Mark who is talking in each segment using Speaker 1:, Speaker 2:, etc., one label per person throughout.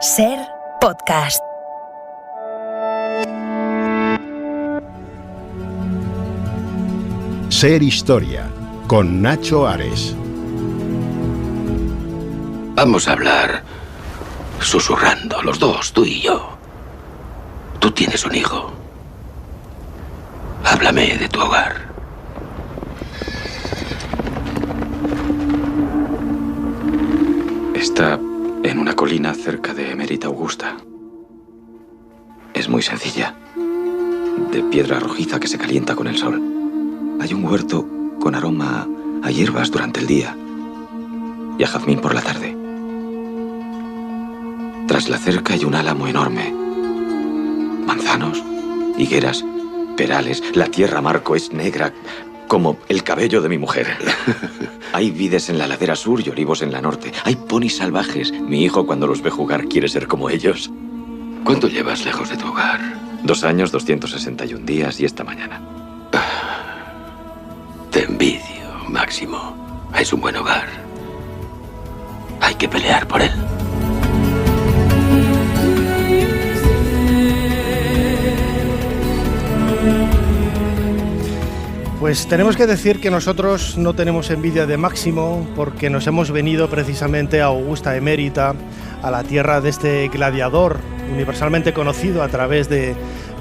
Speaker 1: Ser podcast.
Speaker 2: Ser Historia, con Nacho Ares.
Speaker 3: Vamos a hablar susurrando, los dos, tú y yo. Tú tienes un hijo. Háblame de tu hogar.
Speaker 4: Está en una colina cerca de Emérita Augusta. Es muy sencilla, de piedra rojiza que se calienta con el sol. Hay un huerto con aroma a hierbas durante el día y a jazmín por la tarde. Tras la cerca hay un álamo enorme. Manzanos, higueras, perales. La tierra, Marco, es negra como el cabello de mi mujer. Hay vides en la ladera sur y olivos en la norte. Hay ponis salvajes. Mi hijo, cuando los ve jugar, quiere ser como ellos.
Speaker 3: ¿Cuánto llevas lejos de tu hogar?
Speaker 4: 2 años, 261 días y esta mañana.
Speaker 3: Te envidio, Máximo. Es un buen hogar. Hay que pelear por él.
Speaker 5: Pues tenemos que decir que nosotros no tenemos envidia de Máximo porque nos hemos venido precisamente a Augusta Emérita, a la tierra de este gladiador universalmente conocido a través de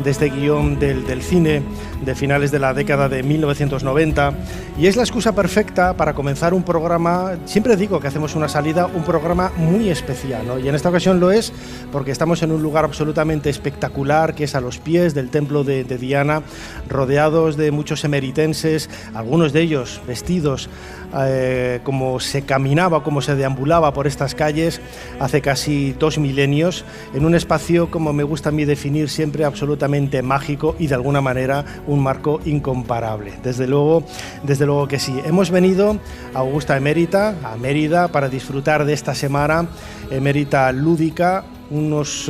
Speaker 5: este guión del cine de finales de la década de 1990, y es la excusa perfecta para comenzar un programa. Siempre digo que hacemos una salida, un programa muy especial, ¿no? Y en esta ocasión lo es porque estamos en un lugar absolutamente espectacular, que es a los pies del templo de Diana, rodeados de muchos emeritenses, algunos de ellos vestidos como se caminaba, como se deambulaba por estas calles hace casi 2 milenios, en un espacio, como me gusta a mí definir siempre, absolutamente mágico y de alguna manera un marco incomparable. Desde luego que sí. Hemos venido a Augusta Emérita, a Mérida, para disfrutar de esta semana Emérita lúdica, unos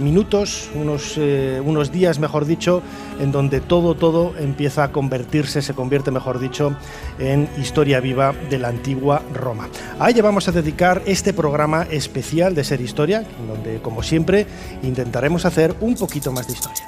Speaker 5: minutos, unos días, mejor dicho, en donde todo empieza a convertirse, se convierte, mejor dicho, en historia viva de la antigua Roma. A ella vamos a dedicar este programa especial de Ser Historia, en donde, como siempre, intentaremos hacer un poquito más de historia.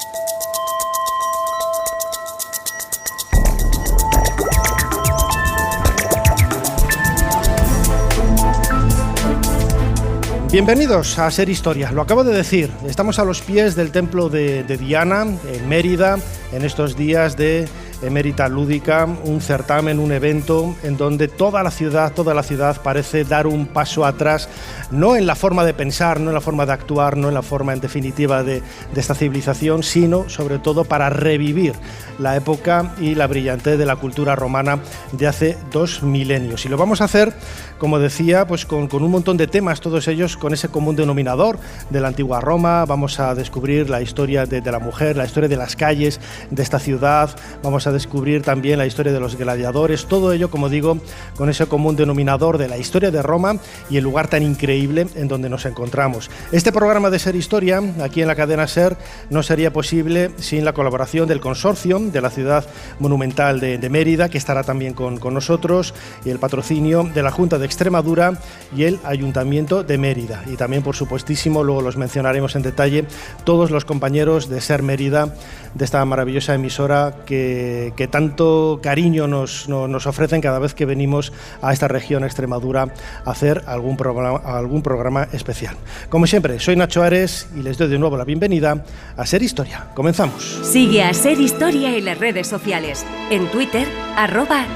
Speaker 5: Bienvenidos a Ser Historia. Lo acabo de decir, estamos a los pies del templo de Diana, en Mérida, en estos días de Emérita Lúdica, un certamen, un evento en donde toda la ciudad parece dar un paso atrás, no en la forma de pensar, no en la forma de actuar, no en la forma en definitiva de esta civilización, sino sobre todo para revivir la época y la brillantez de la cultura romana de hace 2 milenios. Y lo vamos a hacer, como decía, pues con un montón de temas, todos ellos con ese común denominador de la antigua Roma. Vamos a descubrir la historia de la mujer, la historia de las calles de esta ciudad, vamos a descubrir también la historia de los gladiadores, todo ello, como digo, con ese común denominador de la historia de Roma y el lugar tan increíble en donde nos encontramos. Este programa de Ser Historia, aquí en la cadena Ser, no sería posible sin la colaboración del consorcio de la ciudad monumental de Mérida, que estará también con nosotros, y el patrocinio de la Junta de Extremadura y el Ayuntamiento de Mérida. Y también, por supuestísimo, luego los mencionaremos en detalle, todos los compañeros de Ser Mérida, de esta maravillosa emisora que tanto cariño nos ofrecen cada vez que venimos a esta región, Extremadura, a hacer algún programa especial. Como siempre, soy Nacho Ares y les doy de nuevo la bienvenida a Ser Historia. Comenzamos.
Speaker 1: Sigue a Ser Historia en las redes sociales. En Twitter,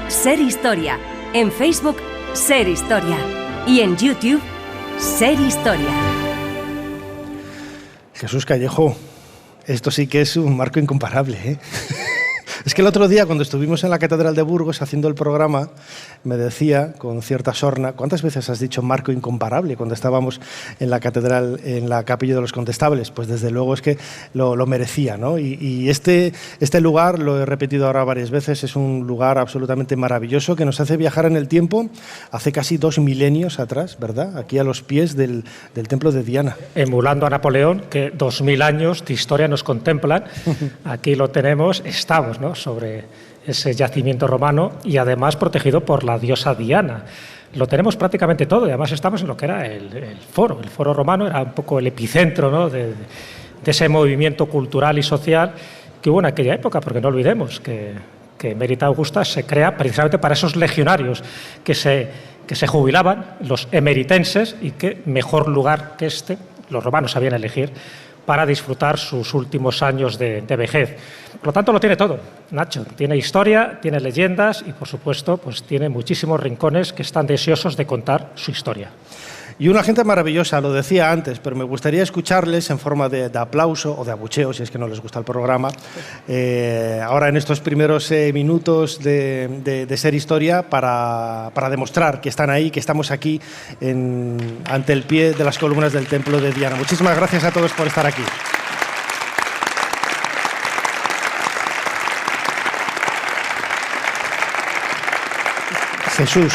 Speaker 1: @SerHistoria. En Facebook, Ser Historia. Y en YouTube, Ser Historia.
Speaker 5: Jesús Callejo, esto sí que es un marco incomparable, ¿eh? Es que el otro día, cuando estuvimos en la Catedral de Burgos haciendo el programa, me decía con cierta sorna: ¿cuántas veces has dicho marco incomparable cuando estábamos en la catedral, en la Capilla de los Condestables? Pues desde luego es que lo merecía, ¿no? Y este lugar, lo he repetido ahora varias veces, es un lugar absolutamente maravilloso que nos hace viajar en el tiempo hace casi 2 milenios atrás, ¿verdad? Aquí a los pies del templo de Diana.
Speaker 6: Emulando a Napoleón, que 2000 años de historia nos contemplan. Aquí lo tenemos, estamos, ¿no?, sobre ese yacimiento romano y además protegido por la diosa Diana. lo tenemos prácticamente todo, y además estamos en lo que era el foro. El foro romano era un poco el epicentro, ¿no?, de ese movimiento cultural y social que hubo en aquella época, porque no olvidemos que Emerita Augusta se crea precisamente para esos legionarios que se jubilaban, los emeritenses, y qué mejor lugar que los romanos sabían elegir para disfrutar sus últimos años de vejez. Por lo tanto, lo tiene todo, Nacho. Tiene historia, tiene leyendas y, por supuesto, pues tiene muchísimos rincones que están deseosos de contar su historia.
Speaker 5: Y una gente maravillosa, lo decía antes, pero me gustaría escucharles en forma de aplauso o de abucheo, si es que no les gusta el programa, ahora en estos primeros minutos de Ser Historia, para demostrar que están ahí, que estamos aquí ante el pie de las columnas del Templo de Diana. Muchísimas gracias a todos por estar aquí. Jesús,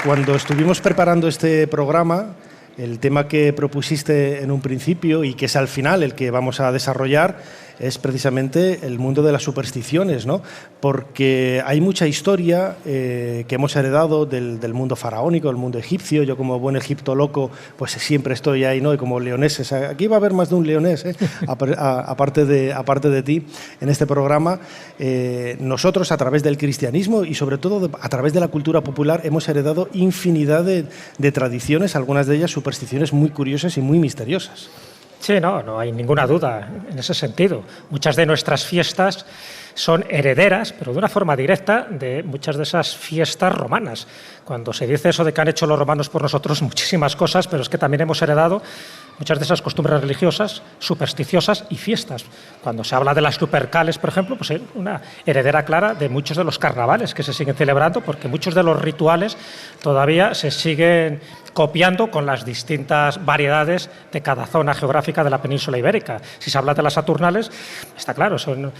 Speaker 5: cuando estuvimos preparando este programa, el tema que propusiste en un principio y que es al final el que vamos a desarrollar es precisamente el mundo de las supersticiones, ¿no? Porque hay mucha historia que hemos heredado del mundo faraónico, del mundo egipcio. Yo, como buen egiptoloco, pues siempre estoy ahí, ¿no? Y como leoneses, aquí va a haber más de un leonés, aparte de ti, en este programa. Nosotros, a través del cristianismo y sobre todo a través de la cultura popular, hemos heredado infinidad de tradiciones, algunas de ellas supersticiones muy curiosas y muy misteriosas.
Speaker 6: Sí, no hay ninguna duda en ese sentido. Muchas de nuestras fiestas son herederas, pero de una forma directa, de muchas de esas fiestas romanas. Cuando se dice eso de que han hecho los romanos por nosotros muchísimas cosas, pero es que también hemos heredado muchas de esas costumbres religiosas, supersticiosas y fiestas. Cuando se habla de las Lupercales, por ejemplo, pues es una heredera clara de muchos de los carnavales que se siguen celebrando, porque muchos de los rituales todavía se siguen copiando con las distintas variedades de cada zona geográfica de la península ibérica. Si se habla de las Saturnales, está claro, son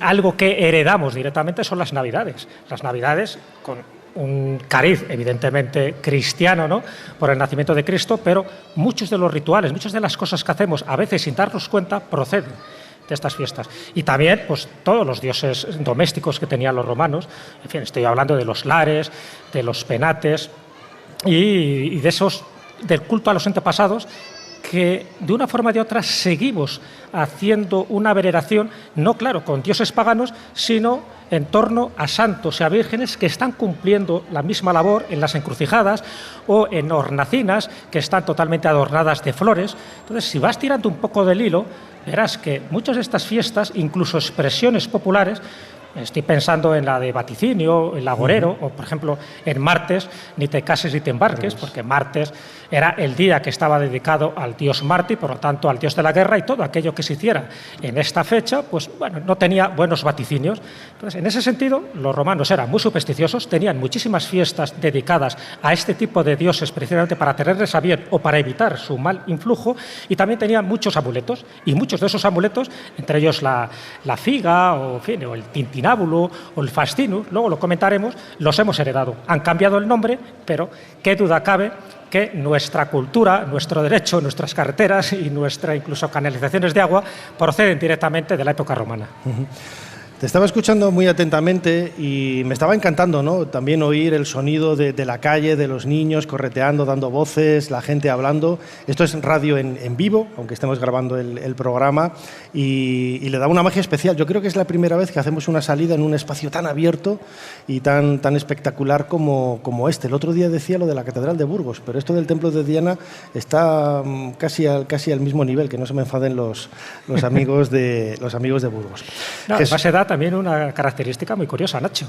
Speaker 6: algo que heredamos directamente son las Navidades. Las Navidades con un cariz evidentemente cristiano, ¿no?, por el nacimiento de Cristo, pero muchos de los rituales, muchas de las cosas que hacemos, a veces sin darnos cuenta, proceden de estas fiestas. Y también, pues, todos los dioses domésticos que tenían los romanos. En fin, estoy hablando de los lares, de los penates y de del culto a los antepasados, que de una forma o de otra seguimos haciendo una veneración, no claro con dioses paganos, sino en torno a santos y a vírgenes que están cumpliendo la misma labor en las encrucijadas o en hornacinas que están totalmente adornadas de flores. Entonces, si vas tirando un poco del hilo, verás que muchas de estas fiestas, incluso expresiones populares, estoy pensando en la de vaticinio, el agorero, o por ejemplo en martes, ni te cases ni te embarques, porque martes era el día que estaba dedicado al dios Marte y por lo tanto al dios de la guerra, y todo aquello que se hiciera en esta fecha, pues bueno, no tenía buenos vaticinios. Entonces, en ese sentido, los romanos eran muy supersticiosos, tenían muchísimas fiestas dedicadas a este tipo de dioses precisamente para tenerles a bien o para evitar su mal influjo, y también tenían muchos amuletos, y muchos de esos amuletos, entre ellos la figa o el tintinábulo o el fascinus, luego lo comentaremos, los hemos heredado. Han cambiado el nombre, pero qué duda cabe que nuestra cultura, nuestro derecho, nuestras carreteras y nuestras incluso canalizaciones de agua proceden directamente de la época romana.
Speaker 5: Te estaba escuchando muy atentamente y me estaba encantando, ¿no?, también oír el sonido de la calle, de los niños correteando, dando voces, la gente hablando. Esto es radio en vivo, aunque estemos grabando el programa, y le da una magia especial. Yo creo que es la primera vez que hacemos una salida en un espacio tan abierto y tan espectacular como este. El otro día decía lo de la Catedral de Burgos, pero esto del Templo de Diana está casi al mismo nivel, que no se me enfaden los amigos de Burgos.
Speaker 6: No, además se da también una característica muy curiosa, Nacho.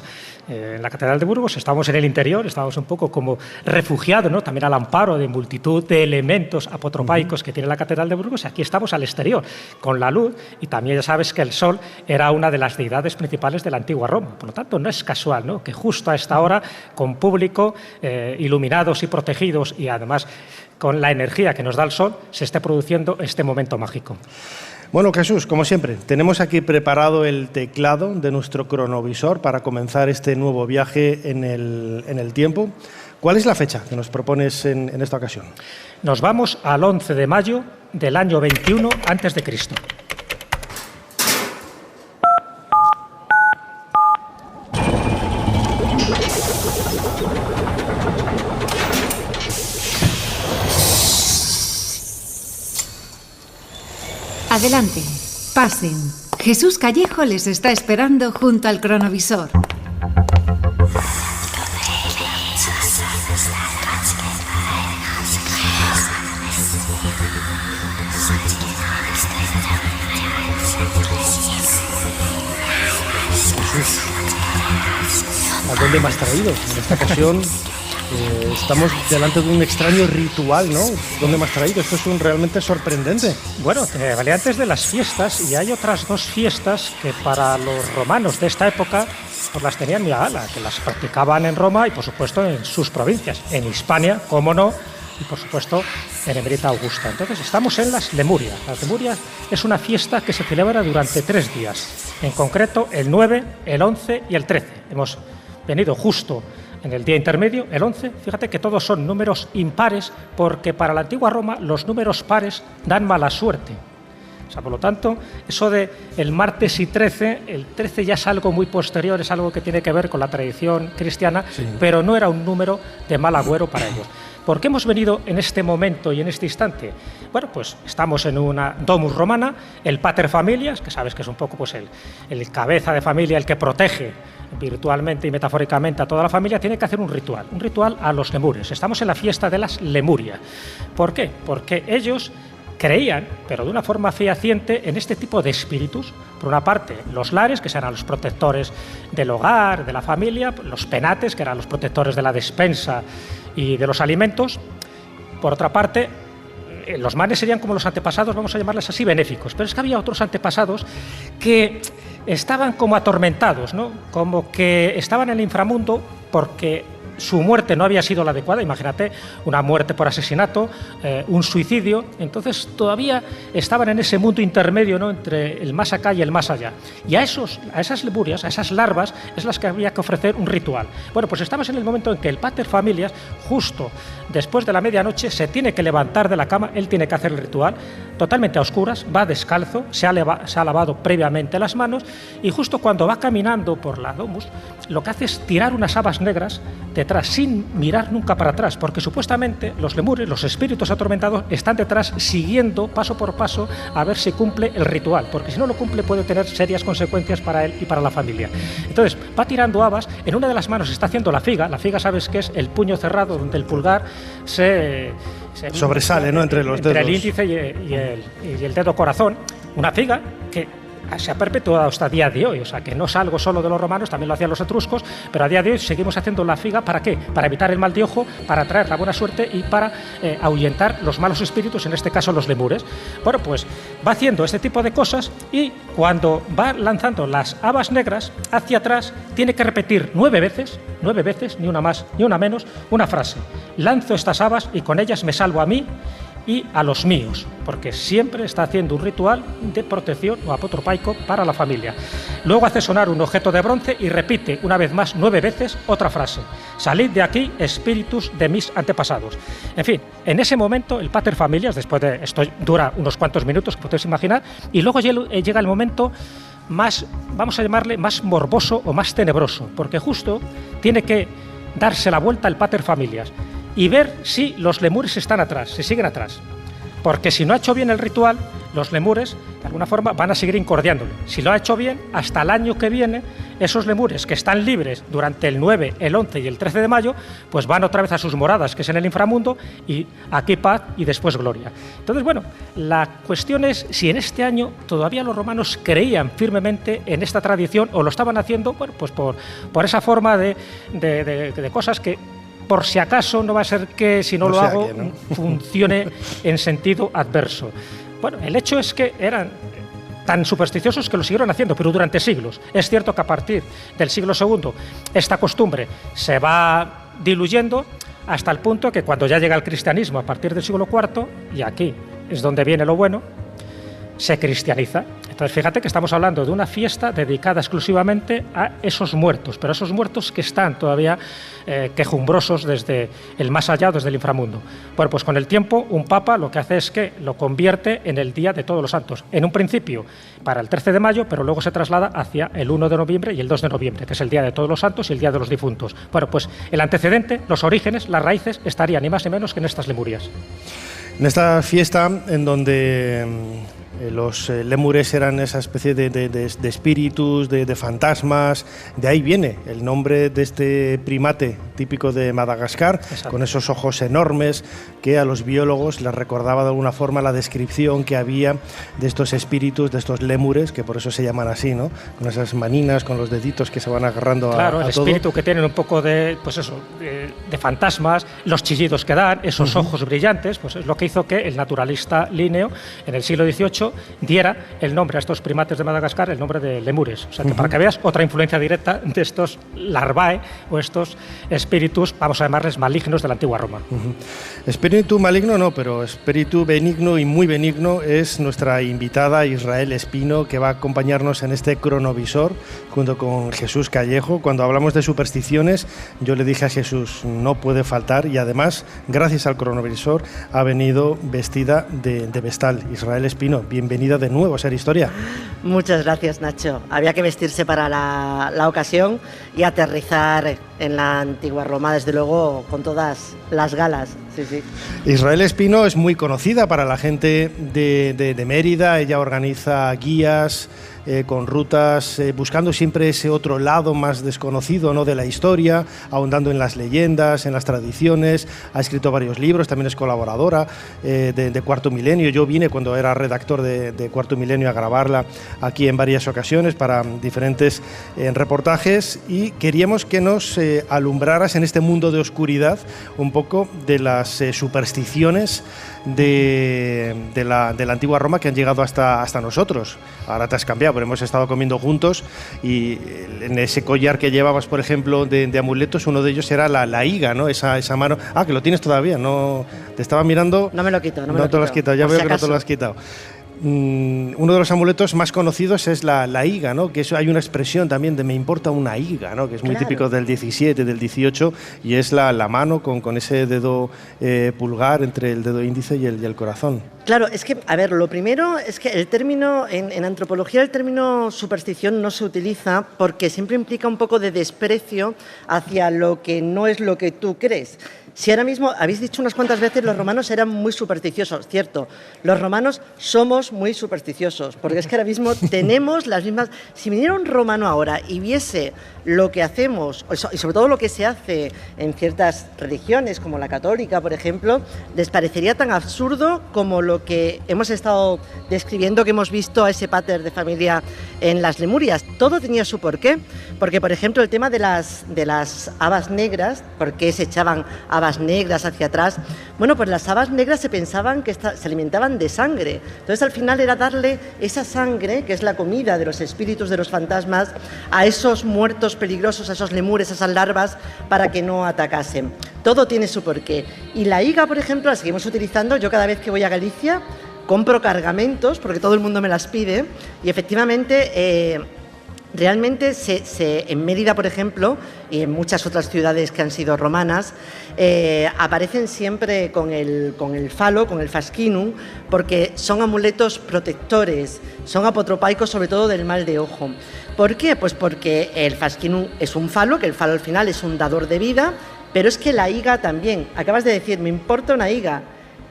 Speaker 6: En la Catedral de Burgos estábamos en el interior, estábamos un poco como refugiados, ¿no?, también al amparo de multitud de elementos apotropaicos que tiene la Catedral de Burgos, y aquí estamos al exterior, con la luz, y también ya sabes que el sol era una de las deidades principales de la antigua Roma. Por lo tanto, no es casual, ¿no?, que justo a esta hora, con público, iluminados y protegidos, y además con la energía que nos da el sol, se esté produciendo este momento mágico.
Speaker 5: Bueno, Jesús, como siempre, tenemos aquí preparado el teclado de nuestro cronovisor para comenzar este nuevo viaje en el tiempo. ¿Cuál es la fecha que nos propones en esta ocasión?
Speaker 6: Nos vamos al 11 de mayo del año 21 a.C.
Speaker 7: Adelante, pasen. Jesús Callejo les está esperando junto al cronovisor.
Speaker 5: ¿A dónde me has traído? En esta ocasión estamos delante de un extraño ritual, ¿no? ¿Dónde me has traído? Esto es realmente sorprendente.
Speaker 6: Bueno, valía antes de las fiestas, y hay otras dos fiestas que para los romanos de esta época pues las tenían muy a gala, que las practicaban en Roma y por supuesto en sus provincias, en Hispania, cómo no, y por supuesto en Emerita Augusta. Entonces estamos en las Lemurias. Las Lemurias es una fiesta que se celebra durante 3 días, en concreto el 9, el 11 y el 13. Hemos venido justo en el día intermedio, el 11, fíjate que todos son números impares, porque para la antigua Roma los números pares dan mala suerte. O sea, por lo tanto, eso de el martes y 13, el 13 ya es algo muy posterior, es algo que tiene que ver con la tradición cristiana, sí, pero no era un número de mal agüero para ellos. ¿Por qué hemos venido en este momento y en este instante? Bueno, pues estamos en una domus romana, el pater familias, que sabes que es un poco pues el cabeza de familia, el que protege virtualmente y metafóricamente a toda la familia, tiene que hacer un ritual a los lemures. Estamos en la fiesta de las Lemurias. ¿Por qué? Porque ellos creían, pero de una forma fehaciente, en este tipo de espíritus. Por una parte, los lares, que serán los protectores del hogar, de la familia, los penates, que eran los protectores de la despensa y de los alimentos. Por otra parte, los manes serían como los antepasados, vamos a llamarles así, benéficos. Pero es que había otros antepasados que estaban como atormentados, ¿no? Como que estaban en el inframundo porque su muerte no había sido la adecuada. Imagínate, una muerte por asesinato, un suicidio. Entonces todavía estaban en ese mundo intermedio, ¿no?, entre el más acá y el más allá. Y a esas lemurias, a esas larvas, es las que había que ofrecer un ritual. Bueno, pues estamos en el momento en que el pater familias, justo después de la medianoche, se tiene que levantar de la cama. Él tiene que hacer el ritual totalmente a oscuras, va descalzo, se ha lavado previamente las manos, y justo cuando va caminando por la domus, lo que hace es tirar unas habas negras detrás, sin mirar nunca para atrás, porque supuestamente los lemures, los espíritus atormentados, están detrás siguiendo paso por paso a ver si cumple el ritual, porque si no lo cumple puede tener serias consecuencias para él y para la familia. Entonces va tirando habas, en una de las manos está haciendo la figa sabes que es el puño cerrado, donde el pulgar se
Speaker 5: sobresale, ¿no?, entre los dedos.
Speaker 6: Entre el índice y el dedo corazón, una figa que se ha perpetuado hasta el día de hoy. O sea, que no es algo solo de los romanos, también lo hacían los etruscos, pero a día de hoy seguimos haciendo la figa. ¿Para qué? Para evitar el mal de ojo, para traer la buena suerte y para ahuyentar los malos espíritus, en este caso los lemures. Bueno, pues va haciendo este tipo de cosas, y cuando va lanzando las habas negras hacia atrás, tiene que repetir 9 veces, ni una más ni una menos, una frase: lanzo estas habas y con ellas me salvo a mí y a los míos, porque siempre está haciendo un ritual de protección o apotropaico para la familia. Luego hace sonar un objeto de bronce y repite una vez más 9 veces otra frase: salid de aquí, espíritus de mis antepasados. En fin, en ese momento el pater familias, después de esto dura unos cuantos minutos, que podéis imaginar, y luego llega el momento más, vamos a llamarle, más morboso o más tenebroso, porque justo tiene que darse la vuelta el pater familias y ver si los lemures están atrás, si siguen atrás. Porque si no ha hecho bien el ritual, los lemures, de alguna forma, van a seguir incordiándole. Si lo ha hecho bien, hasta el año que viene, esos lemures que están libres durante el 9, el 11 y el 13 de mayo, pues van otra vez a sus moradas, que es en el inframundo, y aquí paz y después gloria. Entonces, bueno, la cuestión es si en este año todavía los romanos creían firmemente en esta tradición, o lo estaban haciendo, bueno, pues por esa forma de cosas que, por si acaso, no va a ser que si no lo hago, ¿no?, funcione en sentido adverso. Bueno, el hecho es que eran tan supersticiosos que lo siguieron haciendo, pero durante siglos. Es cierto que a partir del siglo II esta costumbre se va diluyendo hasta el punto que cuando ya llega el cristianismo a partir del siglo IV, y aquí es donde viene lo bueno, se cristianiza. Entonces fíjate que estamos hablando de una fiesta dedicada exclusivamente a esos muertos, pero esos muertos que están todavía quejumbrosos desde el más allá, desde el inframundo. Bueno, pues con el tiempo un papa lo que hace es que lo convierte en el Día de Todos los Santos. En un principio para el 13 de mayo, pero luego se traslada hacia el 1 de noviembre y el 2 de noviembre, que es el Día de Todos los Santos y el Día de los Difuntos. Bueno, pues el antecedente, los orígenes, las raíces estarían ni más ni menos que en estas Lemurias.
Speaker 5: En esta fiesta, en donde los lémures eran esa especie de espíritus, de fantasmas, de ahí viene el nombre de este primate típico de Madagascar. Exacto. Con esos ojos enormes que a los biólogos les recordaba de alguna forma la descripción que había de estos espíritus, de estos lémures, que por eso se llaman así, ¿no? Con esas maninas, con los deditos que se van agarrando a todo.
Speaker 6: El espíritu que tienen un poco de, pues eso, de fantasmas, los chillidos que dan, esos ojos brillantes, pues es lo que hizo que el naturalista Linneo en el siglo XVIII diera el nombre a estos primates de Madagascar, el nombre de lemures. O sea, que para que veas otra influencia directa de estos larvae o estos espíritus, vamos a llamarles malignos de la antigua Roma.
Speaker 5: Espíritu maligno no, pero espíritu benigno y muy benigno es nuestra invitada Israel Espino, que va a acompañarnos en este cronovisor junto con Jesús Callejo. Cuando hablamos de supersticiones, yo le dije a Jesús, no puede faltar, y además, gracias al cronovisor, ha venido vestida de vestal. Israel Espino, bienvenida de nuevo a Ser Historia.
Speaker 8: Muchas gracias, Nacho. Había que vestirse para la ocasión y aterrizar en la antigua Roma, desde luego, con todas las galas. Sí, sí.
Speaker 5: Israel Espino es muy conocida para la gente de Mérida. Ella organiza guías con rutas, buscando siempre ese otro lado más desconocido, ¿no?, de la historia, ahondando en las leyendas, en las tradiciones. Ha escrito varios libros, también es colaboradora de Cuarto Milenio. Yo vine cuando era redactor de Cuarto Milenio a grabarla aquí en varias ocasiones para diferentes reportajes, y queríamos que nos alumbraras en este mundo de oscuridad un poco de las supersticiones de la antigua Roma que han llegado hasta nosotros. Ahora te has cambiado, pero hemos estado comiendo juntos, y en ese collar que llevabas, por ejemplo, de amuletos, uno de ellos era la higa, ¿no? Esa mano. Ah, que lo tienes todavía, no te estaba mirando.
Speaker 8: No me lo quito,
Speaker 5: no te lo has quitado, ya veo que no te lo has quitado. Uno de los amuletos más conocidos es la higa, ¿no? Que eso, hay una expresión también de me importa una higa, ¿no? Que es muy típico del 17, del 18, y es la mano con ese dedo pulgar entre el dedo índice y el corazón.
Speaker 8: Claro, es que, a ver, lo primero es que el término, en antropología, el término superstición no se utiliza porque siempre implica un poco de desprecio hacia lo que no es lo que tú crees. Si ahora mismo habéis dicho unas cuantas veces los romanos eran muy supersticiosos, cierto, los romanos somos muy supersticiosos, porque es que ahora mismo tenemos las mismas. Si viniera un romano ahora y viese lo que hacemos, y sobre todo lo que se hace en ciertas religiones, como la católica, por ejemplo, les parecería tan absurdo como lo que hemos estado describiendo, que hemos visto a ese pater de familia en las Lemurias. Todo tenía su porqué, porque, por ejemplo, el tema de las habas negras, ¿por qué se echaban habas negras hacia atrás? Bueno, pues las habas negras se pensaban que se alimentaban de sangre. Entonces, al final era darle esa sangre, que es la comida de los espíritus, de los fantasmas, a esos muertos peligrosos, a esos lemures, a esas larvas, para que no atacasen. Todo tiene su porqué. Y la higa, por ejemplo, la seguimos utilizando. Yo cada vez que voy a Galicia compro cargamentos, porque todo el mundo me las pide, y efectivamente realmente en Mérida, por ejemplo, y en muchas otras ciudades que han sido romanas, aparecen siempre con el falo, con el fascinum, porque son amuletos protectores, son apotropaicos sobre todo del mal de ojo. ¿Por qué? Pues porque el fascinum es un falo, que el falo al final es un dador de vida, pero es que la higa también. Acabas de decir, me importa una higa.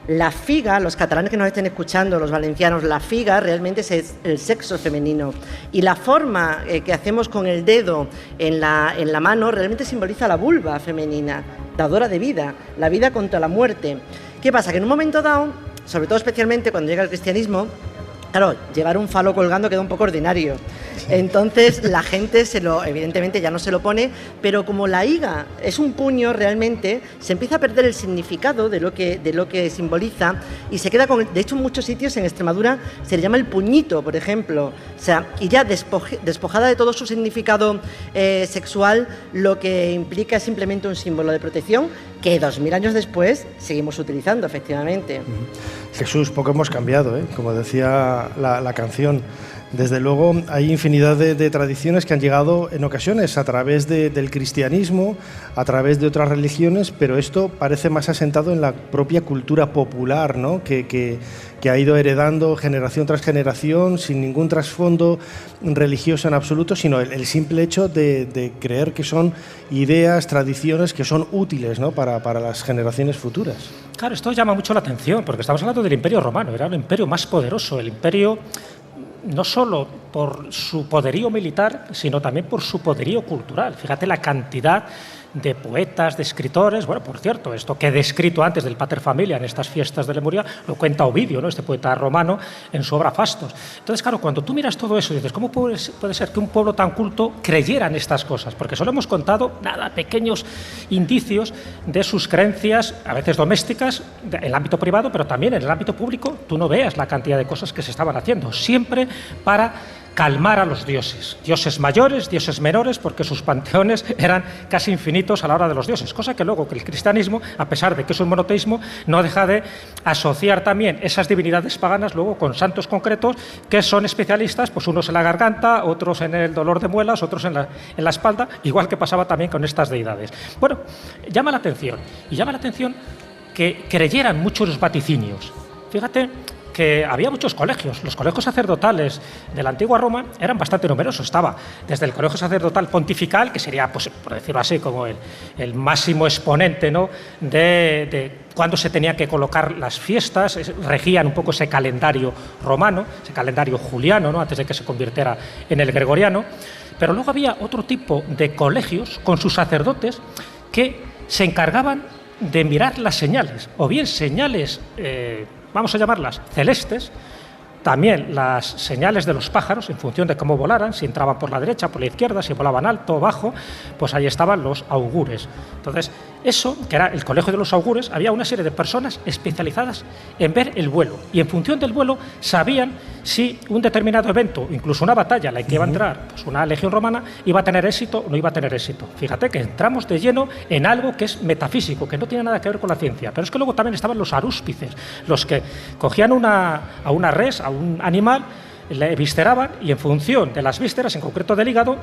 Speaker 8: La figa, los catalanes que nos estén escuchando, los valencianos, la figa realmente es el sexo femenino, y la forma que hacemos con el dedo en la mano realmente simboliza la vulva femenina, dadora de vida, la vida contra la muerte. ¿Qué pasa? Que en un momento dado, sobre todo especialmente cuando llega el cristianismo, claro, llevar un falo colgando queda un poco ordinario. Entonces la gente evidentemente ya no se lo pone, pero como la higa es un puño realmente, se empieza a perder el significado de lo que simboliza, y se queda de hecho en muchos sitios en Extremadura se le llama el puñito, por ejemplo. O sea, y ya despojada de todo su significado sexual, lo que implica es simplemente un símbolo de protección que 2000 años después seguimos utilizando, efectivamente.
Speaker 5: Jesús, poco hemos cambiado, ¿eh? Como decía la canción Desde luego hay infinidad de tradiciones que han llegado en ocasiones a través del cristianismo, a través de otras religiones, pero esto parece más asentado en la propia cultura popular, ¿no? que ha ido heredando generación tras generación sin ningún trasfondo religioso en absoluto, sino el simple hecho de creer que son ideas, tradiciones que son útiles, ¿no? para las generaciones futuras.
Speaker 6: Claro, esto llama mucho la atención, porque estamos hablando del Imperio Romano, era un imperio más poderoso, el imperio no solo por su poderío militar, sino también por su poderío cultural. Fíjate la cantidad de poetas, de escritores. Bueno, por cierto, esto que he descrito antes del Pater Familia en estas fiestas de Lemuria, lo cuenta Ovidio, ¿no? Este poeta romano, en su obra Fastos. Entonces, claro, cuando tú miras todo eso y dices, ¿cómo puede ser que un pueblo tan culto creyera en estas cosas? Porque solo hemos contado, pequeños indicios de sus creencias, a veces domésticas, en el ámbito privado, pero también en el ámbito público. Tú no veas la cantidad de cosas que se estaban haciendo, siempre para calmar a los dioses mayores, dioses menores, porque sus panteones eran casi infinitos a la hora de los dioses, cosa que luego que el cristianismo, a pesar de que es un monoteísmo, no deja de asociar también esas divinidades paganas luego con santos concretos que son especialistas, pues unos en la garganta, otros en el dolor de muelas, otros en la espalda, igual que pasaba también con estas deidades. Bueno, llama la atención que creyeran muchos los vaticinios. Fíjate que había muchos colegios. Los colegios sacerdotales de la antigua Roma eran bastante numerosos. Estaba desde el colegio sacerdotal pontifical, que sería, pues, por decirlo así, como el máximo exponente, ¿no?, de cuándo se tenían que colocar las fiestas, regían un poco ese calendario romano, ese calendario juliano, ¿no?, antes de que se convirtiera en el gregoriano. Pero luego había otro tipo de colegios con sus sacerdotes que se encargaban de mirar las señales, o bien señales, vamos a llamarlas celestes, también las señales de los pájaros en función de cómo volaran, si entraban por la derecha, por la izquierda, si volaban alto o bajo, pues ahí estaban los augures. Entonces, eso, que era el colegio de los augures, había una serie de personas especializadas en ver el vuelo, y en función del vuelo sabían si un determinado evento, incluso una batalla en la que iba a entrar pues una legión romana, iba a tener éxito o no iba a tener éxito. Fíjate que entramos de lleno en algo que es metafísico, que no tiene nada que ver con la ciencia, pero es que luego también estaban los arúspices, los que cogían a una res, a un animal, le visceraban, y en función de las vísceras, en concreto del hígado,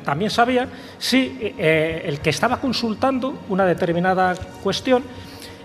Speaker 6: también sabían si el que estaba consultando una determinada cuestión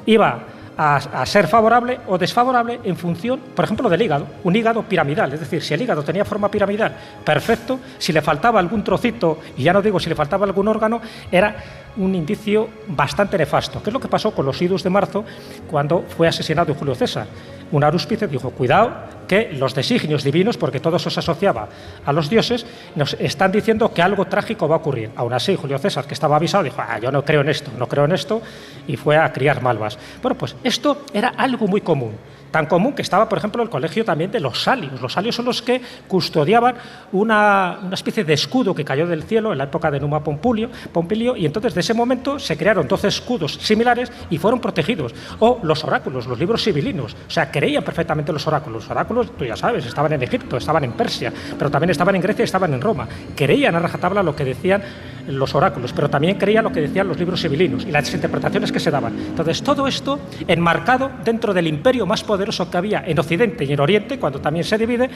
Speaker 6: iba a ser favorable o desfavorable en función, por ejemplo, del hígado, un hígado piramidal, es decir, si el hígado tenía forma piramidal, perfecto, si le faltaba algún trocito, y ya no digo si le faltaba algún órgano, era un indicio bastante nefasto, que es lo que pasó con los idus de marzo cuando fue asesinado Julio César. Un arúspice dijo, cuidado, que los designios divinos, porque todo eso se asociaba a los dioses, nos están diciendo que algo trágico va a ocurrir. Aún así, Julio César, que estaba avisado, dijo, yo no creo en esto, y fue a criar malvas. Bueno, pues esto era algo muy común. Tan común que estaba, por ejemplo, el colegio también de los salios. Los salios son los que custodiaban una especie de escudo que cayó del cielo en la época de Numa Pompilio, y entonces de ese momento se crearon 12 escudos similares y fueron protegidos. O los oráculos, los libros sibilinos. O sea, creían perfectamente los oráculos. Los oráculos, tú ya sabes, estaban en Egipto, estaban en Persia, pero también estaban en Grecia y estaban en Roma. Creían a rajatabla lo que decían los oráculos, pero también creían lo que decían los libros sibilinos y las interpretaciones que se daban. Entonces, todo esto enmarcado dentro del imperio más poderoso que había en Occidente y en Oriente, cuando también se divide,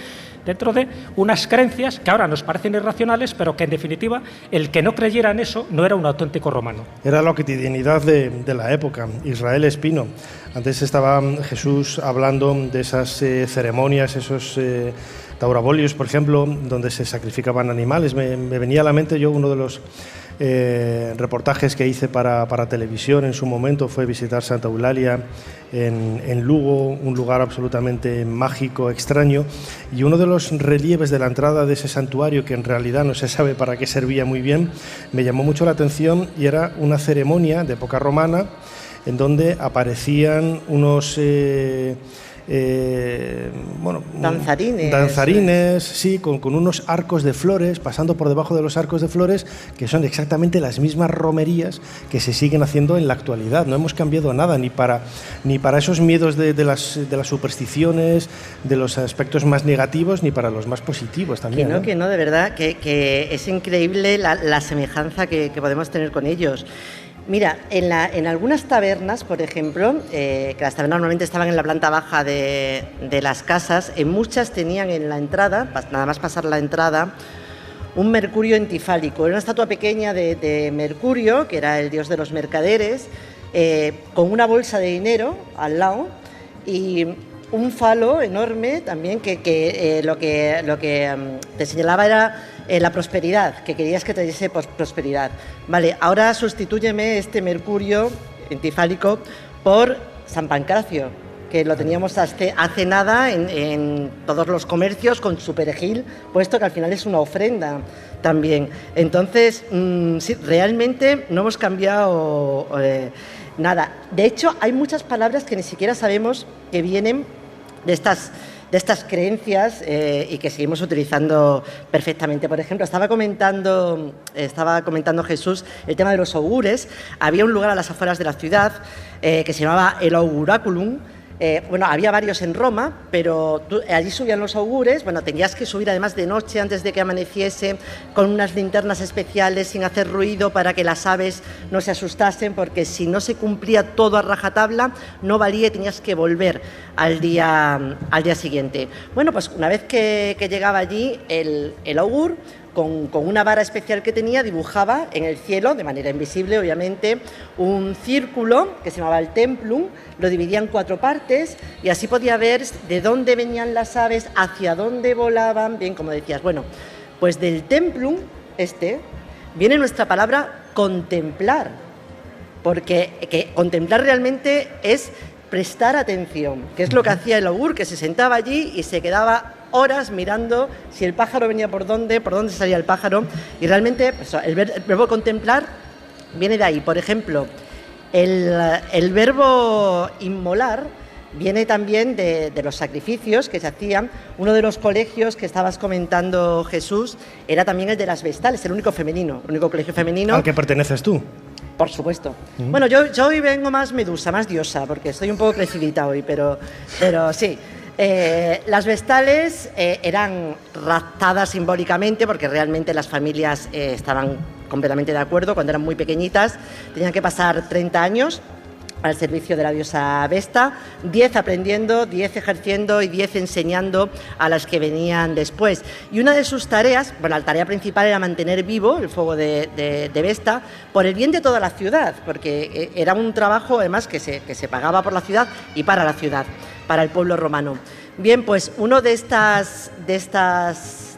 Speaker 6: dentro de unas creencias que ahora nos parecen irracionales, pero que en definitiva el que no creyera en eso no era un auténtico romano.
Speaker 5: Era la cotidianidad de la época. Israel Espino, antes estaba Jesús hablando de esas ceremonias, esos taurabolios, por ejemplo, donde se sacrificaban animales. Me venía a la mente uno de los reportajes que hice para televisión en su momento fue visitar Santa Eulalia en Lugo, un lugar absolutamente mágico, extraño, y uno de los relieves de la entrada de ese santuario, que en realidad no se sabe para qué servía muy bien, me llamó mucho la atención, y era una ceremonia de época romana en donde aparecían unos danzarines, sí, con unos arcos de flores, pasando por debajo de los arcos de flores, que son exactamente las mismas romerías que se siguen haciendo en la actualidad. No hemos cambiado nada, ni para esos miedos de las supersticiones, de los aspectos más negativos, ni para los más positivos también.
Speaker 8: Que no, de verdad, que es increíble la semejanza que podemos tener con ellos. Mira, en algunas tabernas, por ejemplo, que las tabernas normalmente estaban en la planta baja de las casas, en muchas tenían en la entrada, nada más pasar la entrada, un Mercurio entifálico. Era una estatua pequeña de Mercurio, que era el dios de los mercaderes, con una bolsa de dinero al lado y un falo enorme también que lo que te señalaba era la prosperidad, que querías que te diese prosperidad. Vale, ahora sustitúyeme este Mercurio entifálico por San Pancracio, que lo teníamos hace nada en todos los comercios con su perejil, puesto que al final es una ofrenda también. Entonces, sí, realmente no hemos cambiado nada. De hecho, hay muchas palabras que ni siquiera sabemos que vienen de estas creencias y que seguimos utilizando perfectamente. Por ejemplo, estaba comentando Jesús el tema de los augures. Había un lugar a las afueras de la ciudad que se llamaba el Auguraculum. Bueno, había varios en Roma, pero allí subían los augures. Bueno, tenías que subir además de noche antes de que amaneciese con unas linternas especiales sin hacer ruido para que las aves no se asustasen, porque si no se cumplía todo a rajatabla no valía y tenías que volver al día siguiente. Bueno, pues una vez que llegaba allí el augur, con una vara especial que tenía, dibujaba en el cielo, de manera invisible obviamente, un círculo que se llamaba el templum, lo dividía en 4 partes y así podía ver de dónde venían las aves, hacia dónde volaban, bien, como decías. Bueno, pues del templum viene nuestra palabra contemplar, porque contemplar realmente es prestar atención, que es lo que hacía el augur, que se sentaba allí y se quedaba horas mirando si el pájaro venía por dónde salía el pájaro, y realmente pues, el verbo contemplar viene de ahí. Por ejemplo, el verbo inmolar viene también de los sacrificios que se hacían. Uno de los colegios que estabas comentando, Jesús, era también el de las Vestales, el único colegio femenino.
Speaker 5: ¿Al que perteneces tú?
Speaker 8: Por supuesto. Bueno, yo hoy vengo más medusa, más diosa, porque estoy un poco crecidita hoy, pero sí. Las Vestales eran raptadas simbólicamente porque realmente las familias estaban completamente de acuerdo. Cuando eran muy pequeñitas tenían que pasar 30 años al servicio de la diosa Vesta, 10 aprendiendo, 10 ejerciendo y 10 enseñando a las que venían después. Y una de sus tareas, bueno, la tarea principal era mantener vivo el fuego de Vesta por el bien de toda la ciudad, porque era un trabajo además que se pagaba por la ciudad y para la ciudad, para el pueblo romano. Bien, pues una de estas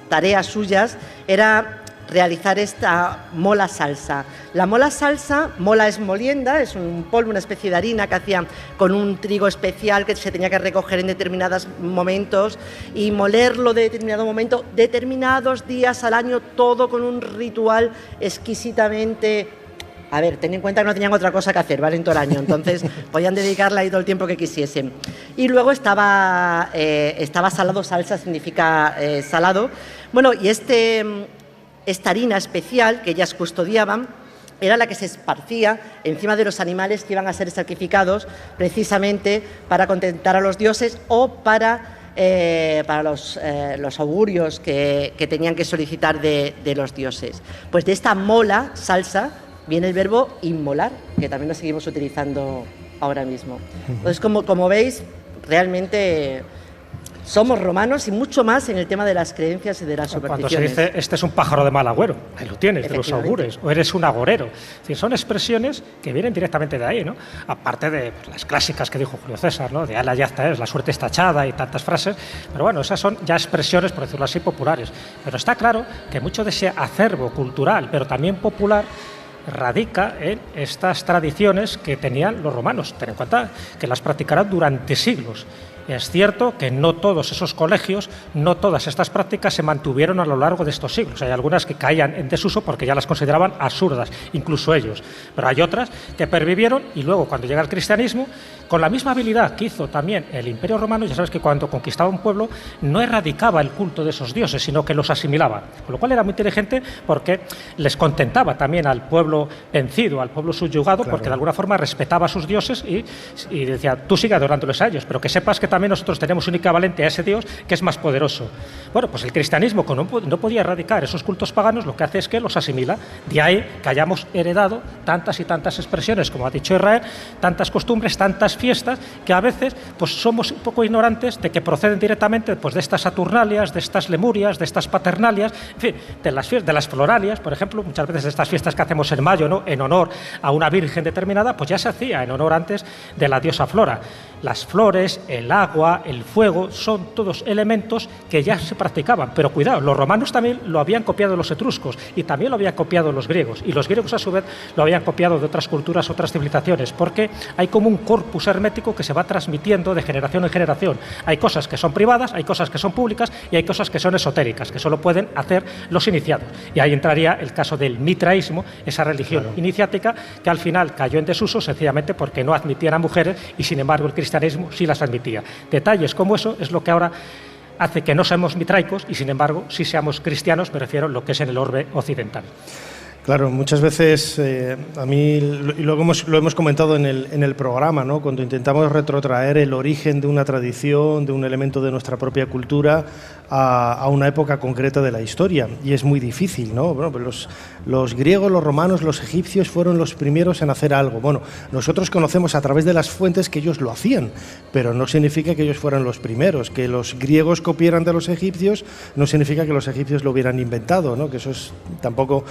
Speaker 8: tareas suyas era realizar esta mola salsa. La mola salsa, mola es molienda, es un polvo, una especie de harina que hacían con un trigo especial que se tenía que recoger en determinados momentos y molerlo de determinado momento, determinados días al año, todo con un ritual exquisitamente. A ver, ten en cuenta que no tenían otra cosa que hacer, ¿vale? En todo el año, entonces podían dedicarle ahí todo el tiempo que quisiesen. Y luego estaba salado, salsa significa salado. Bueno, y esta harina especial que ellas custodiaban era la que se esparcía encima de los animales que iban a ser sacrificados precisamente para contentar a los dioses o para los augurios que tenían que solicitar de los dioses. Pues de esta mola, salsa, viene el verbo inmolar, que también lo seguimos utilizando ahora mismo. Entonces, como veis, realmente somos romanos y mucho más en el tema de las creencias y de las supersticiones.
Speaker 6: Cuando se dice, este es un pájaro de mal agüero, ahí lo tienes, de los augures, o eres un agorero. Es decir, son expresiones que vienen directamente de ahí, ¿no? Aparte de pues, las clásicas que dijo Julio César, ¿no? De ala ya está, la suerte está echada y tantas frases, pero bueno, esas son ya expresiones, por decirlo así, populares. Pero está claro que mucho de ese acervo cultural, pero también popular, radica en estas tradiciones que tenían los romanos. Ten en cuenta que las practicaron durante siglos. Es cierto que no todos esos colegios, no todas estas prácticas se mantuvieron a lo largo de estos siglos. Hay algunas que caían en desuso porque ya las consideraban absurdas, incluso ellos. Pero hay otras que pervivieron y luego, cuando llega el cristianismo, con la misma habilidad que hizo también el Imperio Romano, ya sabes que cuando conquistaba un pueblo no erradicaba el culto de esos dioses, sino que los asimilaba. Con lo cual era muy inteligente porque les contentaba también al pueblo vencido, al pueblo subyugado, claro, porque de alguna forma respetaba a sus dioses y decía, tú sigue adorándoles a ellos, pero que sepas que también nosotros tenemos un equivalente a ese Dios que es más poderoso. Bueno, pues el cristianismo, como no podía erradicar esos cultos paganos, lo que hace es que los asimila. De ahí que hayamos heredado tantas y tantas expresiones, como ha dicho Israel, tantas costumbres, tantas fiestas, que a veces pues somos un poco ignorantes de que proceden directamente pues, de estas Saturnalias, de estas Lemurias, de estas Paternalias, en fin, de las Floralias, por ejemplo, muchas veces de estas fiestas que hacemos en mayo, ¿no?, en honor a una virgen determinada, pues ya se hacía en honor antes de la diosa Flora. Las flores, el agua, el fuego, son todos elementos que ya se practicaban. Pero cuidado, los romanos también lo habían copiado de los etruscos y también lo habían copiado los griegos. Y los griegos, a su vez, lo habían copiado de otras culturas, otras civilizaciones, porque hay como un corpus hermético que se va transmitiendo de generación en generación. Hay cosas que son privadas, hay cosas que son públicas y hay cosas que son esotéricas, que solo pueden hacer los iniciados. Y ahí entraría el caso del mitraísmo, esa religión iniciática que al final cayó en desuso sencillamente porque no admitían a mujeres y, sin embargo, el cristianismo sí las admitía. Detalles como eso es lo que ahora hace que no seamos mitraicos y, sin embargo, sí seamos cristianos, me refiero a lo que es en el orbe occidental.
Speaker 5: Claro, muchas veces a mí, y lo hemos comentado en el programa, ¿no?, cuando intentamos retrotraer el origen de una tradición, de un elemento de nuestra propia cultura a una época concreta de la historia, y es muy difícil, ¿no? Bueno, pues los griegos, los romanos, los egipcios fueron los primeros en hacer algo. Bueno, nosotros conocemos a través de las fuentes que ellos lo hacían, pero no significa que ellos fueran los primeros. Que los griegos copiaran de los egipcios no significa que los egipcios lo hubieran inventado, ¿no? Que eso es tampoco...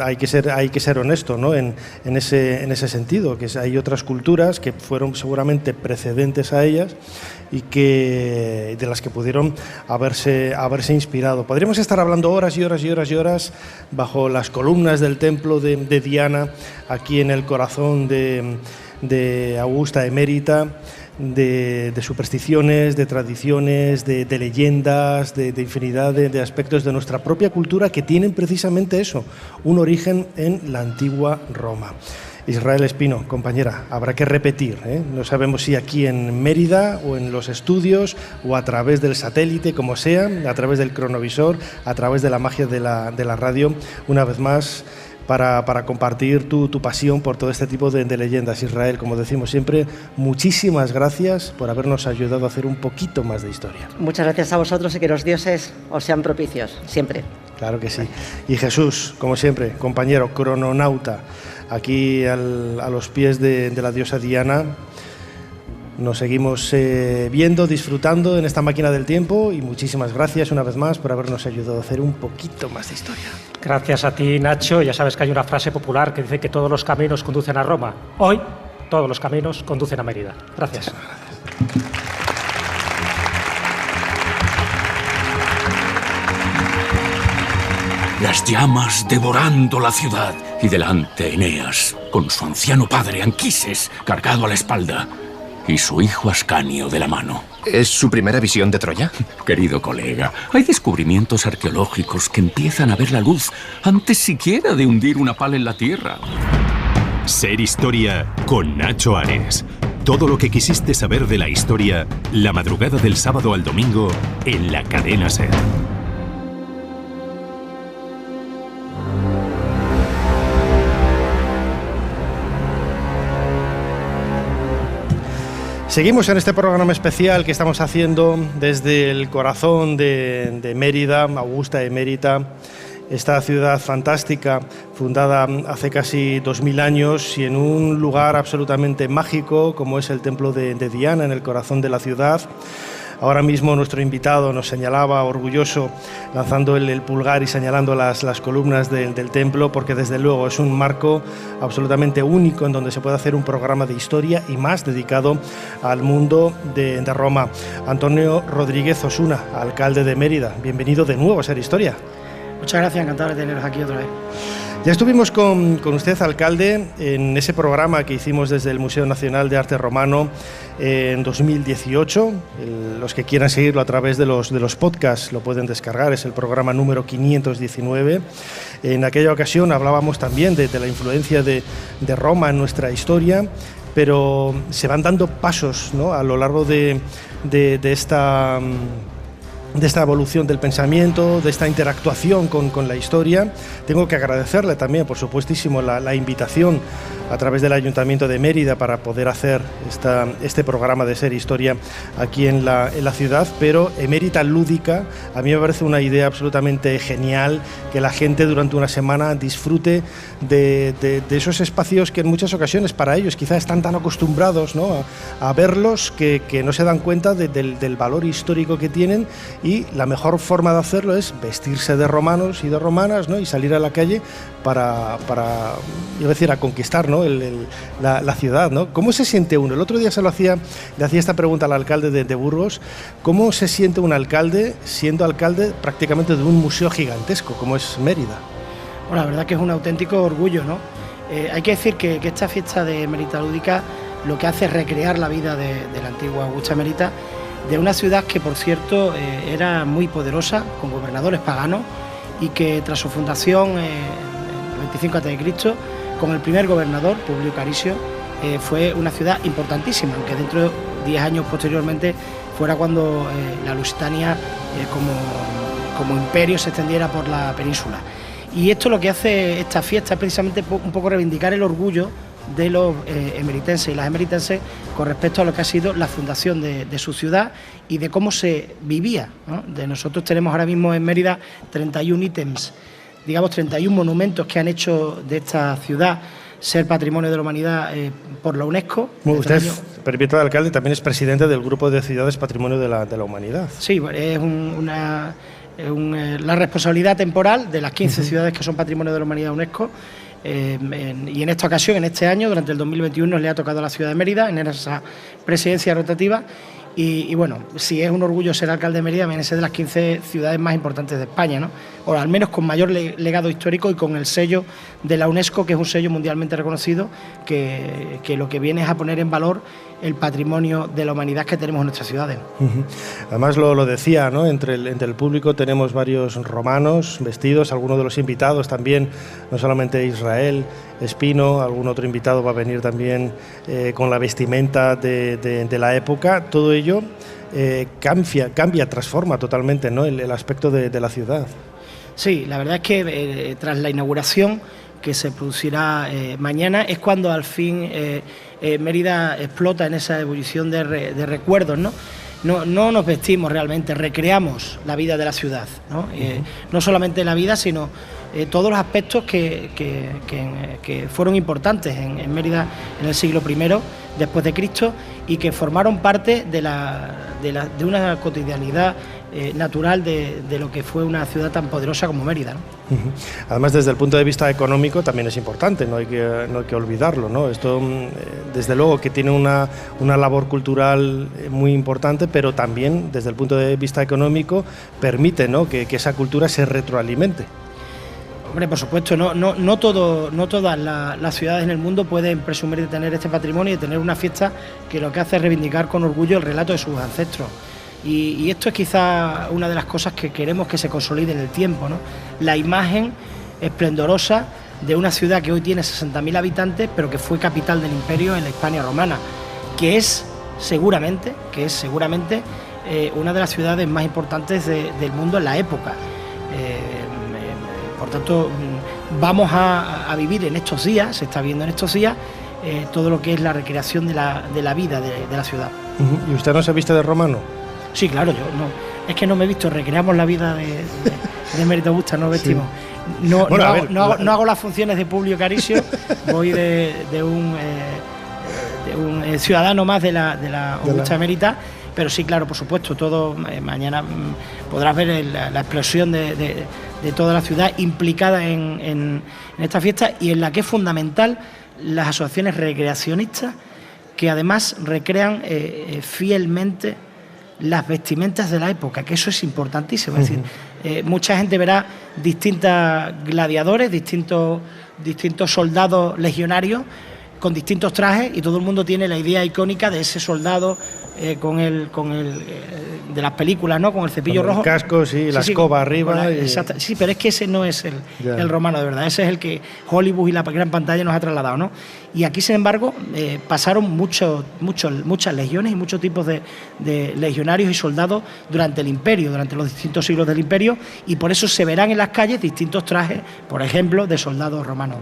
Speaker 5: hay que ser honesto, ¿no?, en ese sentido, que hay otras culturas que fueron seguramente precedentes a ellas y que de las que pudieron haberse inspirado. Podríamos estar hablando horas y horas y horas y horas bajo las columnas del templo de Diana, aquí en el corazón de Augusta Emérita, de supersticiones, de tradiciones, de leyendas, de infinidad de aspectos de nuestra propia cultura que tienen precisamente eso, un origen en la antigua Roma. Israel Espino, compañera, habrá que repetir, ¿eh? No sabemos si aquí en Mérida o en los estudios o a través del satélite, como sea, a través del cronovisor, a través de la magia de la radio, una vez más, para compartir tu pasión por todo este tipo de leyendas. Israel, como decimos siempre, muchísimas gracias por habernos ayudado a hacer un poquito más de historia.
Speaker 8: Muchas gracias a vosotros y que los dioses os sean propicios, siempre.
Speaker 5: Claro que sí. Y Jesús, como siempre, compañero, crononauta, aquí a los pies de la diosa Diana. Nos seguimos viendo, disfrutando en esta máquina del tiempo y muchísimas gracias una vez más por habernos ayudado a hacer un poquito más de historia.
Speaker 6: Gracias a ti, Nacho. Ya sabes que hay una frase popular que dice que todos los caminos conducen a Roma. Hoy, todos los caminos conducen a Mérida. Gracias.
Speaker 3: Las llamas devorando la ciudad y delante Eneas, con su anciano padre Anquises cargado a la espalda y su hijo Ascanio de la mano.
Speaker 9: ¿Es su primera visión de Troya?
Speaker 3: Querido colega, hay descubrimientos arqueológicos que empiezan a ver la luz antes siquiera de hundir una pala en la tierra.
Speaker 10: Ser Historia con Nacho Ares. Todo lo que quisiste saber de la historia, la madrugada del sábado al domingo en la cadena SER.
Speaker 5: Seguimos en este programa especial que estamos haciendo desde el corazón de Mérida, Augusta Emérita, esta ciudad fantástica, fundada hace casi 2000 años y en un lugar absolutamente mágico como es el templo de Diana, en el corazón de la ciudad. Ahora mismo nuestro invitado nos señalaba, orgulloso, lanzando el pulgar y señalando las columnas del templo, porque desde luego es un marco absolutamente único en donde se puede hacer un programa de historia y más dedicado al mundo de Roma. Antonio Rodríguez Osuna, alcalde de Mérida, bienvenido de nuevo a Ser Historia.
Speaker 11: Muchas gracias, encantado de teneros aquí otra vez.
Speaker 5: Ya estuvimos con usted, alcalde, en ese programa que hicimos desde el Museo Nacional de Arte Romano en 2018. Los que quieran seguirlo a través de los podcasts lo pueden descargar, es el programa número 519. En aquella ocasión hablábamos también de la influencia de Roma en nuestra historia, pero se van dando pasos, ¿no?, a lo largo de esta evolución del pensamiento, de esta interactuación con la historia. Tengo que agradecerle también, por supuestísimo, la invitación a través del Ayuntamiento de Mérida para poder hacer este programa de Ser Historia aquí en la ciudad, pero Emerita Lúdica a mí me parece una idea absolutamente genial, que la gente durante una semana disfrute de esos espacios que en muchas ocasiones para ellos quizás están tan acostumbrados, ¿no?, a verlos que no se dan cuenta del valor histórico que tienen, y la mejor forma de hacerlo es vestirse de romanos y de romanas, ¿no?, y salir a la calle para yo decir, a conquistar, ¿no?, la ciudad, ¿no? ¿Cómo se siente uno? El otro día le hacía esta pregunta al alcalde de Burgos: ¿cómo se siente un alcalde siendo alcalde prácticamente de un museo gigantesco como es Mérida?
Speaker 11: Bueno, la verdad que es un auténtico orgullo, ¿no? Hay que decir que esta fiesta de Emerita Lúdica lo que hace es recrear la vida de la antigua Augusta Emerita, de una ciudad que, por cierto, era muy poderosa, con gobernadores paganos, y que tras su fundación en el 25 a.C., con el primer gobernador, Publio Caricio, fue una ciudad importantísima, aunque dentro de 10 años posteriormente fuera cuando la Lusitania como imperio se extendiera por la península. Y esto lo que hace esta fiesta es precisamente un poco reivindicar el orgullo de los emeritenses y las emeritenses con respecto a lo que ha sido la fundación de su ciudad y de cómo se vivía, ¿no? Nosotros tenemos ahora mismo en Mérida 31 ítems, digamos 31 monumentos que han hecho de esta ciudad ser Patrimonio de la Humanidad por la UNESCO.
Speaker 5: Bueno, usted, permítame, alcalde, también es presidente del Grupo de Ciudades Patrimonio de la Humanidad.
Speaker 11: Sí, es la responsabilidad temporal de las 15 ciudades que son Patrimonio de la Humanidad UNESCO. Y en esta ocasión, en este año, durante el 2021, le ha tocado a la ciudad de Mérida en esa presidencia rotativa. Y bueno, si es un orgullo ser alcalde de Mérida, es de las 15 ciudades más importantes de España, ¿no? O al menos con mayor legado histórico y con el sello de la UNESCO, que es un sello mundialmente reconocido, que lo que viene es a poner en valor el patrimonio de la humanidad que tenemos en nuestras ciudades.
Speaker 5: Además lo decía, ¿no? Entre el público tenemos varios romanos vestidos, algunos de los invitados también, no solamente Israel Espino, algún otro invitado va a venir también con la vestimenta de la época. Todo ello cambia, transforma totalmente, ¿no?, el aspecto de la ciudad.
Speaker 11: Sí, la verdad es que tras la inauguración, que se producirá mañana, es cuando al fin Mérida explota en esa ebullición de recuerdos, ¿no? No nos vestimos realmente, recreamos la vida de la ciudad, ¿no? No solamente la vida, sino todos los aspectos que fueron importantes en Mérida en el siglo I después de Cristo y que formaron parte de una cotidianidad natural de lo que fue una ciudad tan poderosa como Mérida, ¿no?
Speaker 5: Además, desde el punto de vista económico también es importante, no hay que olvidarlo, ¿no? Esto, desde luego, que tiene una labor cultural muy importante, pero también desde el punto de vista económico permite, ¿no?, que esa cultura se retroalimente.
Speaker 11: Hombre, por supuesto, no todas las ciudades en el mundo pueden presumir de tener este patrimonio y de tener una fiesta que lo que hace es reivindicar con orgullo el relato de sus ancestros. Y esto es quizá una de las cosas que queremos que se consolide en el tiempo, ¿no? La imagen esplendorosa de una ciudad que hoy tiene 60.000 habitantes, pero que fue capital del imperio en la Hispania romana, que es seguramente una de las ciudades más importantes del mundo en la época. Por tanto, vamos a vivir en estos días, se está viendo en estos días, todo lo que es la recreación de la vida de la ciudad.
Speaker 5: ¿Y usted no se viste de romano?
Speaker 11: Sí, claro, es que no me he visto, recreamos la vida de Mérida Augusta, no vestimos. Sí. No hago las funciones de Publio Caricio, voy de un ciudadano más de la Augusta Emerita, pero sí, claro, por supuesto, todo mañana podrás ver la explosión de toda la ciudad implicada en esta fiesta y en la que es fundamental las asociaciones recreacionistas que además recrean fielmente las vestimentas de la época, que eso es importantísimo. Es decir, mucha gente verá distintos gladiadores, distintos soldados legionarios con distintos trajes y todo el mundo tiene la idea icónica de ese soldado de las películas, ¿no? Con el cepillo rojo.
Speaker 5: El casco, sí, la escoba arriba.
Speaker 11: Exacto. Sí, pero es que ese no es el romano de verdad. Ese es el que Hollywood y la gran pantalla nos ha trasladado, ¿no? Y aquí, sin embargo, pasaron muchas legiones y muchos tipos de legionarios y soldados durante el Imperio, durante los distintos siglos del Imperio, y por eso se verán en las calles distintos trajes, por ejemplo, de soldados romanos.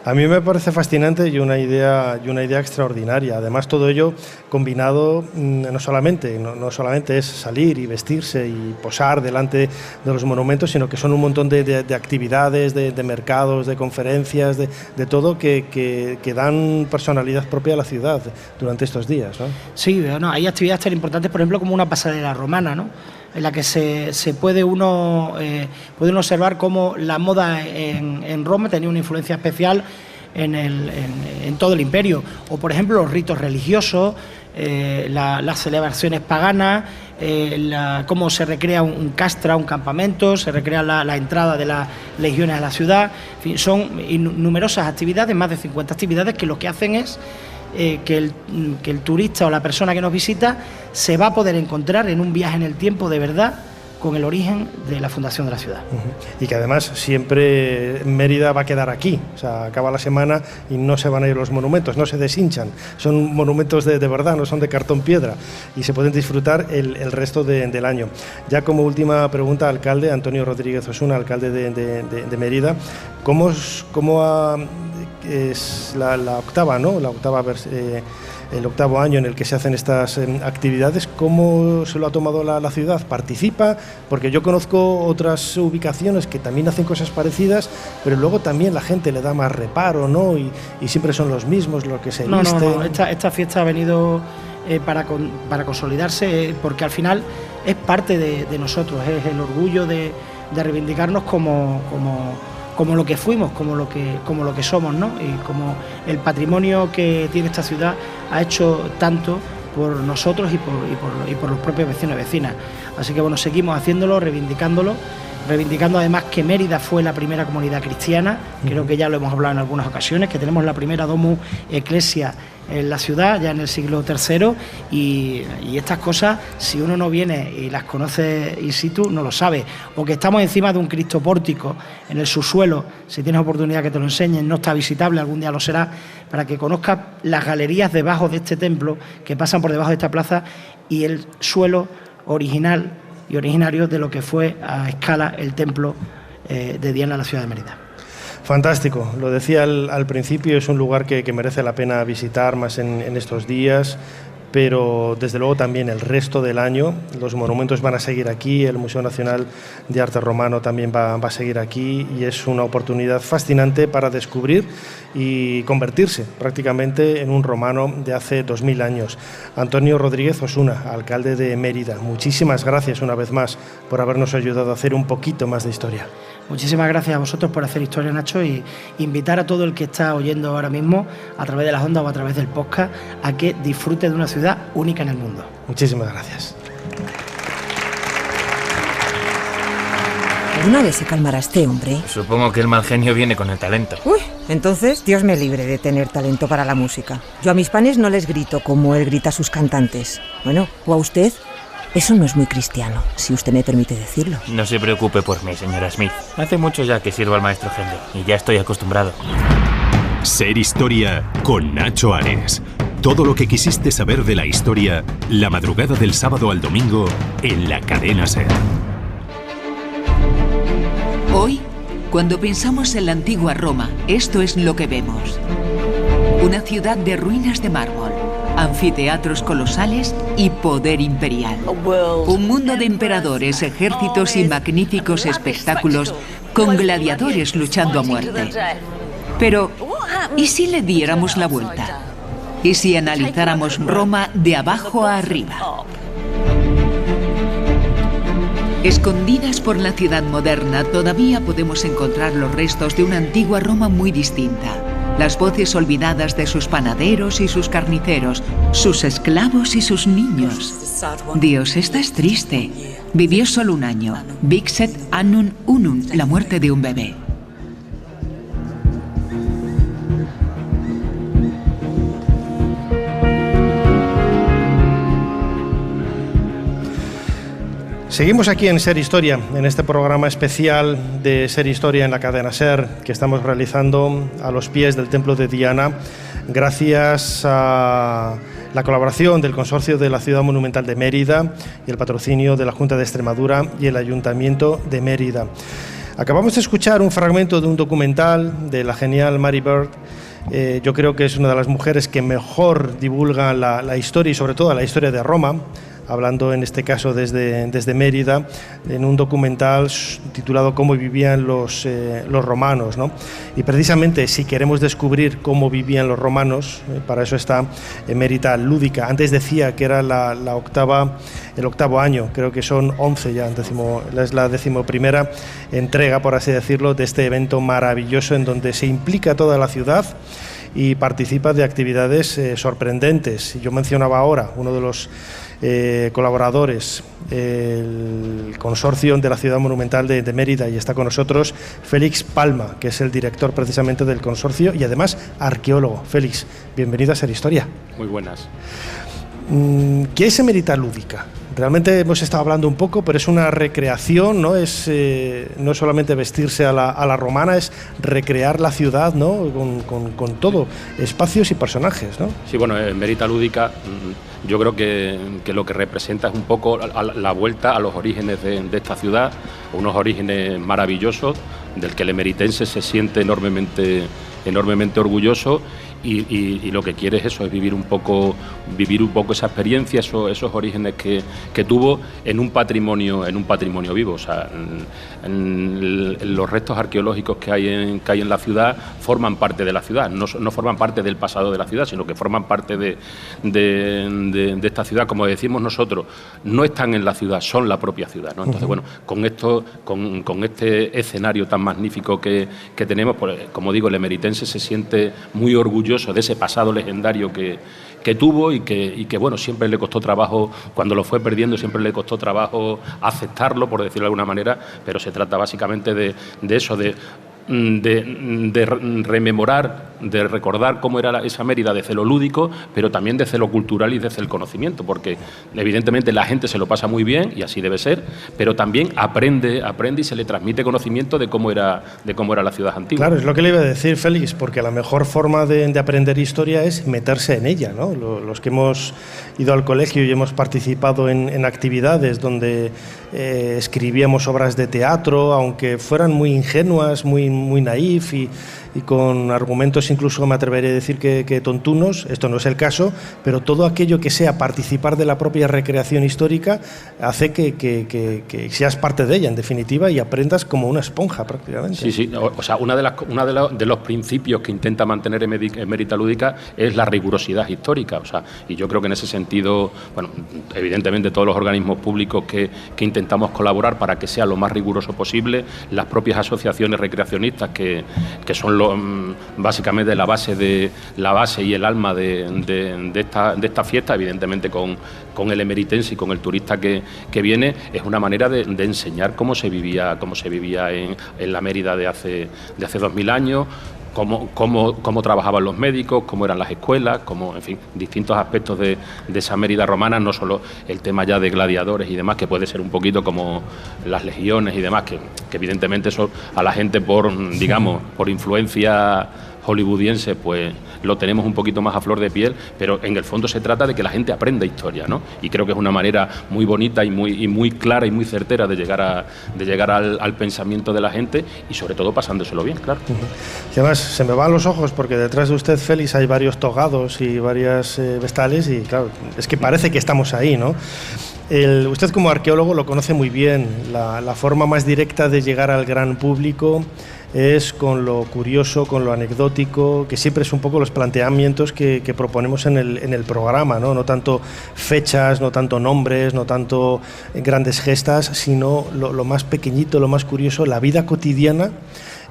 Speaker 5: A mí me parece fascinante y una idea extraordinaria. Además, todo ello combinado no solamente es salir y vestirse y posar delante de los monumentos, sino que son un montón de actividades, de mercados, de conferencias, de todo que dan personalidad propia a la ciudad durante estos días, ¿no?
Speaker 11: Sí, bueno, hay actividades tan importantes, por ejemplo, como una pasarela romana, ¿no? En la que se puede uno observar cómo la moda en Roma tenía una influencia especial en todo el imperio, o por ejemplo los ritos religiosos, las celebraciones paganas, cómo se recrea un castra, un campamento, se recrea la entrada de las legiones a la ciudad. En fin, son numerosas actividades, más de 50 actividades, que lo que hacen es que el turista o la persona que nos visita se va a poder encontrar en un viaje en el tiempo de verdad con el origen de la fundación de la ciudad.
Speaker 5: Y que además siempre Mérida va a quedar aquí, o sea, acaba la semana y no se van a ir los monumentos, no se deshinchan, son monumentos de verdad, no son de cartón piedra, y se pueden disfrutar el resto del año. Ya como última pregunta, alcalde Antonio Rodríguez Osuna, alcalde de Mérida, ¿cómo es la octava, ¿no? El octavo año en el que se hacen estas actividades? ¿Cómo se lo ha tomado la ciudad? ¿Participa? Porque yo conozco otras ubicaciones que también hacen cosas parecidas, pero luego también la gente le da más reparo, ¿no? Y siempre son los mismos los que se visten.
Speaker 11: No. Esta fiesta ha venido para consolidarse, porque al final es parte de nosotros, es el orgullo de reivindicarnos como lo que fuimos, como lo que somos, ¿no? Y como el patrimonio que tiene esta ciudad ha hecho tanto por nosotros y por los propios vecinos y vecinas. Así que bueno, seguimos haciéndolo, reivindicando además que Mérida fue la primera comunidad cristiana, creo que ya lo hemos hablado en algunas ocasiones, que tenemos la primera Domus Ecclesia en la ciudad, ya en el siglo III, y estas cosas, si uno no viene y las conoce in situ, no lo sabe. O que estamos encima de un Cristo pórtico en el subsuelo, si tienes oportunidad que te lo enseñen, no está visitable, algún día lo será, para que conozcas las galerías debajo de este templo, que pasan por debajo de esta plaza, y el suelo original y originario de lo que fue a escala el templo de Diana en la ciudad de Mérida.
Speaker 5: Fantástico, lo decía al principio, es un lugar que merece la pena visitar más en estos días, pero desde luego también el resto del año. Los monumentos van a seguir aquí, el Museo Nacional de Arte Romano también va a seguir aquí, y es una oportunidad fascinante para descubrir y convertirse prácticamente en un romano de hace 2000 años. Antonio Rodríguez Osuna, alcalde de Mérida, muchísimas gracias una vez más por habernos ayudado a hacer un poquito más de historia.
Speaker 11: Muchísimas gracias a vosotros por hacer historia, Nacho, y invitar a todo el que está oyendo ahora mismo a través de las ondas o a través del podcast a que disfrute de una ciudad única en el mundo.
Speaker 5: Muchísimas gracias.
Speaker 12: ¿Alguna vez se calmará este hombre?
Speaker 13: Supongo que el mal genio viene con el talento.
Speaker 12: Uy, entonces Dios me libre de tener talento para la música. Yo a mis panes no les grito como él grita a sus cantantes. Bueno, ¿o a usted? Eso no es muy cristiano, si usted me permite decirlo.
Speaker 13: No se preocupe por mí, señora Smith. Hace mucho ya que sirvo al maestro Henry y ya estoy acostumbrado.
Speaker 10: Ser Historia con Nacho Ares. Todo lo que quisiste saber de la historia, la madrugada del sábado al domingo en la cadena SER.
Speaker 14: Hoy, cuando pensamos en la antigua Roma, esto es lo que vemos. Una ciudad de ruinas de mármol, anfiteatros colosales y poder imperial. Un mundo de emperadores, ejércitos y magníficos espectáculos con gladiadores luchando a muerte. Pero, ¿y si le diéramos la vuelta? ¿Y si analizáramos Roma de abajo a arriba? Escondidas por la ciudad moderna, todavía podemos encontrar los restos de una antigua Roma muy distinta. Las voces olvidadas de sus panaderos y sus carniceros, sus esclavos y sus niños. Dios, esta es triste. Vivió solo un año. Vixet annum unum, la muerte de un bebé.
Speaker 5: Seguimos aquí en Ser Historia, en este programa especial de Ser Historia en la cadena SER que estamos realizando a los pies del Templo de Diana, gracias a la colaboración del Consorcio de la Ciudad Monumental de Mérida y el patrocinio de la Junta de Extremadura y el Ayuntamiento de Mérida. Acabamos de escuchar un fragmento de un documental de la genial Mary Beard. Yo creo que es una de las mujeres que mejor divulga la historia y sobre todo la historia de Roma, hablando en este caso desde Mérida, en un documental titulado Cómo vivían los romanos, ¿no? Y precisamente si queremos descubrir cómo vivían los romanos, para eso está Emerita Lúdica. Antes decía que era el octavo año, creo que son 11 ya, es la 11ª entrega, por así decirlo, de este evento maravilloso en donde se implica toda la ciudad y participa de actividades sorprendentes. Yo mencionaba ahora uno de los colaboradores, el Consorcio de la Ciudad Monumental de Mérida, y está con nosotros Félix Palma, que es el director precisamente del consorcio y además arqueólogo. Félix, bienvenido a Ser Historia.
Speaker 15: Muy buenas.
Speaker 5: ¿Qué es Emerita Lúdica? Realmente hemos estado hablando un poco, pero es una recreación, ¿no? No solamente vestirse a la romana, es recrear la ciudad, ¿no? Con todo, espacios y personajes, ¿no?
Speaker 15: Sí, bueno, Emerita Lúdica yo creo que lo que representa es un poco la vuelta a los orígenes de esta ciudad, unos orígenes maravillosos del que el emeritense se siente enormemente orgulloso. Y lo que quiere es eso, es vivir un poco esa experiencia, esos orígenes que tuvo en un patrimonio vivo. O sea, los restos arqueológicos que hay en la ciudad forman parte de la ciudad, no forman parte del pasado de la ciudad, sino que forman parte de esta ciudad. Como decimos nosotros, no están en la ciudad, son la propia ciudad, ¿no? Entonces, bueno, con este escenario tan magnífico que tenemos, pues, como digo, el emeritense se siente muy orgulloso de ese pasado legendario que tuvo y que bueno, siempre le costó trabajo, cuando lo fue perdiendo, siempre le costó trabajo aceptarlo, por decirlo de alguna manera, pero se trata básicamente de eso, de rememorar, de recordar cómo era esa Mérida desde lo lúdico, pero también desde lo cultural y desde el conocimiento, porque evidentemente la gente se lo pasa muy bien y así debe ser, pero también aprende y se le transmite conocimiento de cómo era la ciudad antigua.
Speaker 5: Claro, es lo que le iba a decir, Félix, porque la mejor forma de aprender historia es meterse en ella, ¿no? Los que hemos ido al colegio y hemos participado en actividades donde escribíamos obras de teatro, aunque fueran muy ingenuas, muy naif y con argumentos incluso me atrevería a decir que tontunos, esto no es el caso, pero todo aquello que sea participar de la propia recreación histórica hace que seas parte de ella, en definitiva, y aprendas como una esponja prácticamente.
Speaker 15: Sí, o sea, uno de los principios que intenta mantener Emerita Lúdica es la rigurosidad histórica, o sea, y yo creo que en ese sentido, bueno, evidentemente todos los organismos públicos que intentamos colaborar para que sea lo más riguroso posible, las propias asociaciones recreacionistas que son básicamente la base y el alma de esta fiesta, evidentemente con el emeritense y con el turista que viene, es una manera de enseñar cómo se vivía en la Mérida de hace 2000 años, cómo trabajaban los médicos, cómo eran las escuelas, en fin, distintos aspectos de esa Mérida romana, no solo el tema ya de gladiadores y demás, que puede ser un poquito como las legiones y demás, que evidentemente eso a la gente por influencia hollywoodiense, pues lo tenemos un poquito más a flor de piel, pero en el fondo se trata de que la gente aprenda historia, ¿no? Y creo que es una manera muy bonita y muy clara y muy certera de llegar al pensamiento de la gente y sobre todo pasándoselo bien, claro.
Speaker 5: Y además se me van los ojos porque detrás de usted, Félix, hay varios togados y varias vestales y claro, es que parece que estamos ahí, ¿no? Usted como arqueólogo lo conoce muy bien, la forma más directa de llegar al gran público es con lo curioso, con lo anecdótico, que siempre es un poco los planteamientos que proponemos en el programa, ¿no? No tanto fechas, no tanto nombres, no tanto grandes gestas, sino lo más pequeñito, lo más curioso, la vida cotidiana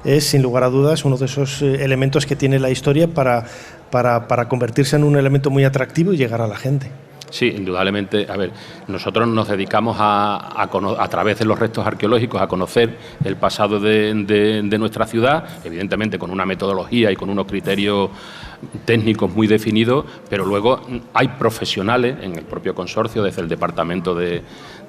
Speaker 5: es sin lugar a dudas uno de esos elementos que tiene la historia para convertirse en un elemento muy atractivo y llegar a la gente.
Speaker 15: Sí, indudablemente. A ver, nosotros nos dedicamos a través de los restos arqueológicos a conocer el pasado de nuestra ciudad, evidentemente con una metodología y con unos criterios técnicos muy definidos, pero luego hay profesionales en el propio consorcio, desde el Departamento de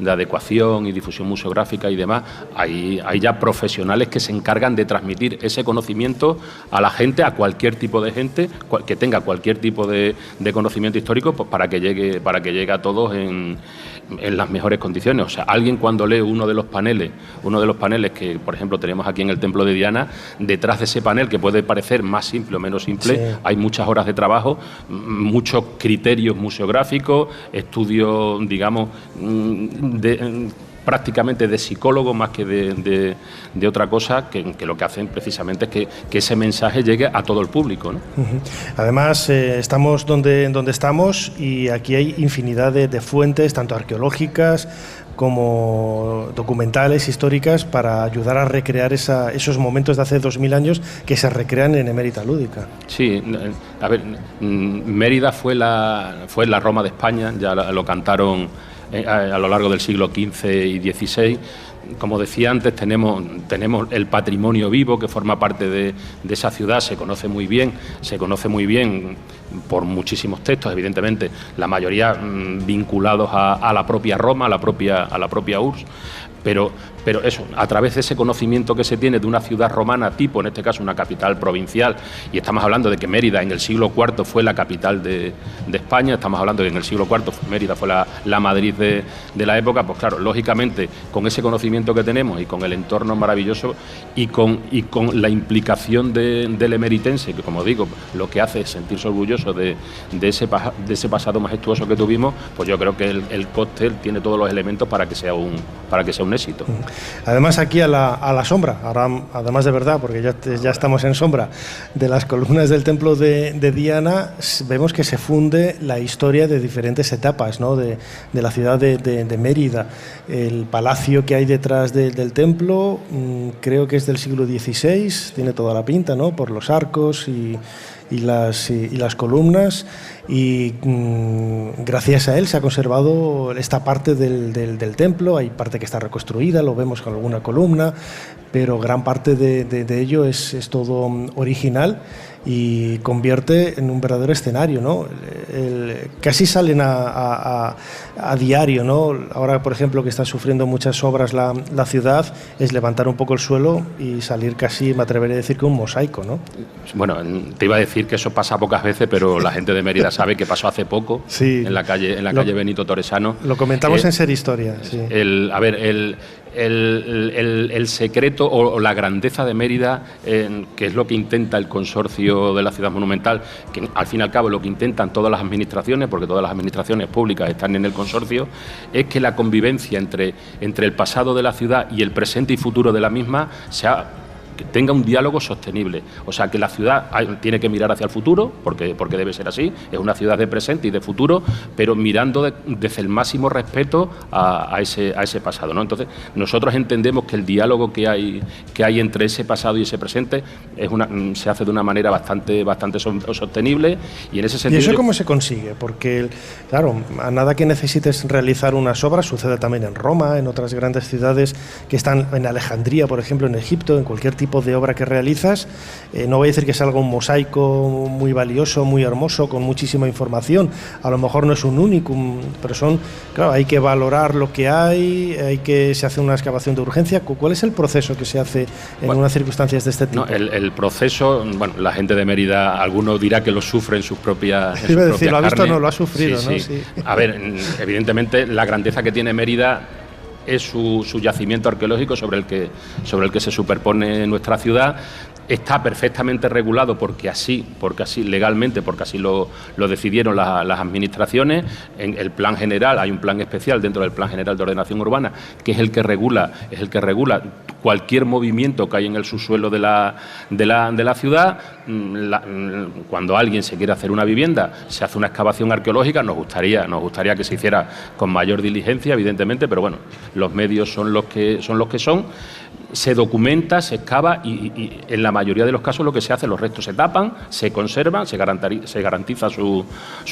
Speaker 15: Adecuación y Difusión Museográfica y demás, hay ya profesionales que se encargan de transmitir ese conocimiento a la gente, a cualquier tipo de gente que tenga cualquier tipo de conocimiento histórico, pues para que llegue a todos en las mejores condiciones. O sea, alguien cuando lee uno de los paneles que, por ejemplo, tenemos aquí en el Templo de Diana, detrás de ese panel, que puede parecer más simple o menos simple, sí, hay muchas horas de trabajo, muchos criterios museográficos, estudios, digamos, prácticamente de psicólogo más que de otra cosa, que lo que hacen precisamente es que ese mensaje llegue a todo el público, ¿no?
Speaker 5: Además, estamos donde estamos y aquí hay infinidad de fuentes, tanto arqueológicas como documentales, históricas, para ayudar a recrear esos momentos de hace 2000 años que se recrean en Emérita Lúdica.
Speaker 15: Sí, a ver, Mérida fue la Roma de España, ya lo cantaron a lo largo del siglo XV y XVI. Como decía antes, tenemos el patrimonio vivo que forma parte de esa ciudad, se conoce muy bien por muchísimos textos, evidentemente, la mayoría vinculados a la propia Roma, a la propia URSS, pero eso, a través de ese conocimiento que se tiene de una ciudad romana tipo, en este caso una capital provincial, y estamos hablando de que Mérida en el siglo IV fue la capital de España, estamos hablando de que en el siglo IV Mérida fue la Madrid de la época, pues claro, lógicamente, con ese conocimiento que tenemos y con el entorno maravilloso y con la implicación del emeritense, que como digo, lo que hace es sentirse orgulloso de ese pasado majestuoso que tuvimos, pues yo creo que el cóctel tiene todos los elementos para que sea un éxito.
Speaker 5: Además, aquí a la sombra, ahora además de verdad, porque ya estamos en sombra, de las columnas del Templo de Diana, vemos que se funde la historia de diferentes etapas, ¿no?, de la ciudad de Mérida. El palacio que hay detrás del templo, creo que es del siglo XVI, tiene toda la pinta, ¿no?, por los arcos y las columnas, y gracias a él se ha conservado esta parte del templo. Hay parte que está reconstruida, lo vemos con alguna columna, pero gran parte de ello es todo original y convierte en un verdadero escenario, ¿no? Casi salen a diario, ¿no? Ahora, por ejemplo, que está sufriendo muchas obras la ciudad, es levantar un poco el suelo y salir casi, me atrevería a decir, que un mosaico, ¿no?
Speaker 15: Bueno, te iba a decir que eso pasa pocas veces, pero la gente de Mérida sabe que pasó hace poco, sí, en la calle Benito Toresano.
Speaker 5: Lo comentamos en Ser Historia, sí.
Speaker 15: El secreto o la grandeza de Mérida, que es lo que intenta el consorcio de la ciudad monumental, que al fin y al cabo lo que intentan todas las administraciones, porque todas las administraciones públicas están en el consorcio, es que la convivencia entre el pasado de la ciudad y el presente y futuro de la misma que tenga un diálogo sostenible. O sea, que la ciudad tiene que mirar hacia el futuro, porque debe ser así, es una ciudad de presente y de futuro, pero mirando desde el máximo respeto a ese pasado, ¿no? Entonces, nosotros entendemos que el diálogo que hay entre ese pasado y ese presente se hace de una manera bastante sostenible, y en ese sentido...
Speaker 5: ¿Y eso cómo se consigue? Porque, claro, a nada que necesites realizar unas obras, sucede también en Roma, en otras grandes ciudades que están en Alejandría, por ejemplo, en Egipto, en cualquier tipo de obra que realizas, no voy a decir que salga un mosaico muy valioso, muy hermoso, con muchísima información, a lo mejor no es un únicum, pero claro, hay que valorar lo que se hace una excavación de urgencia. ¿Cuál es el proceso que se hace en unas circunstancias de este tipo?
Speaker 15: No, el proceso, bueno, la gente de Mérida, alguno dirá que lo sufre en sus propias
Speaker 5: carnes. Iba a decir, lo ha visto, no, lo ha sufrido,
Speaker 15: sí,
Speaker 5: ¿no?
Speaker 15: Sí. A ver, evidentemente la grandeza que tiene Mérida es su yacimiento arqueológico sobre el que se superpone nuestra ciudad. Está perfectamente regulado porque así legalmente, porque así lo decidieron las administraciones. En el plan general, hay un plan especial dentro del Plan General de Ordenación Urbana, que es el que regula cualquier movimiento que hay en el subsuelo de la ciudad. Cuando alguien se quiere hacer una vivienda, se hace una excavación arqueológica. Nos gustaría que se hiciera con mayor diligencia, evidentemente, pero bueno, los medios son los que son. se documenta, se excava y en la mayoría de los casos lo que se hace, los restos se tapan, se conservan, se garantiza su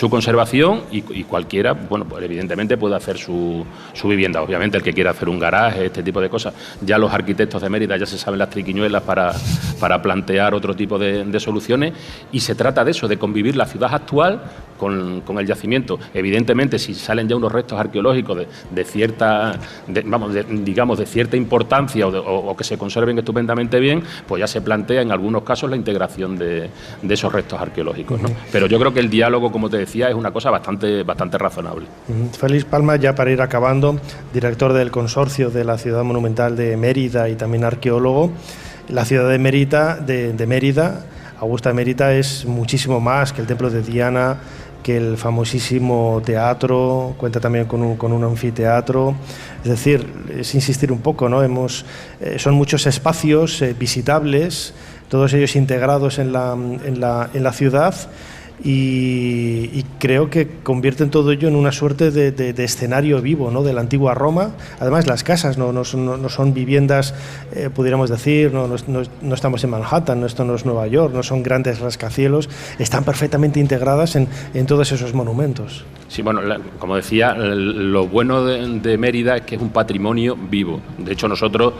Speaker 15: conservación y cualquiera, bueno, pues evidentemente puede hacer su vivienda. Obviamente el que quiera hacer un garaje, este tipo de cosas, ya los arquitectos de Mérida ya se saben las triquiñuelas para plantear otro tipo de soluciones, y se trata de eso, de convivir la ciudad actual con el yacimiento. Evidentemente, si salen ya unos restos arqueológicos de cierta importancia o que se conserven estupendamente bien, pues ya se plantea en algunos casos la integración de esos restos arqueológicos, ¿no? Pero yo creo que el diálogo, como te decía, es una cosa bastante razonable.
Speaker 5: Félix Palma, ya para ir acabando, director del Consorcio de la Ciudad Monumental de Mérida y también arqueólogo. La ciudad de Mérida, Augusta Emérita, es muchísimo más que el templo de Diana, que el famosísimo teatro, cuenta también con un anfiteatro. Es decir, es insistir un poco, ¿no? Son muchos espacios visitables, todos ellos integrados en la ciudad, y creo que convierten todo ello en una suerte de escenario vivo, ¿no?, de la antigua Roma. Además, las casas no son viviendas, pudiéramos decir, no estamos en Manhattan, esto no es Nueva York, no son grandes rascacielos, están perfectamente integradas en todos esos monumentos.
Speaker 15: Sí, bueno, como decía, lo bueno de Mérida es que es un patrimonio vivo. De hecho, nosotros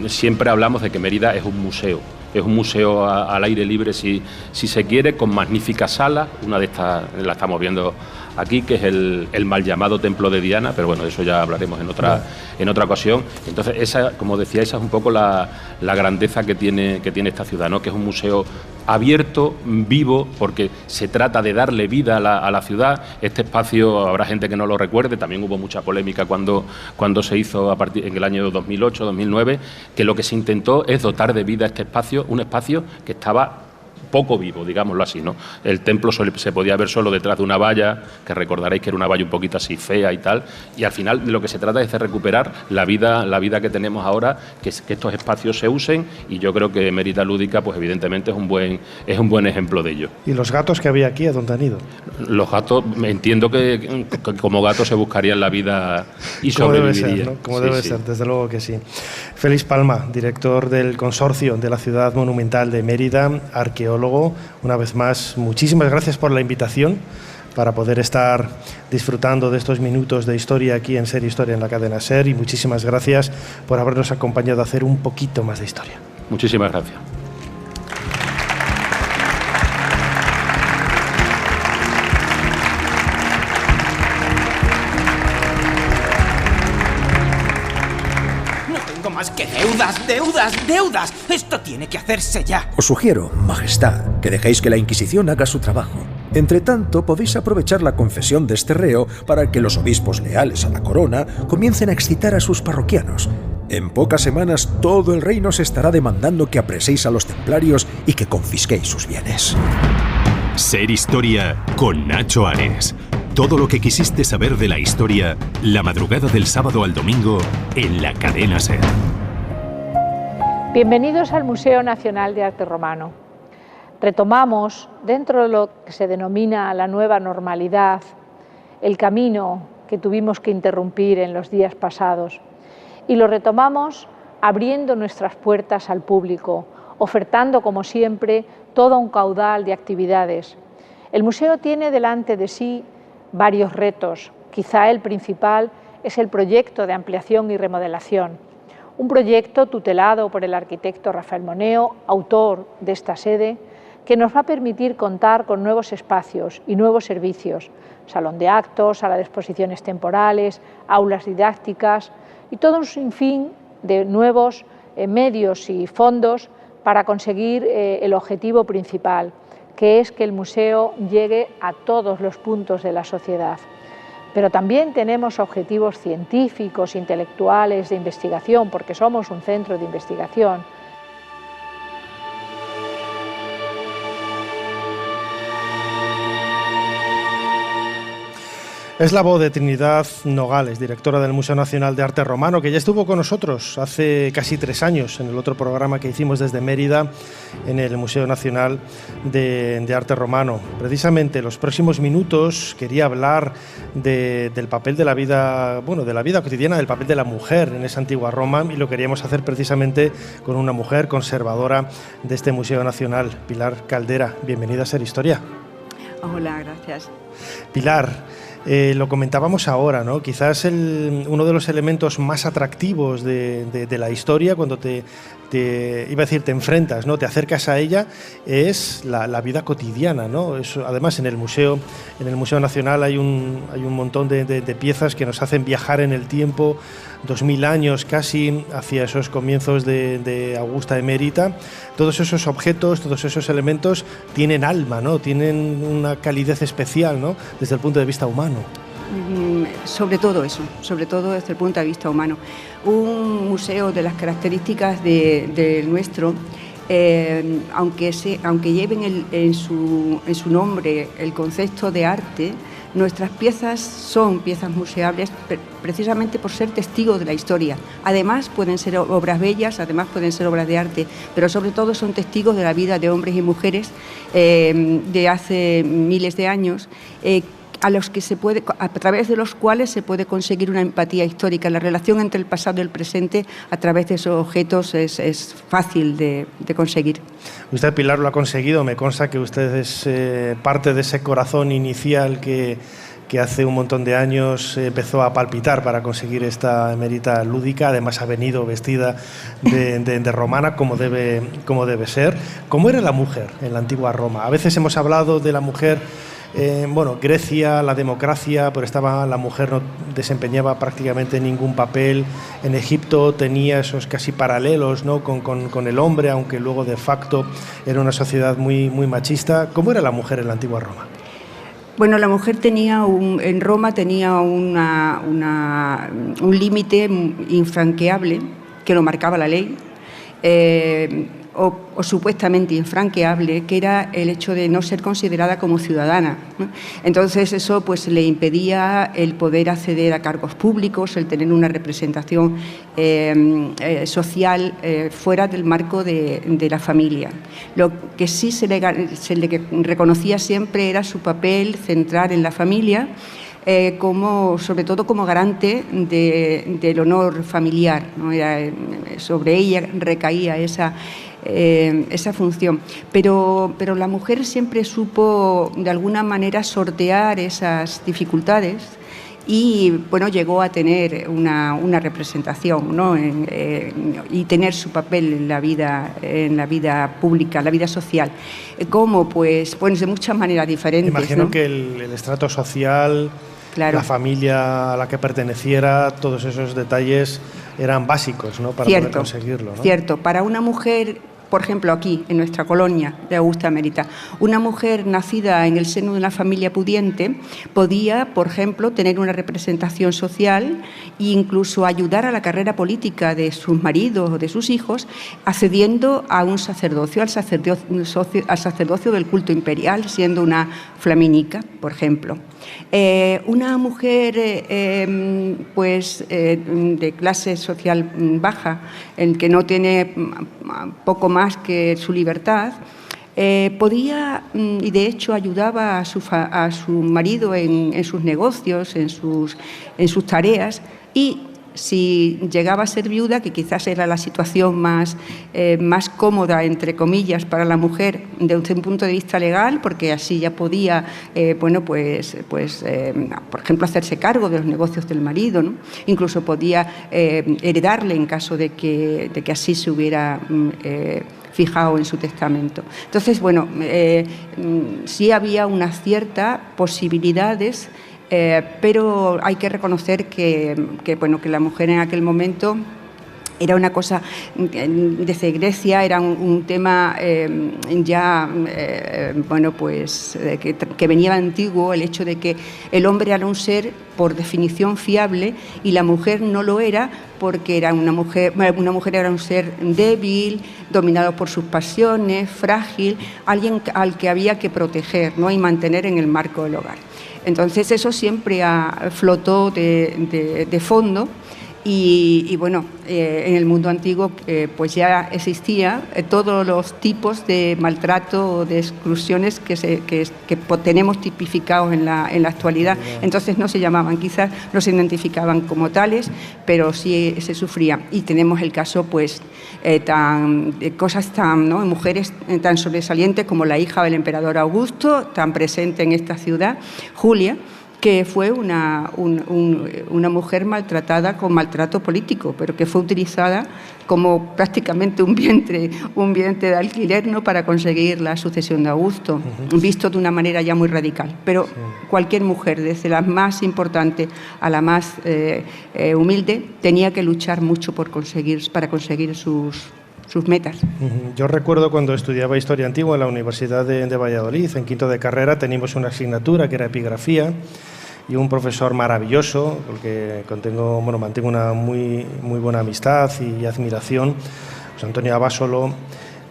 Speaker 15: siempre hablamos de que Mérida es un museo. Es un museo al aire libre, si se quiere, con magníficas salas. Una de estas la estamos viendo aquí, que es el mal llamado Templo de Diana, pero bueno, de eso ya hablaremos en otra ocasión. Entonces, esa, como decía, esa es un poco la grandeza que tiene esta ciudad, ¿no? Que es un museo abierto, vivo, porque se trata de darle vida a la ciudad. Este espacio, habrá gente que no lo recuerde, también hubo mucha polémica cuando se hizo en el año 2008, 2009, que lo que se intentó es dotar de vida a este espacio, un espacio que estaba poco vivo, digámoslo así, ¿no? El templo se podía ver solo detrás de una valla, que recordaréis que era una valla un poquito así fea y tal, y al final de lo que se trata es de recuperar la vida que tenemos ahora, que estos espacios se usen, y yo creo que Mérida Lúdica, pues evidentemente es un buen ejemplo de ello.
Speaker 5: ¿Y los gatos que había aquí, a dónde han ido?
Speaker 15: Los gatos, entiendo que como gatos se buscarían la vida y sobrevivirían.
Speaker 5: Debe ser, ¿no? Como debe ser, desde luego que sí. Félix Palma, director del Consorcio de la Ciudad Monumental de Mérida, arqueólogo. Una vez más, muchísimas gracias por la invitación para poder estar disfrutando de estos minutos de historia aquí en Ser Historia en la cadena SER, y muchísimas gracias por habernos acompañado a hacer un poquito más de historia.
Speaker 15: Muchísimas gracias.
Speaker 16: Más que deudas. Esto tiene que hacerse ya.
Speaker 17: Os sugiero, Majestad, que dejéis que la Inquisición haga su trabajo. Entre tanto, podéis aprovechar la confesión de este reo para que los obispos leales a la corona comiencen a excitar a sus parroquianos. En pocas semanas todo el reino se estará demandando que apreséis a los templarios y que confisquéis sus bienes.
Speaker 10: Ser Historia con Nacho Ares. Todo lo que quisiste saber de la historia, la madrugada del sábado al domingo en la cadena SER.
Speaker 18: Bienvenidos al Museo Nacional de Arte Romano. Retomamos, dentro de lo que se denomina la nueva normalidad, el camino que tuvimos que interrumpir en los días pasados, y lo retomamos abriendo nuestras puertas al público, ofertando, como siempre, todo un caudal de actividades. El museo tiene delante de sí varios retos. Quizá el principal es el proyecto de ampliación y remodelación. Un proyecto tutelado por el arquitecto Rafael Moneo, autor de esta sede, que nos va a permitir contar con nuevos espacios y nuevos servicios, salón de actos, sala de exposiciones temporales, aulas didácticas y todo un sinfín de nuevos medios y fondos para conseguir el objetivo principal, que es que el museo llegue a todos los puntos de la sociedad. Pero también tenemos objetivos científicos, intelectuales, de investigación, porque somos un centro de investigación.
Speaker 5: Es la voz de Trinidad Nogales, directora del Museo Nacional de Arte Romano, que ya estuvo con nosotros hace casi 3 años en el otro programa que hicimos desde Mérida en el Museo Nacional de Arte Romano. Precisamente en los próximos minutos quería hablar del papel de la vida, bueno, de la vida cotidiana, del papel de la mujer en esa antigua Roma, y lo queríamos hacer precisamente con una mujer conservadora de este Museo Nacional, Pilar Caldera. Bienvenida a Ser Historia.
Speaker 19: Hola, gracias.
Speaker 5: Pilar, lo comentábamos ahora, ¿no? Quizás uno de los elementos más atractivos de la historia, cuando te enfrentas, ¿no? Te acercas a ella, es la vida cotidiana, ¿no? Eso, además, en el Museo Nacional hay un montón de piezas que nos hacen viajar en el tiempo, 2000 años casi, hacia esos comienzos de Augusta Emérita. Todos esos objetos, todos esos elementos tienen alma, ¿no? Tienen una calidez especial, ¿no? Desde el punto de vista humano.
Speaker 19: Sobre todo eso, sobre todo desde el punto de vista humano. Un museo de las características del nuestro, aunque lleven en su nombre el concepto de arte, nuestras piezas son piezas museables precisamente por ser testigos de la historia. Además pueden ser obras bellas, además pueden ser obras de arte, pero sobre todo son testigos de la vida de hombres y mujeres de hace miles de años, a través de los cuales se puede conseguir una empatía histórica. La relación entre el pasado y el presente a través de esos objetos es fácil de conseguir.
Speaker 5: Usted, Pilar, lo ha conseguido. Me consta que usted es parte de ese corazón inicial que hace un montón de años empezó a palpitar para conseguir esta emérita lúdica. Además ha venido vestida de romana como debe ser. ¿Cómo era la mujer en la antigua Roma? A veces hemos hablado de la mujer, Grecia, la democracia, pero la mujer no desempeñaba prácticamente ningún papel. En Egipto tenía esos casi paralelos, ¿no? con el hombre, aunque luego de facto era una sociedad muy, muy machista. ¿Cómo era la mujer en la antigua Roma?
Speaker 19: Bueno, la mujer en Roma tenía un límite infranqueable que lo marcaba la ley, o supuestamente infranqueable, que era el hecho de no ser considerada como ciudadana, ¿no? Entonces eso pues le impedía el poder acceder a cargos públicos, el tener una representación social fuera del marco de la familia. Lo que sí se le reconocía siempre era su papel central en la familia, sobre todo como garante del honor familiar, ¿no? Sobre ella recaía esa función, pero la mujer siempre supo de alguna manera sortear esas dificultades y bueno, llegó a tener una representación, ¿no? Y tener su papel en la vida pública, en la vida social, como pues de muchas maneras diferentes.
Speaker 5: Imagino, ¿no?
Speaker 19: Que
Speaker 5: el estrato social, claro, la familia a la que perteneciera, todos esos detalles eran básicos, ¿no? Para poder conseguirlo, ¿no?
Speaker 19: Cierto, para una mujer, por ejemplo, aquí, en nuestra colonia de Augusta Emérita, una mujer nacida en el seno de una familia pudiente podía, por ejemplo, tener una representación social e incluso ayudar a la carrera política de sus maridos o de sus hijos, accediendo a un sacerdocio, al sacerdocio del culto imperial, siendo una flaminica, por ejemplo. Una mujer de clase social baja, en que no tiene poco más que su libertad, podía, y de hecho ayudaba a su marido en sus negocios, en sus tareas, y si llegaba a ser viuda, que quizás era la situación más cómoda, entre comillas, para la mujer desde un punto de vista legal, porque así ya podía, por ejemplo, hacerse cargo de los negocios del marido, ¿no? Incluso podía heredarle en caso de que así se hubiera fijado en su testamento. Entonces, sí había unas ciertas posibilidades, pero hay que reconocer que la mujer en aquel momento Era una cosa, desde Grecia era un tema que venía antiguo, el hecho de que el hombre era un ser por definición fiable y la mujer no lo era porque era una mujer era un ser débil, dominado por sus pasiones, frágil, alguien al que había que proteger, ¿no? Y mantener en el marco del hogar. Entonces eso siempre flotó de fondo. Y bueno, en el mundo antiguo pues ya existía todos los tipos de maltrato o de exclusiones que tenemos tipificados en la actualidad. Entonces no se llamaban, quizás no se identificaban como tales, pero sí se sufría. Y tenemos el caso pues cosas ¿no? mujeres tan sobresalientes como la hija del emperador Augusto, tan presente en esta ciudad, Julia, que fue una mujer maltratada con maltrato político, pero que fue utilizada como prácticamente un vientre de alquiler, ¿no? Para conseguir la sucesión de Augusto, visto de una manera ya muy radical. Pero cualquier mujer, desde la más importante a la más humilde, tenía que luchar mucho para conseguir sus metas.
Speaker 5: Yo recuerdo cuando estudiaba Historia Antigua en la Universidad de Valladolid, en quinto de carrera, teníamos una asignatura que era epigrafía y un profesor maravilloso, con el que mantengo una muy buena amistad y admiración, José Antonio Abasolo.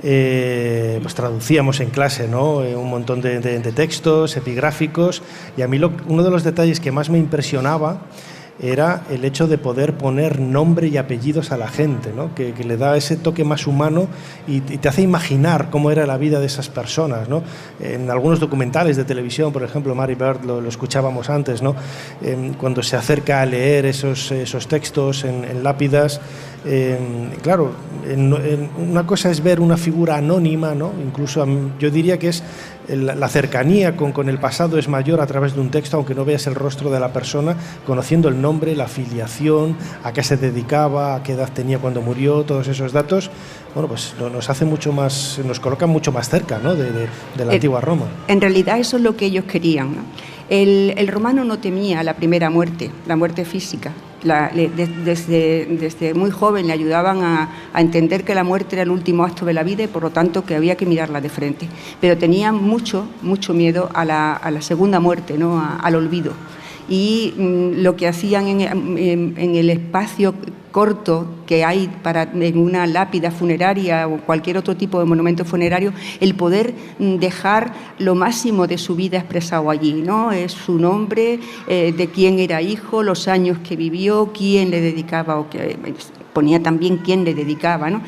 Speaker 5: Pues traducíamos en clase, ¿no? Un montón de textos epigráficos, y a mí uno de los detalles que más me impresionaba era el hecho de poder poner nombre y apellidos a la gente, ¿no? que le da ese toque más humano y te hace imaginar cómo era la vida de esas personas, ¿no? En algunos documentales de televisión, por ejemplo, Mary Bird, lo escuchábamos antes, ¿no? Cuando se acerca a leer esos textos en lápidas, claro, una cosa es ver una figura anónima, ¿no? Incluso yo diría que es la cercanía con el pasado es mayor a través de un texto, aunque no veas el rostro de la persona, conociendo el nombre, la filiación, a qué se dedicaba, a qué edad tenía cuando murió, todos esos datos, bueno, pues nos hace mucho más, nos colocan mucho más cerca, ¿no? de la antigua Roma. En realidad eso es lo que ellos querían, ¿no? El romano no temía la primera muerte, la muerte física. Desde muy joven le ayudaban a entender que la muerte era el último acto de la vida y por lo tanto que había que mirarla de frente. Pero tenían mucho miedo a la segunda muerte, ¿no? Al olvido. Y lo que hacían en el espacio corto que hay en una lápida funeraria o cualquier otro tipo de monumento funerario, el poder dejar lo máximo de su vida expresado allí, ¿no? Es su nombre, de quién era hijo, los años que vivió, quién le dedicaba o que ponía también quién le dedicaba, ¿no?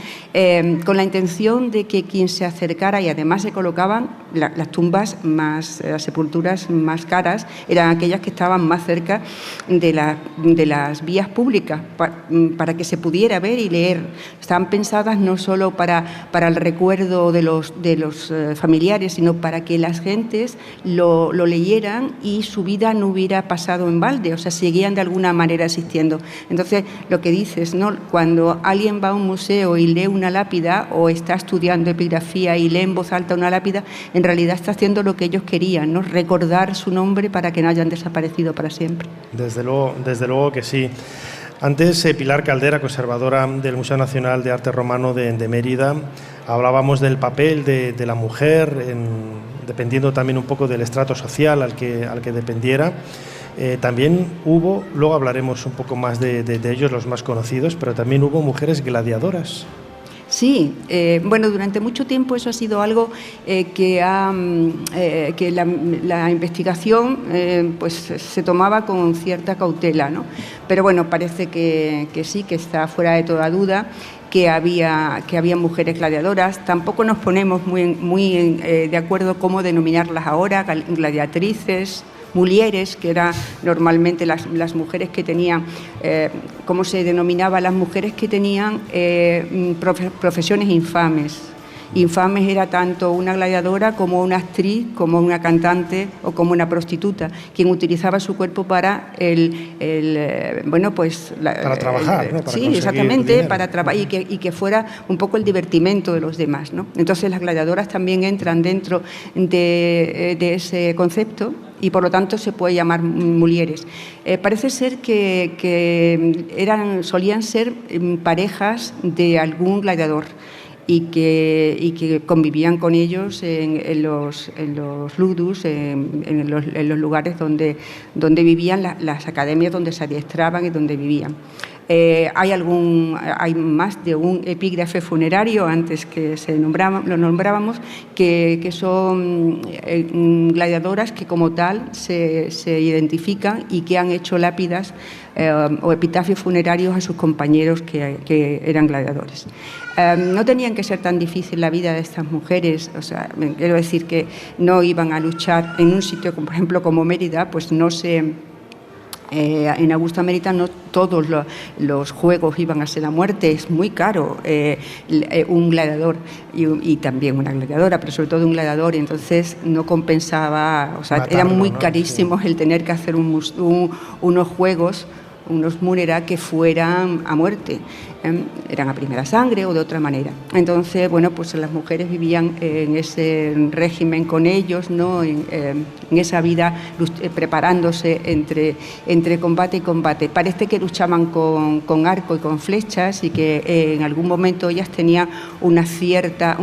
Speaker 5: Con la intención de que quien se acercara, y además se colocaban las tumbas las sepulturas más caras, eran aquellas que estaban más cerca de las vías públicas, para que se pudiera ver y leer. Estaban pensadas no solo para el recuerdo de los familiares, sino para que las gentes lo leyeran y su vida no hubiera pasado en balde, o sea, seguían de alguna manera existiendo. Entonces, lo que dices, ¿no? Cuando alguien va a un museo y lee una lápida o está estudiando epigrafía y lee en voz alta una lápida, en realidad está haciendo lo que ellos querían, ¿no? Recordar su nombre para que no hayan desaparecido para siempre. Desde luego que sí. Antes, Pilar Caldera, conservadora del Museo Nacional de Arte Romano de Mérida, hablábamos del papel de la mujer, dependiendo también un poco del estrato social al que dependiera. También hubo, luego hablaremos un poco más de ellos, los más conocidos, pero también hubo mujeres gladiadoras. Sí, bueno, durante mucho tiempo eso ha sido algo que la investigación pues se tomaba con cierta cautela, ¿no? Pero bueno, parece que sí, que está fuera de toda duda que había mujeres gladiadoras. Tampoco nos ponemos muy de acuerdo cómo denominarlas ahora, gladiatrices, mulieres, que eran normalmente las mujeres que tenían, ¿cómo se denominaba? Las mujeres que tenían profesiones infames.
Speaker 19: Infames era tanto una gladiadora como una actriz, como una cantante o como una prostituta, quien utilizaba su cuerpo para
Speaker 5: para trabajar, ¿no? Para
Speaker 19: sí, exactamente, para trabajar y que fuera un poco el divertimento de los demás, ¿no? Entonces las gladiadoras también entran dentro de ese concepto y por lo tanto se puede llamar mulieres. Parece ser que solían ser parejas de algún gladiador y que convivían con ellos en los ludus, en los lugares donde vivían, las academias donde se adiestraban y donde vivían. Hay más de un epígrafe funerario, antes que lo nombrábamos, que son gladiadoras que como tal se identifican y que han hecho lápidas o epitafios funerarios a sus compañeros que eran gladiadores. No tenían que ser tan difícil la vida de estas mujeres, o sea, quiero decir que no iban a luchar en un sitio, por ejemplo, como Mérida, pues no se... en Augusta Mérida no todos los juegos iban a ser a muerte, es muy caro un gladiador y también una gladiadora, pero sobre todo un gladiador, y entonces no compensaba, o sea, era muy carísimo el tener que hacer unos juegos, unos munera que fueran a muerte, eran a primera sangre o de otra manera. Entonces, bueno, pues las mujeres vivían en ese régimen con ellos, ¿no? En esa vida preparándose entre combate y combate. Parece que luchaban con arco y con flechas y que en algún momento ellas tenían una cierta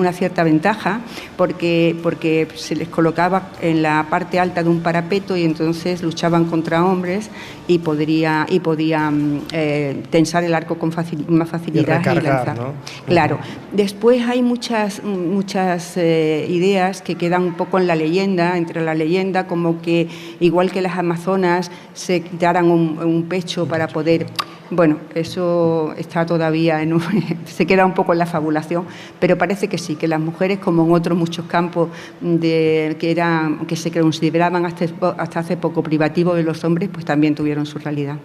Speaker 19: ventaja porque se les colocaba en la parte alta de un parapeto y entonces luchaban contra hombres y podían tensar el arco con más facilidad y lanzar. ¿No? Claro. Después hay muchas ideas que quedan un poco en la leyenda, entre la leyenda, como que igual que las amazonas se quitaran un pecho para poder... Bueno, eso está todavía se queda un poco en la fabulación, pero parece que sí, que las mujeres, como en otros muchos campos que se consideraban hasta hace poco privativos de los hombres, pues también tuvieron su realidad.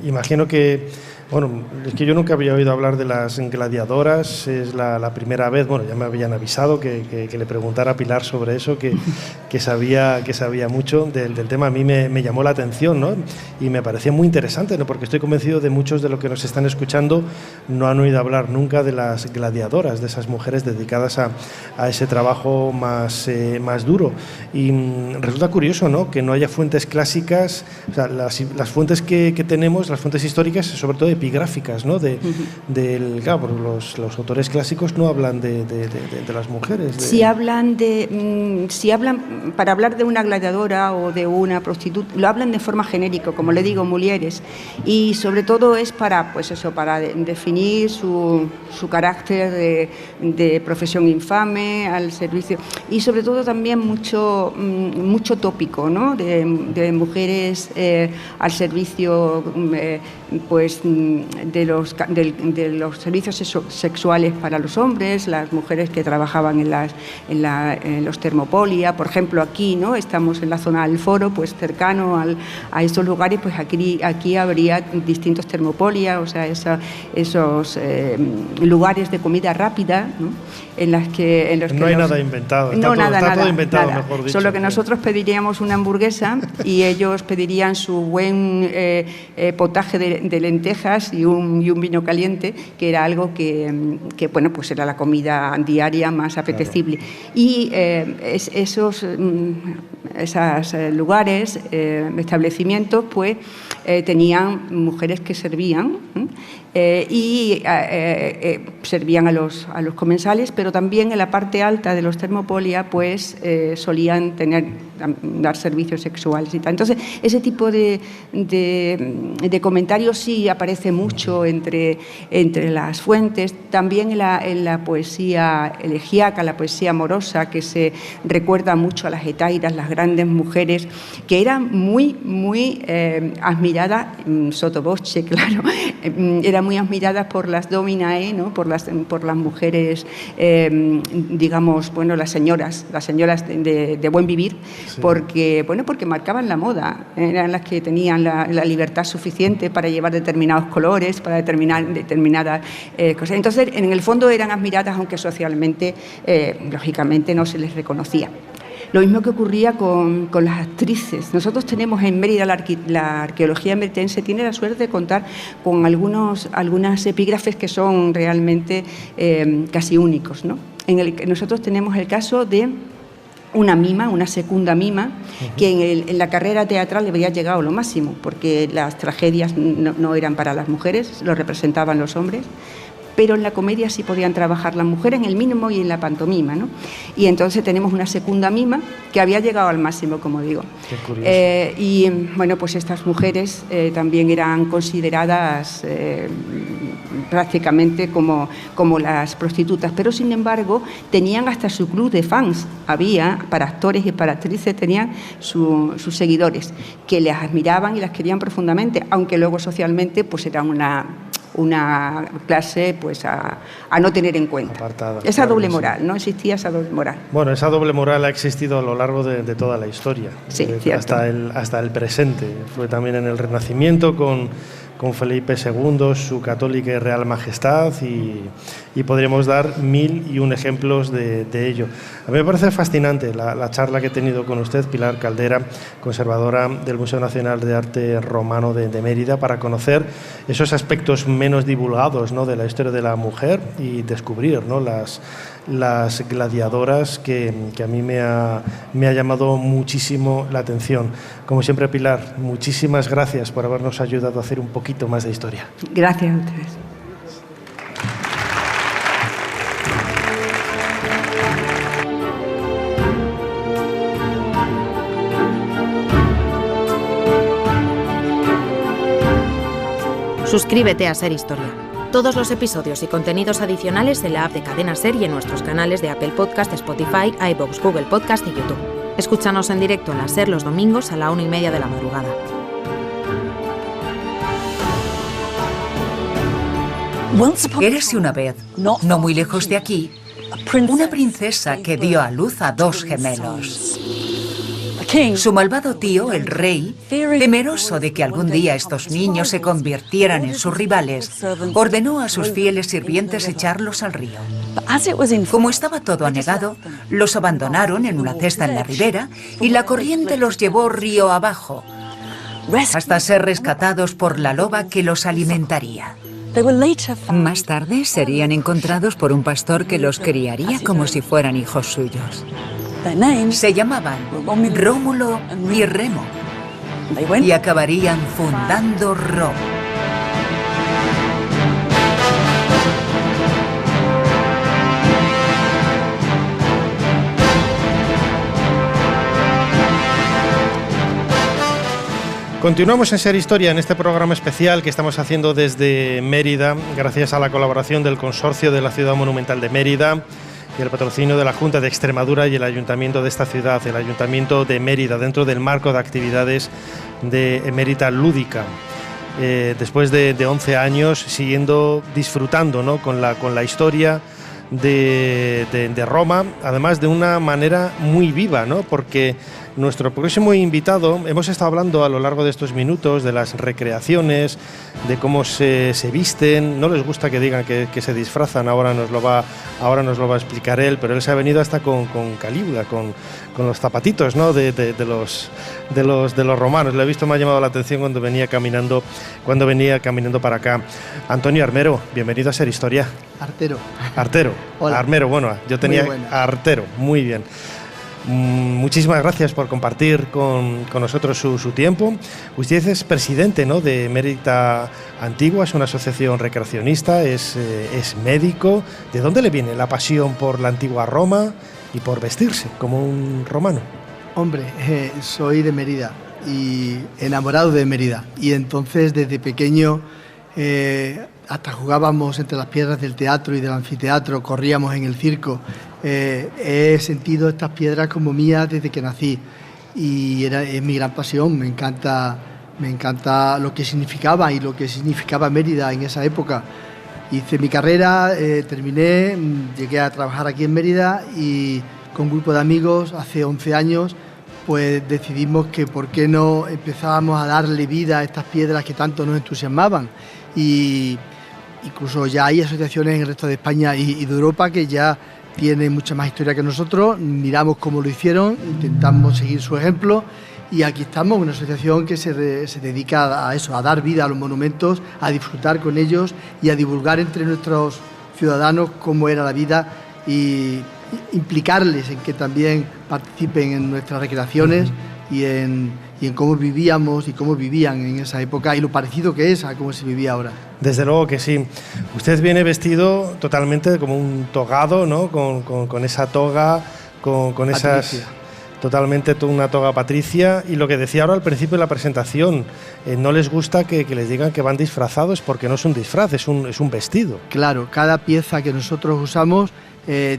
Speaker 5: Imagino que, bueno, es que yo nunca había oído hablar de las gladiadoras, es la primera vez, bueno, ya me habían avisado que le preguntara a Pilar sobre eso, que sabía mucho del tema. A mí me llamó la atención, ¿no? Y me parecía muy interesante, ¿no? Porque estoy convencido de muchos de los que nos están escuchando no han oído hablar nunca de las gladiadoras, de esas mujeres dedicadas a ese trabajo más duro. Y resulta curioso, ¿no?, que no haya fuentes clásicas, o sea, las fuentes que tenemos, las fuentes históricas, sobre todo epigráficas, ¿no? Claro, los autores clásicos no hablan de las mujeres.
Speaker 19: Si hablan para hablar de una gladiadora o de una prostituta, lo hablan de forma genérica, como le digo, mulieres, y sobre todo es para definir su carácter de profesión infame al servicio, y sobre todo también mucho tópico, ¿no?, de mujeres al servicio de los servicios sexuales para los hombres, las mujeres que trabajaban en los termopolia, por ejemplo aquí, ¿no?, estamos en la zona del Foro, pues cercano a estos lugares, pues aquí habría distintos termopolia, o sea, esos lugares de comida rápida, ¿no?, en los que
Speaker 5: no hay nada inventado, está todo inventado, nada. Mejor dicho.
Speaker 19: Solo que nosotros pediríamos una hamburguesa y ellos pedirían su buen potaje de lentejas y un vino caliente, que era algo que bueno, pues era la comida diaria más apetecible. Claro. Y esos lugares, establecimientos, pues tenían mujeres que servían y servían a los comensales, pero también en la parte alta de los termopolia pues solían dar servicios sexuales y tal. Entonces ese tipo de comentarios sí aparece mucho entre las fuentes, también en la poesía elegíaca, la poesía amorosa, que se recuerda mucho a las hetairas, las grandes mujeres que eran muy admiradas sotto voce, claro, eran muy admiradas por las dominae, ¿no? por las mujeres, digamos, bueno, las señoras de buen vivir, sí. porque marcaban la moda, eran las que tenían la libertad suficiente para llevar determinados colores, para determinadas cosas. Entonces, en el fondo eran admiradas, aunque socialmente, lógicamente, no se les reconocía. Lo mismo que ocurría con las actrices. Nosotros tenemos en Mérida, la arqueología meritense tiene la suerte de contar con algunas epígrafes que son realmente casi únicos, ¿no? En el que nosotros tenemos el caso de una mima, una segunda mima, que en la carrera teatral le había llegado a lo máximo, porque las tragedias no eran para las mujeres, lo representaban los hombres, pero en la comedia sí podían trabajar las mujeres en el mínimo y en la pantomima, ¿no? Y entonces tenemos una segunda mima que había llegado al máximo, como digo.
Speaker 5: Qué curioso.
Speaker 19: Y bueno, pues estas mujeres también eran consideradas prácticamente como las prostitutas, pero sin embargo tenían hasta su club de fans. Había, para actores y para actrices, tenían sus seguidores que las admiraban y las querían profundamente, aunque luego socialmente pues eran una clase pues a no tener en cuenta.
Speaker 5: Apartada,
Speaker 19: esa doble moral, ¿no? Existía esa doble moral.
Speaker 5: Bueno, esa doble moral ha existido a lo largo de toda la historia,
Speaker 19: sí, cierto.
Speaker 5: hasta el presente. Fue también en el Renacimiento con Felipe II, su católica y real majestad, y podríamos dar 1001 ejemplos de ello. A mí me parece fascinante la charla que he tenido con usted, Pilar Caldera, conservadora del Museo Nacional de Arte Romano de Mérida, para conocer esos aspectos menos divulgados, ¿no?, de la historia de la mujer y descubrir, ¿no?, las gladiadoras que a mí me ha llamado muchísimo la atención. Como siempre, Pilar, muchísimas gracias por habernos ayudado a hacer un poquito más de historia.
Speaker 19: Gracias a ustedes.
Speaker 20: Suscríbete a Ser Historia. Todos los episodios y contenidos adicionales en la app de Cadena Ser y en nuestros canales de Apple Podcast, Spotify, iVoox, Google Podcast y YouTube. Escúchanos en directo en la Ser los domingos a la 1:30 de la madrugada.
Speaker 14: Érase una vez, no muy lejos de aquí, una princesa que dio a luz a 2 gemelos. Su malvado tío, el rey, temeroso de que algún día estos niños se convirtieran en sus rivales, ordenó a sus fieles sirvientes echarlos al río. Como estaba todo anegado, los abandonaron en una cesta en la ribera y la corriente los llevó río abajo, hasta ser rescatados por la loba que los alimentaría. Más tarde serían encontrados por un pastor que los criaría como si fueran hijos suyos. Se llamaban Rómulo y Remo y acabarían fundando Roma.
Speaker 5: Continuamos en Ser Historia, en este programa especial que estamos haciendo desde Mérida, gracias a la colaboración del Consorcio de la Ciudad Monumental de Mérida y el patrocinio de la Junta de Extremadura y el Ayuntamiento de esta ciudad, el Ayuntamiento de Mérida, dentro del marco de actividades de Emerita Lúdica. Después de 11 años, siguiendo disfrutando, ¿no?, con la historia de Roma, además de una manera muy viva, ¿no?, porque nuestro próximo invitado, hemos estado hablando a lo largo de estos minutos de las recreaciones, de cómo se visten. No les gusta que digan que se disfrazan, ahora nos lo va a explicar él, pero él se ha venido hasta con Calígula, con los zapatitos, ¿no?, de los romanos. Le he visto, me ha llamado la atención cuando venía caminando para acá. Antonio Armero, bienvenido a Ser Historia. Artero. Hola. Armero, bueno, yo tenía Artero, muy bien. Muchísimas gracias por compartir con nosotros su tiempo. Usted es presidente, ¿no?, de Mérida Antigua, es una asociación recreacionista, es médico. ¿De dónde le viene la pasión por la antigua Roma y por vestirse como un romano?
Speaker 21: Hombre, soy de Mérida y enamorado de Mérida, y entonces desde pequeño hasta jugábamos entre las piedras del teatro y del anfiteatro, corríamos en el circo. He sentido estas piedras como mías desde que nací y es mi gran pasión. Me encanta Me encanta lo que significaba y lo que significaba Mérida en esa época. Hice mi carrera, terminé, llegué a trabajar aquí en Mérida y con un grupo de amigos hace 11 años pues decidimos que por qué no empezábamos a darle vida a estas piedras que tanto nos entusiasmaban. Y incluso ya hay asociaciones en el resto de España y de Europa que ya tienen mucha más historia que nosotros, miramos cómo lo hicieron, intentamos seguir su ejemplo y aquí estamos, una asociación que se dedica a eso, a dar vida a los monumentos, a disfrutar con ellos y a divulgar entre nuestros ciudadanos cómo era la vida y implicarles en que también participen en nuestras recreaciones y en cómo vivíamos y cómo vivían en esa época y lo parecido que es a cómo se vivía ahora.
Speaker 5: Desde luego que sí. Usted viene vestido totalmente como un togado, ¿no? Con esa toga, con esas... Totalmente una toga patricia. Y lo que decía ahora al principio de la presentación, no les gusta que les digan que van disfrazados porque no es un disfraz, es un vestido.
Speaker 21: Claro, cada pieza que nosotros usamos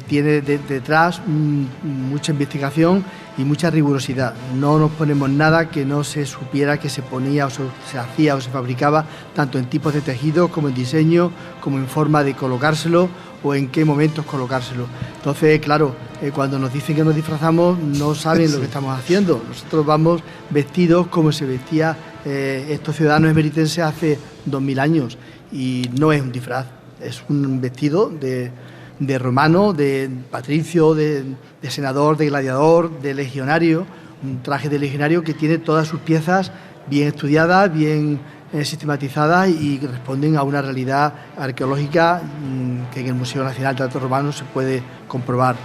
Speaker 21: tiene detrás mucha investigación y mucha rigurosidad. No nos ponemos nada que no se supiera que se ponía o se hacía o se fabricaba, tanto en tipos de tejido como en diseño, como en forma de colocárselo o en qué momentos colocárselo. Entonces, claro, cuando nos dicen que nos disfrazamos, no saben lo que estamos haciendo. Nosotros vamos vestidos como se vestía estos ciudadanos emeritenses hace 2000 años y no es un disfraz, es un vestido de romano, de patricio, de senador, de gladiador, de legionario, un traje de legionario que tiene todas sus piezas bien estudiadas, bien sistematizadas y que responden a una realidad arqueológica que en el Museo Nacional de Arte Romano se puede comprobar.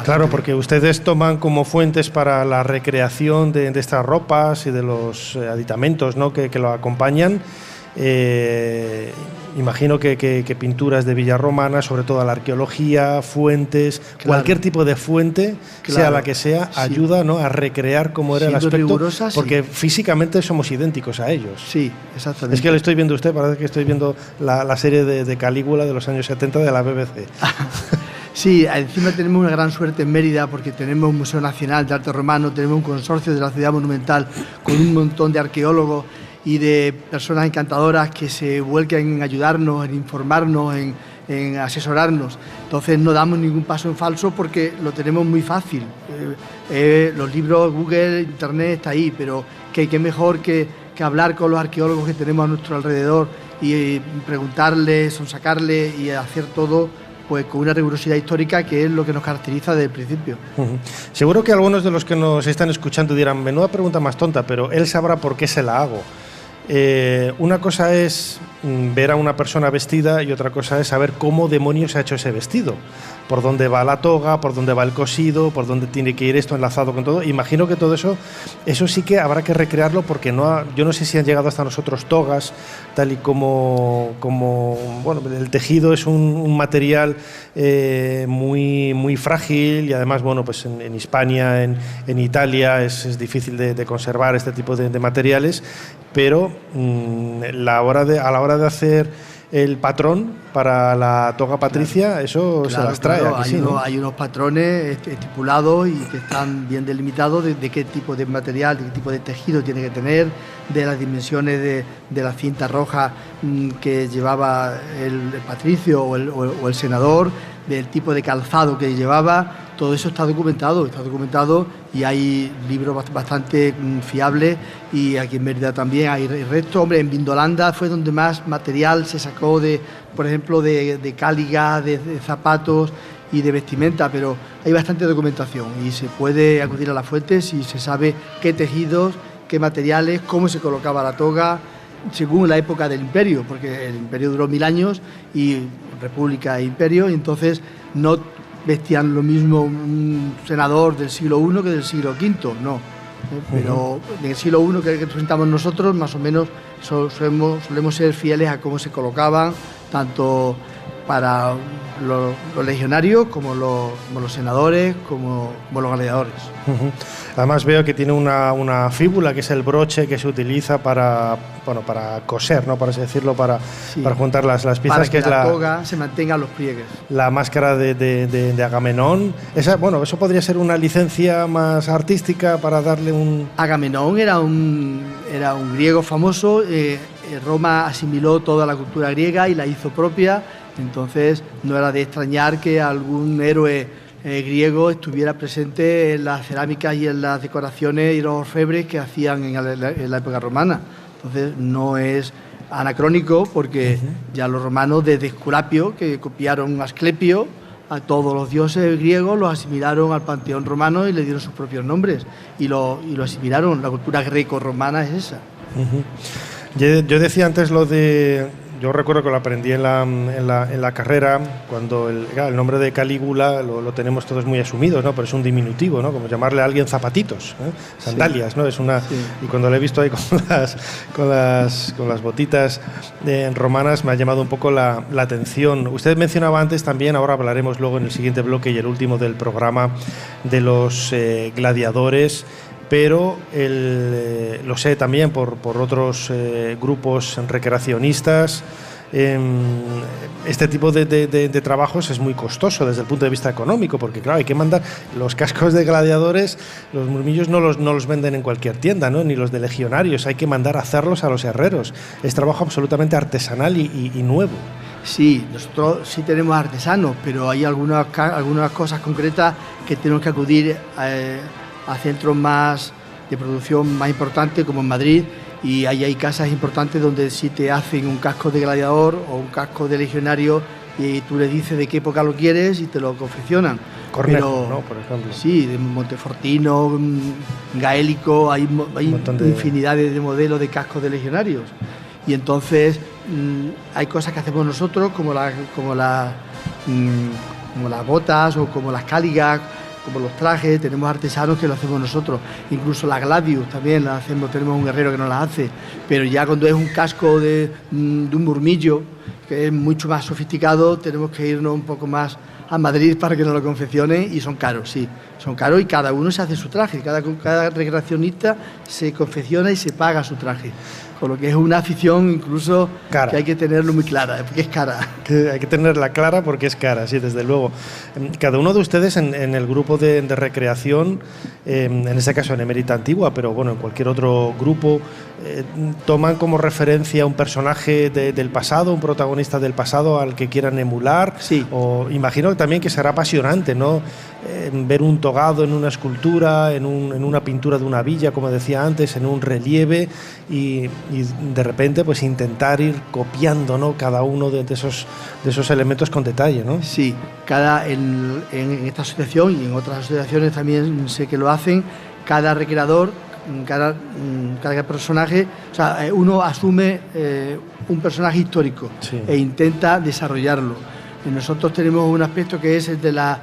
Speaker 5: Claro, porque ustedes toman como fuentes para la recreación de estas ropas y de los aditamentos, ¿no?, que lo acompañan. Imagino que pinturas de Villa Romana, sobre todo la arqueología, fuentes, claro, cualquier tipo de fuente, claro, sea la que sea, sí, ayuda, ¿no?, a recrear cómo era el aspecto, rigurosa, porque sí, físicamente somos idénticos a ellos.
Speaker 21: Sí, exactamente.
Speaker 5: Es que le estoy viendo a usted, parece que estoy viendo la serie de Calígula de los años 70 de la BBC.
Speaker 21: Sí, encima tenemos una gran suerte en Mérida porque tenemos un Museo Nacional de Arte Romano, tenemos un consorcio de la ciudad monumental con un montón de arqueólogos y de personas encantadoras que se vuelcan en ayudarnos, en informarnos, en asesorarnos. Entonces no damos ningún paso en falso porque lo tenemos muy fácil. Los libros, Google, Internet está ahí, pero qué mejor que hablar con los arqueólogos que tenemos a nuestro alrededor y preguntarles, sonsacarles y hacer todo pues con una rigurosidad histórica que es lo que nos caracteriza desde el principio.
Speaker 5: Seguro que algunos de los que nos están escuchando dirán, menuda pregunta más tonta, pero él sabrá por qué se la hago. Una cosa es ver a una persona vestida y otra cosa es saber cómo demonios ha hecho ese vestido, por dónde va la toga, por dónde va el cosido, por dónde tiene que ir esto enlazado con todo. Imagino que todo eso sí que habrá que recrearlo porque yo no sé si han llegado hasta nosotros togas, tal y como bueno, el tejido es un material muy, muy frágil y además, bueno, pues en Hispania, en Italia es difícil de conservar este tipo de materiales, pero a la hora de hacer el patrón para la toga patricia, claro, eso se las trae.
Speaker 21: Claro,
Speaker 5: aquí sí, ¿no?
Speaker 21: Hay unos patrones estipulados y que están bien delimitados de qué tipo de material, de qué tipo de tejido tiene que tener, de las dimensiones de la cinta roja que llevaba el patricio o el senador, del tipo de calzado que llevaba. Todo eso está documentado y hay libros bastante fiables y aquí en Mérida también hay restos. Hombre, en Vindolanda fue donde más material se sacó por ejemplo, de cáligas, de zapatos y de vestimenta, pero hay bastante documentación y se puede acudir a las fuentes y se sabe qué tejidos, qué materiales, cómo se colocaba la toga, según la época del imperio, porque el imperio duró 1000 años y república e imperio, y entonces no vestían lo mismo un senador del siglo I que del siglo V, no. Pero en el siglo I que representamos nosotros, más o menos solemos ser fieles a cómo se colocaban tanto para los legionarios, como los senadores, como los gladiadores.
Speaker 5: Además veo que tiene una fíbula, que es el broche que se utiliza para coser, ¿no? Por así decirlo, para juntar las piezas,
Speaker 21: para
Speaker 5: que es
Speaker 21: la toga se mantenga los pliegues.
Speaker 5: La máscara de Agamenón. Eso podría ser una licencia más artística para darle un...
Speaker 21: Agamenón era un griego famoso. Roma asimiló toda la cultura griega y la hizo propia. Entonces no era de extrañar que algún héroe griego estuviera presente en las cerámicas y en las decoraciones y los orfebres que hacían en la época romana. Entonces no es anacrónico, porque ya los romanos, desde Esculapio, que copiaron a Asclepio, a todos los dioses griegos los asimilaron al panteón romano y le dieron sus propios nombres y lo asimilaron. La cultura greco-romana es esa.
Speaker 5: Yo decía antes lo de... Yo recuerdo que lo aprendí en la carrera, cuando el nombre de Calígula lo tenemos todos muy asumido, ¿no? Pero es un diminutivo, ¿no? Como llamarle a alguien zapatitos, sandalias, ¿no? Es una... Y cuando lo he visto ahí con las botitas romanas, me ha llamado un poco la atención. Usted mencionaba antes también, ahora hablaremos luego en el siguiente bloque y el último del programa, de los gladiadores, pero lo sé también por otros grupos recreacionistas. Este tipo de trabajos es muy costoso desde el punto de vista económico, porque claro, hay que mandar los cascos de gladiadores, los murmillos no los venden en cualquier tienda, ¿no? Ni los de legionarios, hay que mandar a hacerlos a los herreros. Es trabajo absolutamente artesanal y nuevo.
Speaker 21: Sí, nosotros sí tenemos artesanos, pero hay algunas cosas concretas que tenemos que acudir a centros más de producción más importantes, como en Madrid, y ahí hay casas importantes donde sí te hacen un casco de gladiador o un casco de legionario y tú le dices de qué época lo quieres y te lo confeccionan.
Speaker 5: Cornejo, ¿no? Por ejemplo.
Speaker 21: Sí, de Montefortino, gaélico, hay infinidad de modelos de cascos de legionarios. Y entonces hay cosas que hacemos nosotros, como las botas o como las cáligas, como los trajes. Tenemos artesanos que lo hacemos nosotros, incluso la gladius también la hacemos, tenemos un guerrero que nos la hace, pero ya cuando es un casco de un murmillo, que es mucho más sofisticado, tenemos que irnos un poco más a Madrid para que nos lo confeccione, y son caros, sí, son caros, y cada uno se hace su traje, cada recreacionista se confecciona y se paga su traje. Con lo que es una afición incluso cara, que hay que tenerlo muy clara, porque es cara.
Speaker 5: Hay que tenerla clara porque es cara, sí, desde luego. Cada uno de ustedes en el grupo de recreación, en este caso en Emérita Antigua, pero bueno, en cualquier otro grupo, toman como referencia un personaje del pasado, un protagonista del pasado al que quieran emular.
Speaker 21: Sí.
Speaker 5: O imagino también que será apasionante, ¿no? Ver un togado en una escultura, en una pintura de una villa, como decía antes, en un relieve, y de repente pues intentar ir copiando, ¿no? Cada uno de esos elementos con detalle, ¿no?
Speaker 21: Sí, en esta asociación y en otras asociaciones también sé que lo hacen, cada recreador, cada personaje, o sea, uno asume un personaje histórico, sí, e intenta desarrollarlo. Nosotros tenemos un aspecto que es el de la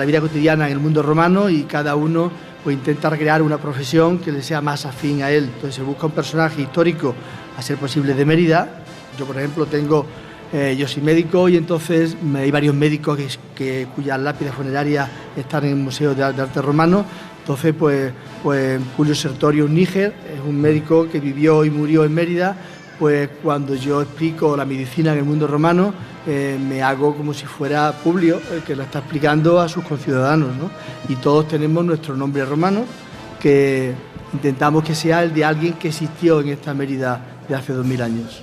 Speaker 21: vida cotidiana en el mundo romano, y cada uno pues intenta recrear una profesión que le sea más afín a él. Entonces se busca un personaje histórico, a ser posible de Mérida. Yo, por ejemplo, yo soy médico, y entonces hay varios médicos cuyas lápidas funerarias están en el Museo de Arte Romano. Entonces, pues Julio Sertorio Níger es un médico que vivió y murió en Mérida. Pues cuando yo explico la medicina en el mundo romano, me hago como si fuera Publio, el que lo está explicando a sus conciudadanos, ¿no? Y todos tenemos nuestro nombre romano, que intentamos que sea el de alguien que existió en esta Mérida de hace 2000 años.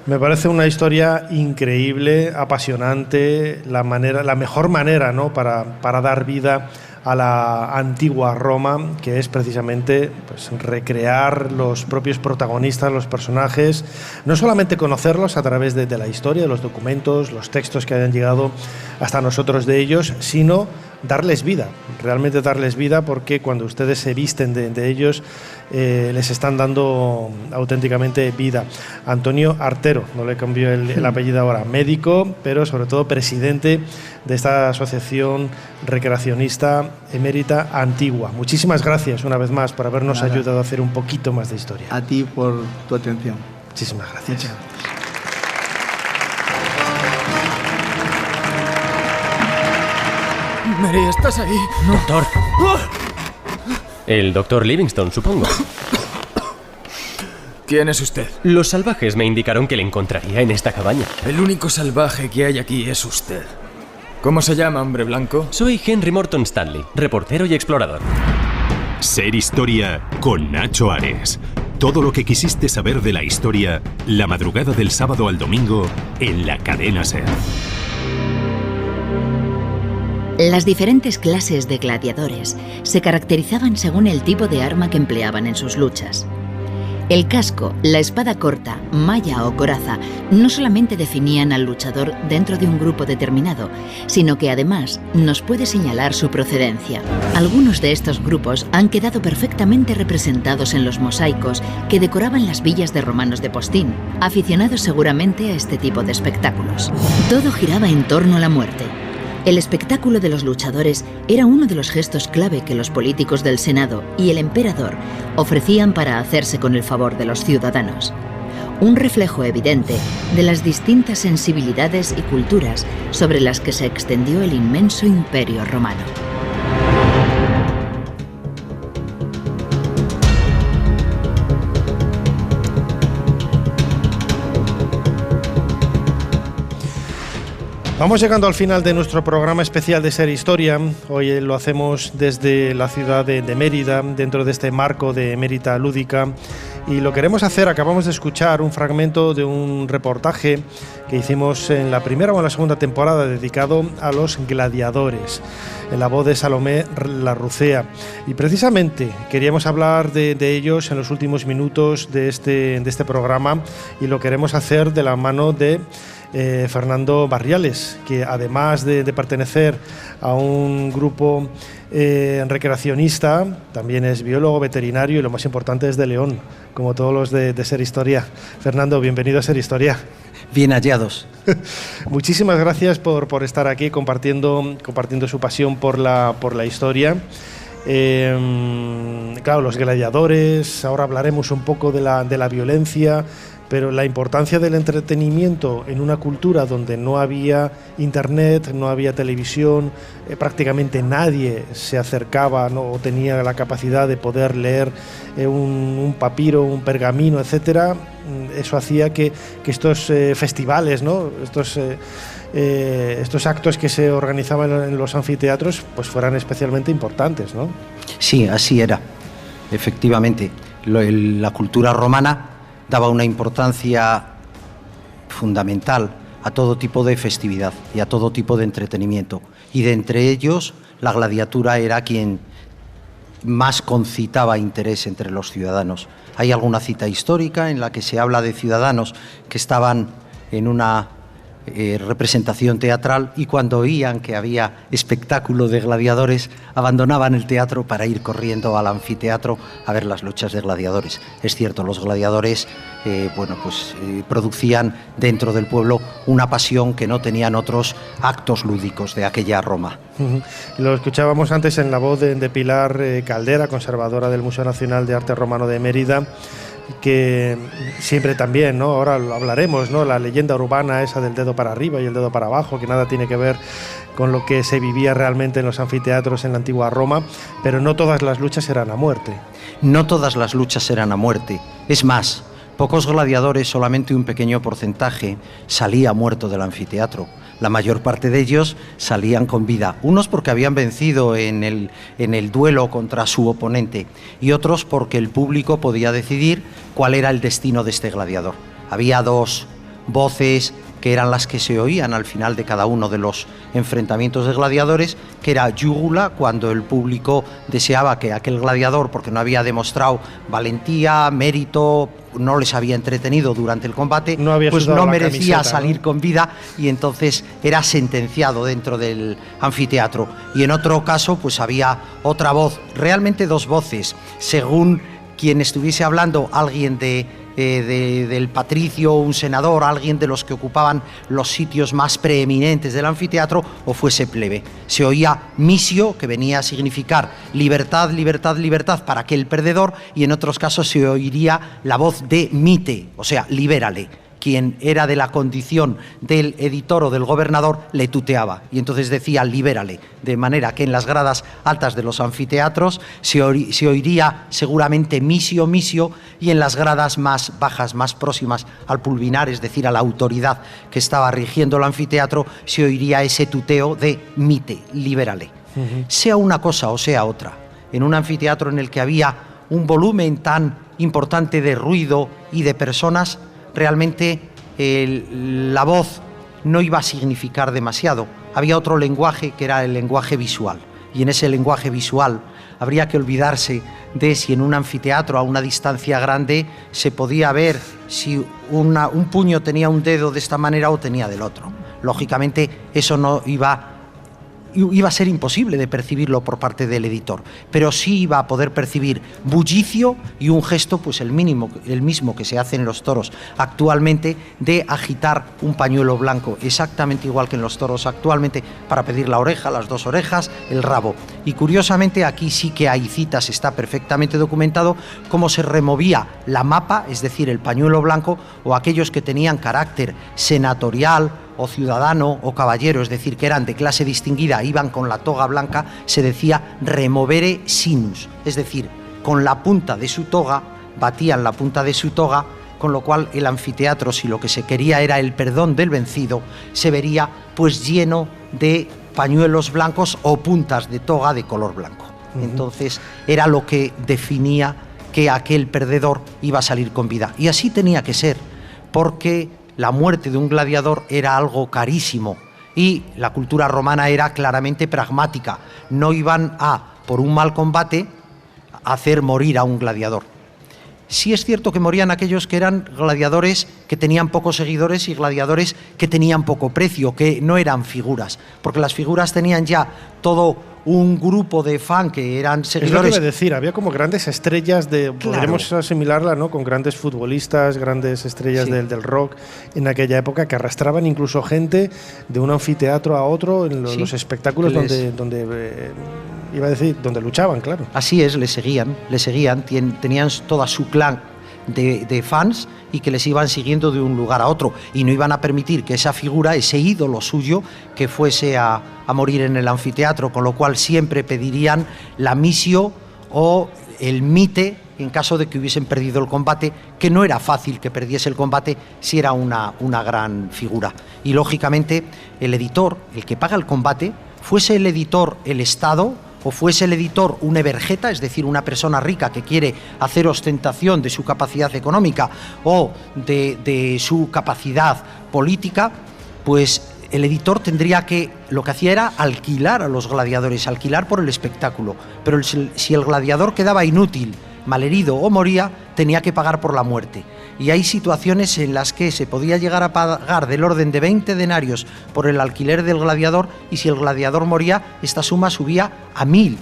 Speaker 5: Me parece una historia increíble, apasionante, la mejor manera, ¿no? para dar vida a la antigua Roma, que es precisamente pues, recrear los propios protagonistas, los personajes, no solamente conocerlos a través de la historia, de los documentos, los textos que hayan llegado hasta nosotros de ellos, sino darles vida, realmente darles vida, porque cuando ustedes se visten de ellos, les están dando auténticamente vida. Antonio Artero, no le cambió el apellido ahora, médico, pero sobre todo presidente de esta asociación recreacionista Emérita Antigua. Muchísimas gracias una vez más por habernos ayudado a hacer un poquito más de historia.
Speaker 21: A ti por tu atención.
Speaker 5: Muchísimas gracias.
Speaker 21: Muchas gracias.
Speaker 2: Mary, ¿estás ahí? No.
Speaker 22: Doctor. El doctor Livingstone, supongo.
Speaker 2: ¿Quién es usted?
Speaker 22: Los salvajes me indicaron que le encontraría en esta cabaña.
Speaker 2: El único salvaje que hay aquí es usted. ¿Cómo se llama, hombre blanco?
Speaker 22: Soy Henry Morton Stanley, reportero y explorador.
Speaker 10: Ser Historia con Nacho Ares. Todo lo que quisiste saber de la historia, la madrugada del sábado al domingo en la cadena SER.
Speaker 23: Las diferentes clases de gladiadores se caracterizaban según el tipo de arma que empleaban en sus luchas. El casco, la espada corta, malla o coraza no solamente definían al luchador dentro de un grupo determinado, sino que además nos puede señalar su procedencia. Algunos de estos grupos han quedado perfectamente representados en los mosaicos que decoraban las villas de romanos de Postín, aficionados seguramente a este tipo de espectáculos. Todo giraba en torno a la muerte. El espectáculo de los luchadores era uno de los gestos clave que los políticos del Senado y el emperador ofrecían para hacerse con el favor de los ciudadanos. Un reflejo evidente de las distintas sensibilidades y culturas sobre las que se extendió el inmenso imperio romano.
Speaker 5: Vamos llegando al final de nuestro programa especial de Ser Historia. Hoy lo hacemos desde la ciudad de Mérida, dentro de este marco de Emérita Lúdica. Y lo queremos hacer, acabamos de escuchar un fragmento de un reportaje que hicimos en la primera o en la segunda temporada dedicado a los gladiadores, en la voz de Salomé Larrucea. Y precisamente queríamos hablar de ellos en los últimos minutos de este programa, y lo queremos hacer de la mano de Fernando Barriales, que además de pertenecer a un grupo recreacionista, también es biólogo, veterinario y lo más importante es de León, como todos los de Ser Historia. Fernando, bienvenido a Ser Historia.
Speaker 24: Bien hallados.
Speaker 5: Muchísimas gracias por estar aquí compartiendo su pasión por la historia. Claro, los gladiadores, ahora hablaremos un poco de la violencia, pero la importancia del entretenimiento en una cultura donde no había internet, no había televisión, prácticamente nadie se acercaba, ¿no?, o tenía la capacidad de poder leer un papiro, un pergamino, etcétera. Eso hacía que estos festivales, ¿no?, estos actos que se organizaban en los anfiteatros, pues fueran especialmente importantes, ¿no?
Speaker 24: Sí, así era, efectivamente. La cultura romana daba una importancia fundamental a todo tipo de festividad y a todo tipo de entretenimiento. Y de entre ellos, la gladiatura era quien más concitaba interés entre los ciudadanos. Hay alguna cita histórica en la que se habla de ciudadanos que estaban en una representación teatral y cuando oían que había espectáculo de gladiadores abandonaban el teatro para ir corriendo al anfiteatro a ver las luchas de gladiadores. Es cierto, los gladiadores producían dentro del pueblo una pasión que no tenían otros actos lúdicos de aquella Roma.
Speaker 5: Lo escuchábamos antes en la voz de Pilar Caldera, conservadora del Museo Nacional de Arte Romano de Mérida, que siempre también, ¿no?, ahora lo hablaremos, ¿no?, la leyenda urbana esa del dedo para arriba y el dedo para abajo, que nada tiene que ver con lo que se vivía realmente en los anfiteatros en la antigua Roma, pero no todas las luchas eran a muerte.
Speaker 24: No todas las luchas eran a muerte. Es más, pocos gladiadores, solamente un pequeño porcentaje, salía muerto del anfiteatro. La mayor parte de ellos salían con vida, unos porque habían vencido en el duelo contra su oponente y otros porque el público podía decidir cuál era el destino de este gladiador. Había dos voces que eran las que se oían al final de cada uno de los enfrentamientos de gladiadores, que era yúgula, cuando el público deseaba que aquel gladiador, porque no había demostrado valentía, mérito, no les había entretenido durante el combate, pues no merecía salir con vida y entonces era sentenciado dentro del anfiteatro. Y en otro caso pues había otra voz, realmente dos voces, según quien estuviese hablando, alguien del patricio, un senador, alguien de los que ocupaban los sitios más preeminentes del anfiteatro, o fuese plebe. Se oía misio, que venía a significar libertad, libertad, libertad para aquel perdedor, y en otros casos se oiría la voz de mite, o sea, libérale, quien era de la condición del editor o del gobernador, le tuteaba y entonces decía libérale, de manera que en las gradas altas de los anfiteatros se oiría seguramente misio, misio, y en las gradas más bajas, más próximas al pulvinar, es decir, a la autoridad que estaba rigiendo el anfiteatro, se oiría ese tuteo de mite, libérale. Sea una cosa o sea otra, en un anfiteatro en el que había un volumen tan importante de ruido y de personas, realmente la voz no iba a significar demasiado. Había otro lenguaje que era el lenguaje visual, y en ese lenguaje visual habría que olvidarse de si en un anfiteatro a una distancia grande se podía ver si un puño tenía un dedo de esta manera o tenía del otro. Lógicamente eso no iba a ser imposible de percibirlo por parte del editor, pero sí iba a poder percibir bullicio y un gesto, pues el mismo que se hace en los toros actualmente, de agitar un pañuelo blanco, exactamente igual que en los toros actualmente, para pedir la oreja, las dos orejas, el rabo. Y curiosamente aquí sí que hay citas, está perfectamente documentado cómo se removía la mapa, es decir, el pañuelo blanco, o aquellos que tenían carácter senatorial o ciudadano o caballero, es decir, que eran de clase distinguida, iban con la toga blanca, se decía removere sinus, es decir, con la punta de su toga, batían la punta de su toga, con lo cual el anfiteatro, si lo que se quería era el perdón del vencido, se vería pues lleno de pañuelos blancos o puntas de toga de color blanco. Entonces era lo que definía que aquel perdedor iba a salir con vida. Y así tenía que ser, porque la muerte de un gladiador era algo carísimo y la cultura romana era claramente pragmática. No iban por un mal combate, a hacer morir a un gladiador. Sí es cierto que morían aquellos que eran gladiadores que tenían pocos seguidores y gladiadores que tenían poco precio, que no eran figuras, porque las figuras tenían ya todo un grupo de fan que eran seguidores.
Speaker 5: Es lo que iba a decir, había como grandes estrellas podremos asimilarla, ¿no?, con grandes futbolistas, grandes estrellas del rock en aquella época, que arrastraban incluso gente de un anfiteatro a otro en los espectáculos donde luchaban, claro. Así es,
Speaker 24: le seguían, tenían toda su clan de fans y que les iban siguiendo de un lugar a otro, y no iban a permitir que esa figura, ese ídolo suyo, que fuese a morir en el anfiteatro, con lo cual siempre pedirían la misio o el mite en caso de que hubiesen perdido el combate, que no era fácil que perdiese el combate si era una gran figura. Y lógicamente el editor, el que paga el combate, fuese el editor el Estado o fuese el editor un evergeta, es decir, una persona rica que quiere hacer ostentación de su capacidad económica o de su capacidad política, pues el editor tendría que, lo que hacía era alquilar a los gladiadores, alquilar por el espectáculo, pero si el gladiador quedaba inútil, malherido o moría, tenía que pagar por la muerte. Y hay situaciones en las que se podía llegar a pagar del orden de 20 denarios por el alquiler del gladiador, y si el gladiador moría, esta suma subía a 1000,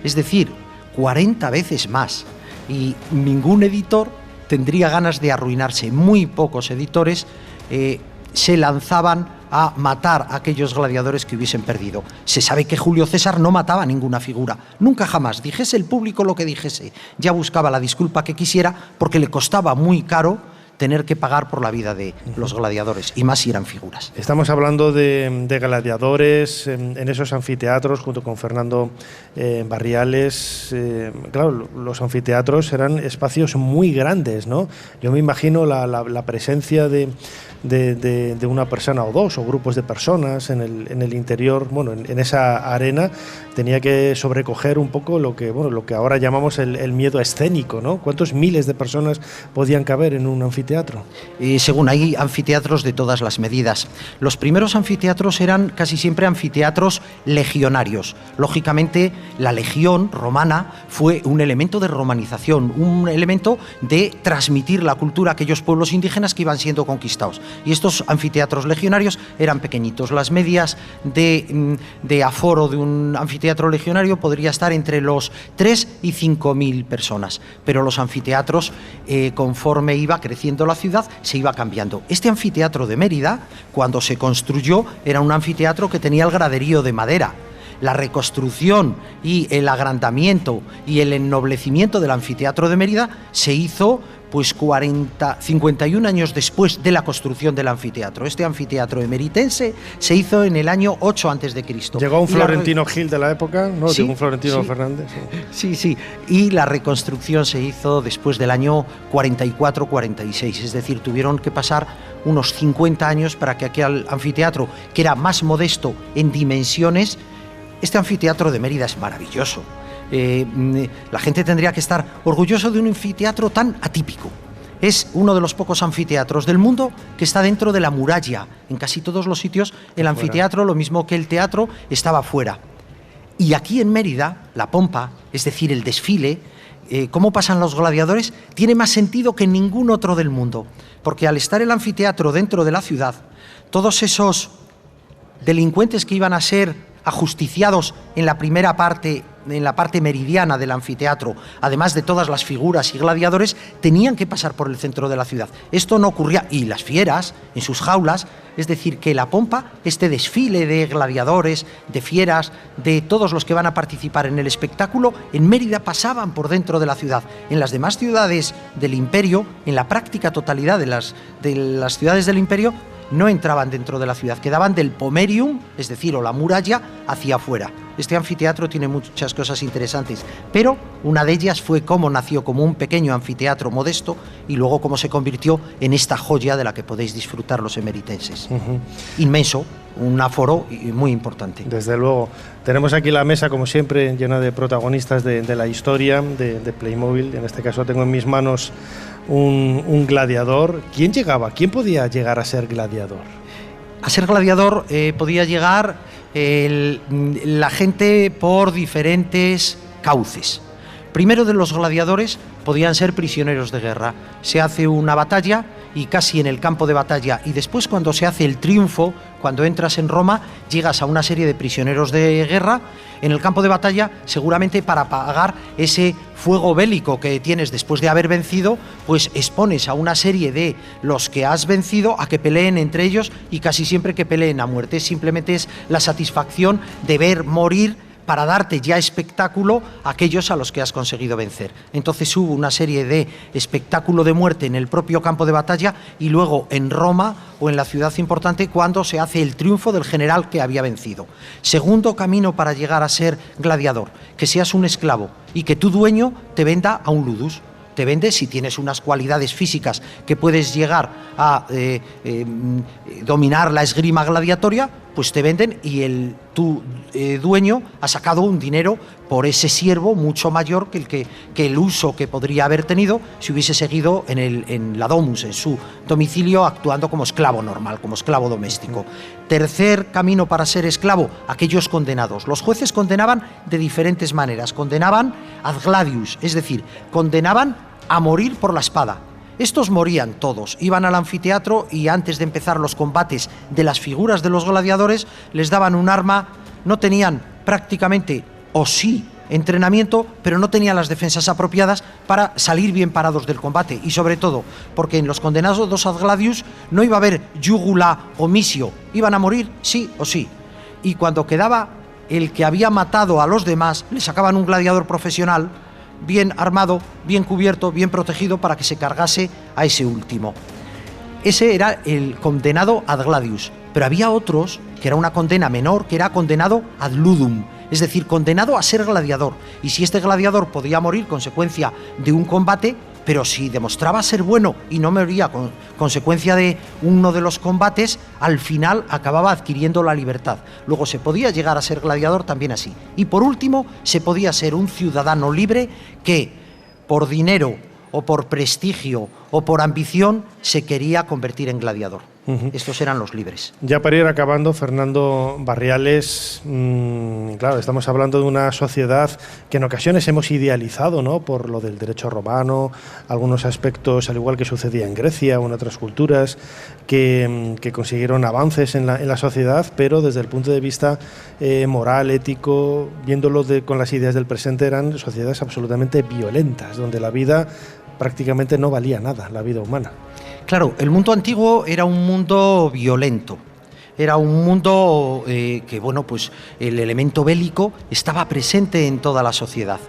Speaker 24: es decir, 40 veces más. Y ningún editor tendría ganas de arruinarse. Muy pocos editores se lanzaban a matar a aquellos gladiadores que hubiesen perdido. Se sabe que Julio César no mataba a ninguna figura, nunca jamás, dijese el público lo que dijese, ya buscaba la disculpa que quisiera, porque le costaba muy caro tener que pagar por la vida de los gladiadores, y más si eran figuras.
Speaker 5: Estamos hablando de gladiadores en esos anfiteatros, junto con Fernando Barriales. Claro, los anfiteatros eran espacios muy grandes, ¿no? Yo me imagino la presencia de una persona o dos, o grupos de personas en el interior, bueno, en esa arena, tenía que sobrecoger un poco lo que ahora llamamos el miedo escénico, ¿no? ¿Cuántos miles de personas podían caber en un anfiteatro?
Speaker 24: Según hay anfiteatros de todas las medidas. Los primeros anfiteatros eran casi siempre anfiteatros legionarios. Lógicamente, la legión romana fue un elemento de romanización, un elemento de transmitir la cultura a aquellos pueblos indígenas que iban siendo conquistados. Y estos anfiteatros legionarios eran pequeñitos. Las medias de aforo de un anfiteatro legionario podría estar entre los 3 y 5.000 personas. Pero los anfiteatros, conforme iba creciendo la ciudad, se iba cambiando. Este anfiteatro de Mérida, cuando se construyó, era un anfiteatro que tenía el graderío de madera. La reconstrucción y el agrandamiento y el ennoblecimiento del anfiteatro de Mérida se hizo pues 51 años después de la construcción del anfiteatro. Este anfiteatro emeritense se hizo en el año 8 a.C.
Speaker 5: Llegó un Florentino Gil de la época, ¿no?
Speaker 24: Sí,
Speaker 5: llegó un Florentino
Speaker 24: sí.
Speaker 5: Fernández.
Speaker 24: Sí. Y la reconstrucción se hizo después del año 44-46, es decir, tuvieron que pasar unos 50 años para que aquel anfiteatro, que era más modesto en dimensiones, este anfiteatro de Mérida es maravilloso. La gente tendría que estar orgulloso de un anfiteatro tan atípico. Es uno de los pocos anfiteatros del mundo que está dentro de la muralla. En casi todos los sitios el anfiteatro, lo mismo que el teatro, estaba fuera. Y aquí en Mérida, la pompa, es decir, el desfile, cómo pasan los gladiadores, tiene más sentido que en ningún otro del mundo. Porque al estar el anfiteatro dentro de la ciudad, todos esos delincuentes que iban a ser ajusticiados en la primera parte, en la parte meridiana del anfiteatro, además de todas las figuras y gladiadores, tenían que pasar por el centro de la ciudad. Esto no ocurría, y las fieras en sus jaulas, es decir, que la pompa, este desfile de gladiadores, de fieras, de todos los que van a participar en el espectáculo, en Mérida pasaban por dentro de la ciudad. En las demás ciudades del imperio, en la práctica totalidad de las ciudades del imperio, no entraban dentro de la ciudad, quedaban del pomerium, es decir, o la muralla, hacia afuera. Este anfiteatro tiene muchas cosas interesantes, pero una de ellas fue cómo nació como un pequeño anfiteatro modesto y luego cómo se convirtió en esta joya de la que podéis disfrutar los emeritenses. Inmenso, un aforo muy importante.
Speaker 5: Desde luego. Tenemos aquí la mesa, como siempre, llena de protagonistas de la historia, de Playmobil. En este caso tengo en mis manos un gladiador. ¿Quién podía llegar a ser gladiador?
Speaker 24: A ser gladiador podía llegar la gente por diferentes cauces. Primero, de los gladiadores podían ser prisioneros de guerra. Se hace una batalla y casi en el campo de batalla, y después cuando se hace el triunfo, cuando entras en Roma, llegas a una serie de prisioneros de guerra en el campo de batalla, seguramente para pagar ese fuego bélico que tienes después de haber vencido, pues expones a una serie de los que has vencido a que peleen entre ellos, y casi siempre que peleen a muerte. Simplemente es la satisfacción de ver morir para darte ya espectáculo a aquellos a los que has conseguido vencer. Entonces hubo una serie de espectáculo de muerte en el propio campo de batalla, y luego en Roma o en la ciudad importante cuando se hace el triunfo del general que había vencido. Segundo camino para llegar a ser gladiador: que seas un esclavo y que tu dueño te venda a un ludus. Te vende, si tienes unas cualidades físicas que puedes llegar a dominar la esgrima gladiatoria, pues te venden, y tu dueño ha sacado un dinero por ese siervo mucho mayor que el uso que podría haber tenido si hubiese seguido en la domus, en su domicilio, actuando como esclavo normal, como esclavo doméstico. Tercer camino para ser esclavo: aquellos condenados. Los jueces condenaban de diferentes maneras. Condenaban ad gladius, es decir, condenaban a morir por la espada. Estos morían todos, iban al anfiteatro y antes de empezar los combates de las figuras de los gladiadores les daban un arma. No tenían prácticamente, o sí, entrenamiento, pero no tenían las defensas apropiadas para salir bien parados del combate, y sobre todo porque en los condenados ad gladius no iba a haber jugula o misio, iban a morir sí o sí, y cuando quedaba el que había matado a los demás, le sacaban un gladiador profesional bien armado, bien cubierto, bien protegido, para que se cargase a ese último. Ese era el condenado ad gladius, pero había otros que era una condena menor, que era condenado ad ludum, es decir, condenado a ser gladiador. Y si este gladiador podía morir consecuencia de un combate, pero si demostraba ser bueno y no moría con consecuencia de uno de los combates, al final acababa adquiriendo la libertad. Luego se podía llegar a ser gladiador también así. Y por último, se podía ser un ciudadano libre que, por dinero o por prestigio o por ambición, se quería convertir en gladiador. Estos eran los libres.
Speaker 5: Ya para ir acabando, Fernando Barriales, claro, estamos hablando de una sociedad que en ocasiones hemos idealizado, ¿no?, por lo del derecho romano, algunos aspectos, al igual que sucedía en Grecia o en otras culturas, que consiguieron avances en la sociedad, pero desde el punto de vista moral, ético, viéndolo con las ideas del presente, eran sociedades absolutamente violentas, donde la vida prácticamente no valía nada, la vida humana.
Speaker 24: Claro, el mundo antiguo era un mundo violento, era un mundo que, bueno, pues el elemento bélico estaba presente en toda la sociedad.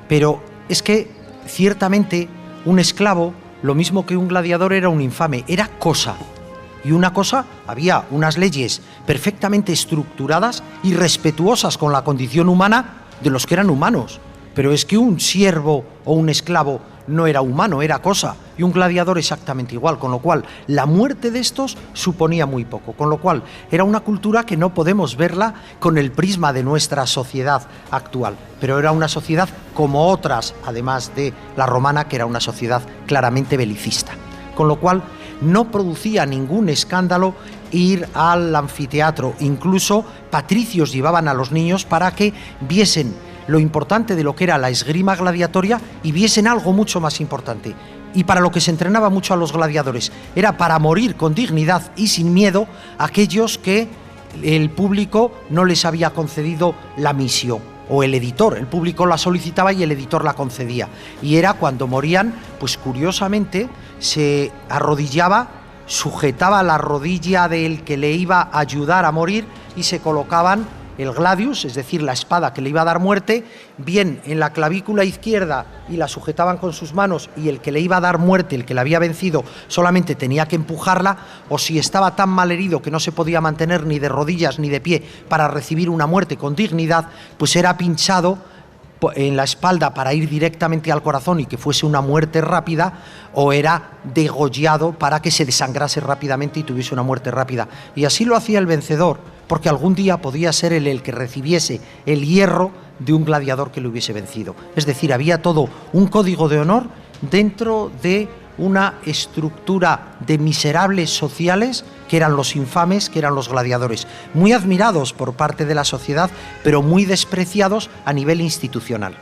Speaker 24: Pero es que, ciertamente, un esclavo lo mismo que un gladiador era un infame, era cosa. Y una cosa, había unas leyes perfectamente estructuradas y respetuosas con la condición humana de los que eran humanos. Pero es que un siervo o un esclavo no era humano, era cosa. Y un gladiador exactamente igual, con lo cual la muerte de estos suponía muy poco. Con lo cual era una cultura que no podemos verla con el prisma de nuestra sociedad actual. Pero era una sociedad como otras, además de la romana, que era una sociedad claramente belicista. Con lo cual no producía ningún escándalo ir al anfiteatro. Incluso patricios llevaban a los niños para que viesen lo importante de lo que era la esgrima gladiatoria y viesen algo mucho más importante. Y para lo que se entrenaba mucho a los gladiadores era para morir con dignidad y sin miedo a aquellos que el público no les había concedido la misión, o el editor, el público la solicitaba y el editor la concedía. Y era cuando morían, pues curiosamente se arrodillaba, sujetaba la rodilla del que le iba a ayudar a morir y se colocaban el gladius, es decir, la espada que le iba a dar muerte, bien en la clavícula izquierda y la sujetaban con sus manos, y el que le iba a dar muerte, el que la había vencido, solamente tenía que empujarla, o si estaba tan mal herido que no se podía mantener ni de rodillas ni de pie para recibir una muerte con dignidad, pues era pinchado en la espalda para ir directamente al corazón y que fuese una muerte rápida, o era degollado para que se desangrase rápidamente y tuviese una muerte rápida. Y así lo hacía el vencedor, porque algún día podía ser él el que recibiese el hierro de un gladiador que lo hubiese vencido. Es decir, había todo un código de honor dentro de una estructura de miserables sociales que eran los infames, que eran los gladiadores, muy admirados por parte de la sociedad, pero muy despreciados a nivel institucional.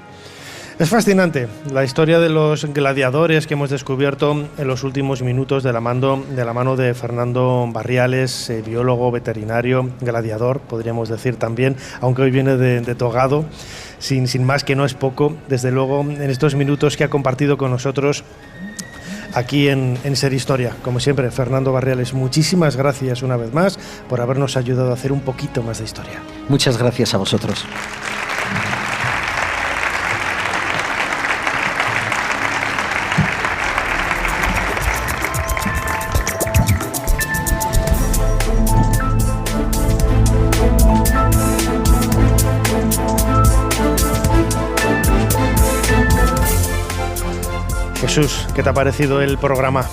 Speaker 5: Es fascinante la historia de los gladiadores que hemos descubierto en los últimos minutos de la mano de Fernando Barriales, biólogo, veterinario, gladiador, podríamos decir también, aunque hoy viene de togado, sin más, que no es poco, desde luego, en estos minutos que ha compartido con nosotros aquí en Ser Historia. Como siempre, Fernando Barriales, muchísimas gracias una vez más por habernos ayudado a hacer un poquito más de historia.
Speaker 24: Muchas gracias a vosotros.
Speaker 5: Jesús, ¿qué te ha parecido el programa?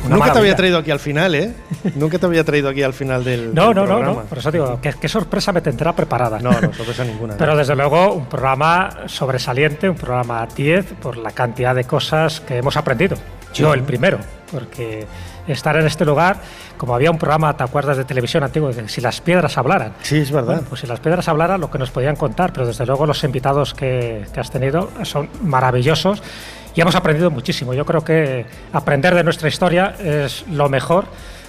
Speaker 5: Nunca te había traído aquí al final, ¿eh? Nunca te había traído aquí al final del programa.
Speaker 6: No, por eso digo, ¿qué sorpresa me tendrá preparada?
Speaker 5: No, sorpresa ninguna.
Speaker 6: Pero desde luego un programa sobresaliente, un programa 10 por la cantidad de cosas que hemos aprendido. Yo el primero, porque estar en este lugar, como había un programa, ¿te acuerdas, de televisión antiguo, de Si las piedras hablaran?
Speaker 5: Sí, es verdad.
Speaker 6: Bueno, pues si las piedras hablaran, lo que nos podían contar, pero desde luego los invitados que has tenido son maravillosos. Y hemos aprendido muchísimo. Yo creo que aprender de nuestra historia es lo mejor,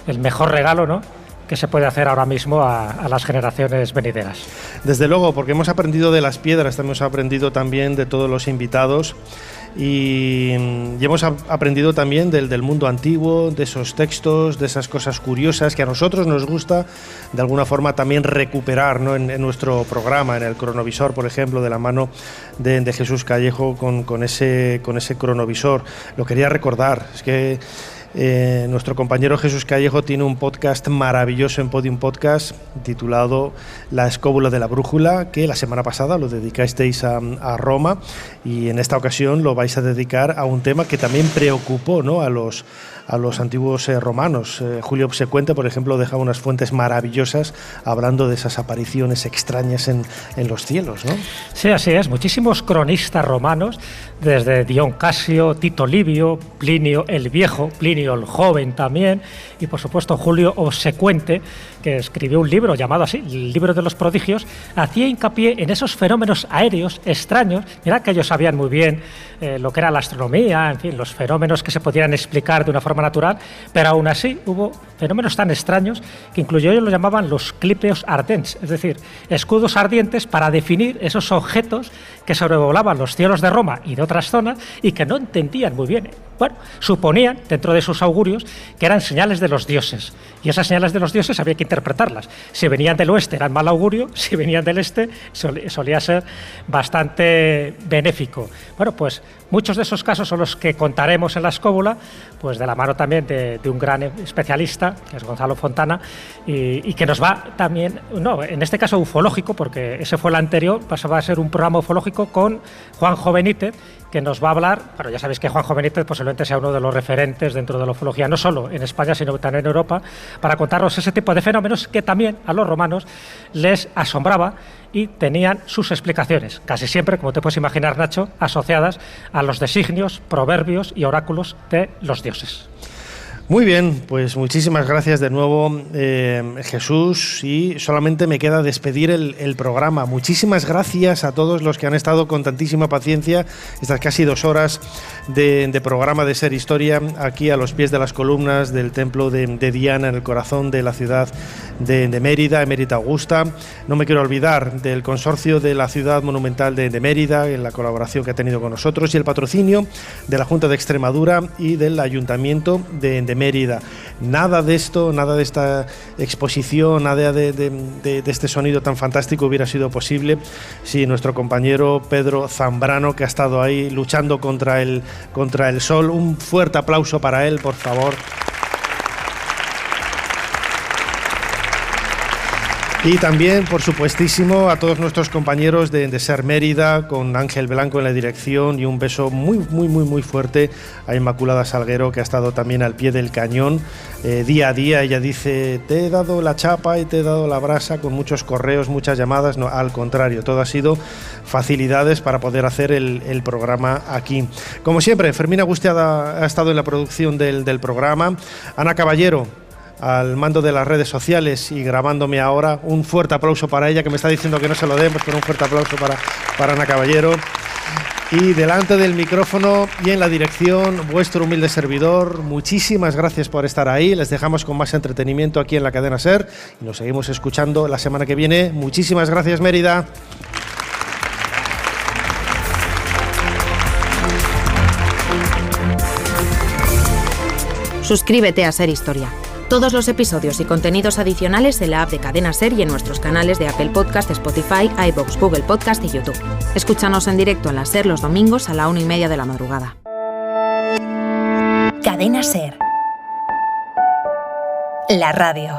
Speaker 6: el mejor regalo, ¿no?, que se puede hacer ahora mismo a las generaciones venideras.
Speaker 5: Desde luego, porque hemos aprendido de las piedras, hemos aprendido también de todos los invitados y hemos aprendido también del mundo antiguo, de esos textos, de esas cosas curiosas que a nosotros nos gusta de alguna forma también recuperar, ¿no?, en nuestro programa, en el cronovisor, por ejemplo, de la mano de Jesús Callejo con ese cronovisor. Lo quería recordar, es que nuestro compañero Jesús Callejo tiene un podcast maravilloso en Podium Podcast titulado La escóbula de la brújula, que la semana pasada lo dedicasteis a Roma, y en esta ocasión lo vais a dedicar a un tema que también preocupó, ¿no?, a los antiguos romanos. Julio Obsecuente, por ejemplo, deja unas fuentes maravillosas hablando de esas apariciones extrañas en los cielos, ¿no?
Speaker 6: Sí, así es. Muchísimos cronistas romanos, desde Dion Casio, Tito Livio, Plinio el Viejo, Plinio el Joven también, y por supuesto Julio Obsecuente, que escribió un libro llamado así, el Libro de los Prodigios, hacía hincapié en esos fenómenos aéreos extraños. Mirad que ellos sabían muy bien lo que era la astronomía, en fin, los fenómenos que se podían explicar de una forma natural, pero aún así hubo fenómenos tan extraños que incluso ellos lo llamaban los clípeos ardents, es decir, escudos ardientes para definir esos objetos que sobrevolaban los cielos de Roma y de otras zonas y que no entendían muy bien. Bueno, suponían, dentro de sus augurios, que eran señales de los dioses, y esas señales de los dioses había que interpretarlas. Si venían del oeste eran mal augurio, si venían del este solía ser bastante benéfico. Bueno, pues Muchos de esos casos son los que contaremos en la escóbula, pues de la mano también de un gran especialista, que es Gonzalo Fontana, y que nos va también, no, en este caso ufológico, porque ese fue el anterior, pasaba a ser un programa ufológico con Juanjo Benítez, que nos va a hablar, bueno, ya sabéis que Juanjo Benítez posiblemente sea uno de los referentes dentro de la ufología, no solo en España, sino también en Europa, para contarnos ese tipo de fenómenos que también a los romanos les asombraba y tenían sus explicaciones, casi siempre, como te puedes imaginar, Nacho, asociadas a los designios, proverbios y oráculos de los dioses.
Speaker 5: Muy bien, pues muchísimas gracias de nuevo, Jesús, y solamente me queda despedir el programa. Muchísimas gracias a todos los que han estado con tantísima paciencia estas casi 2 horas de programa de Ser Historia, aquí a los pies de las columnas del templo de Diana, en el corazón de la ciudad de Mérida, Emérita Augusta. No me quiero olvidar del consorcio de la ciudad monumental de Mérida, en la colaboración que ha tenido con nosotros, y el patrocinio de la Junta de Extremadura y del Ayuntamiento de Mérida. Nada de esto, nada de esta exposición, nada de este sonido tan fantástico hubiera sido posible si nuestro compañero Pedro Zambrano, que ha estado ahí luchando contra el sol. Un fuerte aplauso para él, por favor. Y también, por supuestísimo, a todos nuestros compañeros de Ser Mérida, con Ángel Blanco en la dirección, y un beso muy fuerte a Inmaculada Salguero, que ha estado también al pie del cañón día a día. Ella dice: te he dado la chapa y te he dado la brasa, con muchos correos, muchas llamadas. No, al contrario, todo ha sido facilidades para poder hacer el programa aquí. Como siempre, Fermín Agustiada ha estado en la producción del programa. Ana Caballero al mando de las redes sociales y grabándome ahora. Un fuerte aplauso para ella, que me está diciendo que no se lo demos, pero un fuerte aplauso para Ana Caballero. Y delante del micrófono y en la dirección, vuestro humilde servidor. Muchísimas gracias por estar ahí. Les dejamos con más entretenimiento aquí en la cadena SER y nos seguimos escuchando la semana que viene. Muchísimas gracias, Mérida.
Speaker 20: Suscríbete a Ser Historia. Todos los episodios y contenidos adicionales en la app de Cadena SER y en nuestros canales de Apple Podcast, Spotify, iVoox, Google Podcast y YouTube. Escúchanos en directo en la SER los domingos a la 1:30 de la madrugada.
Speaker 1: Cadena SER. La radio.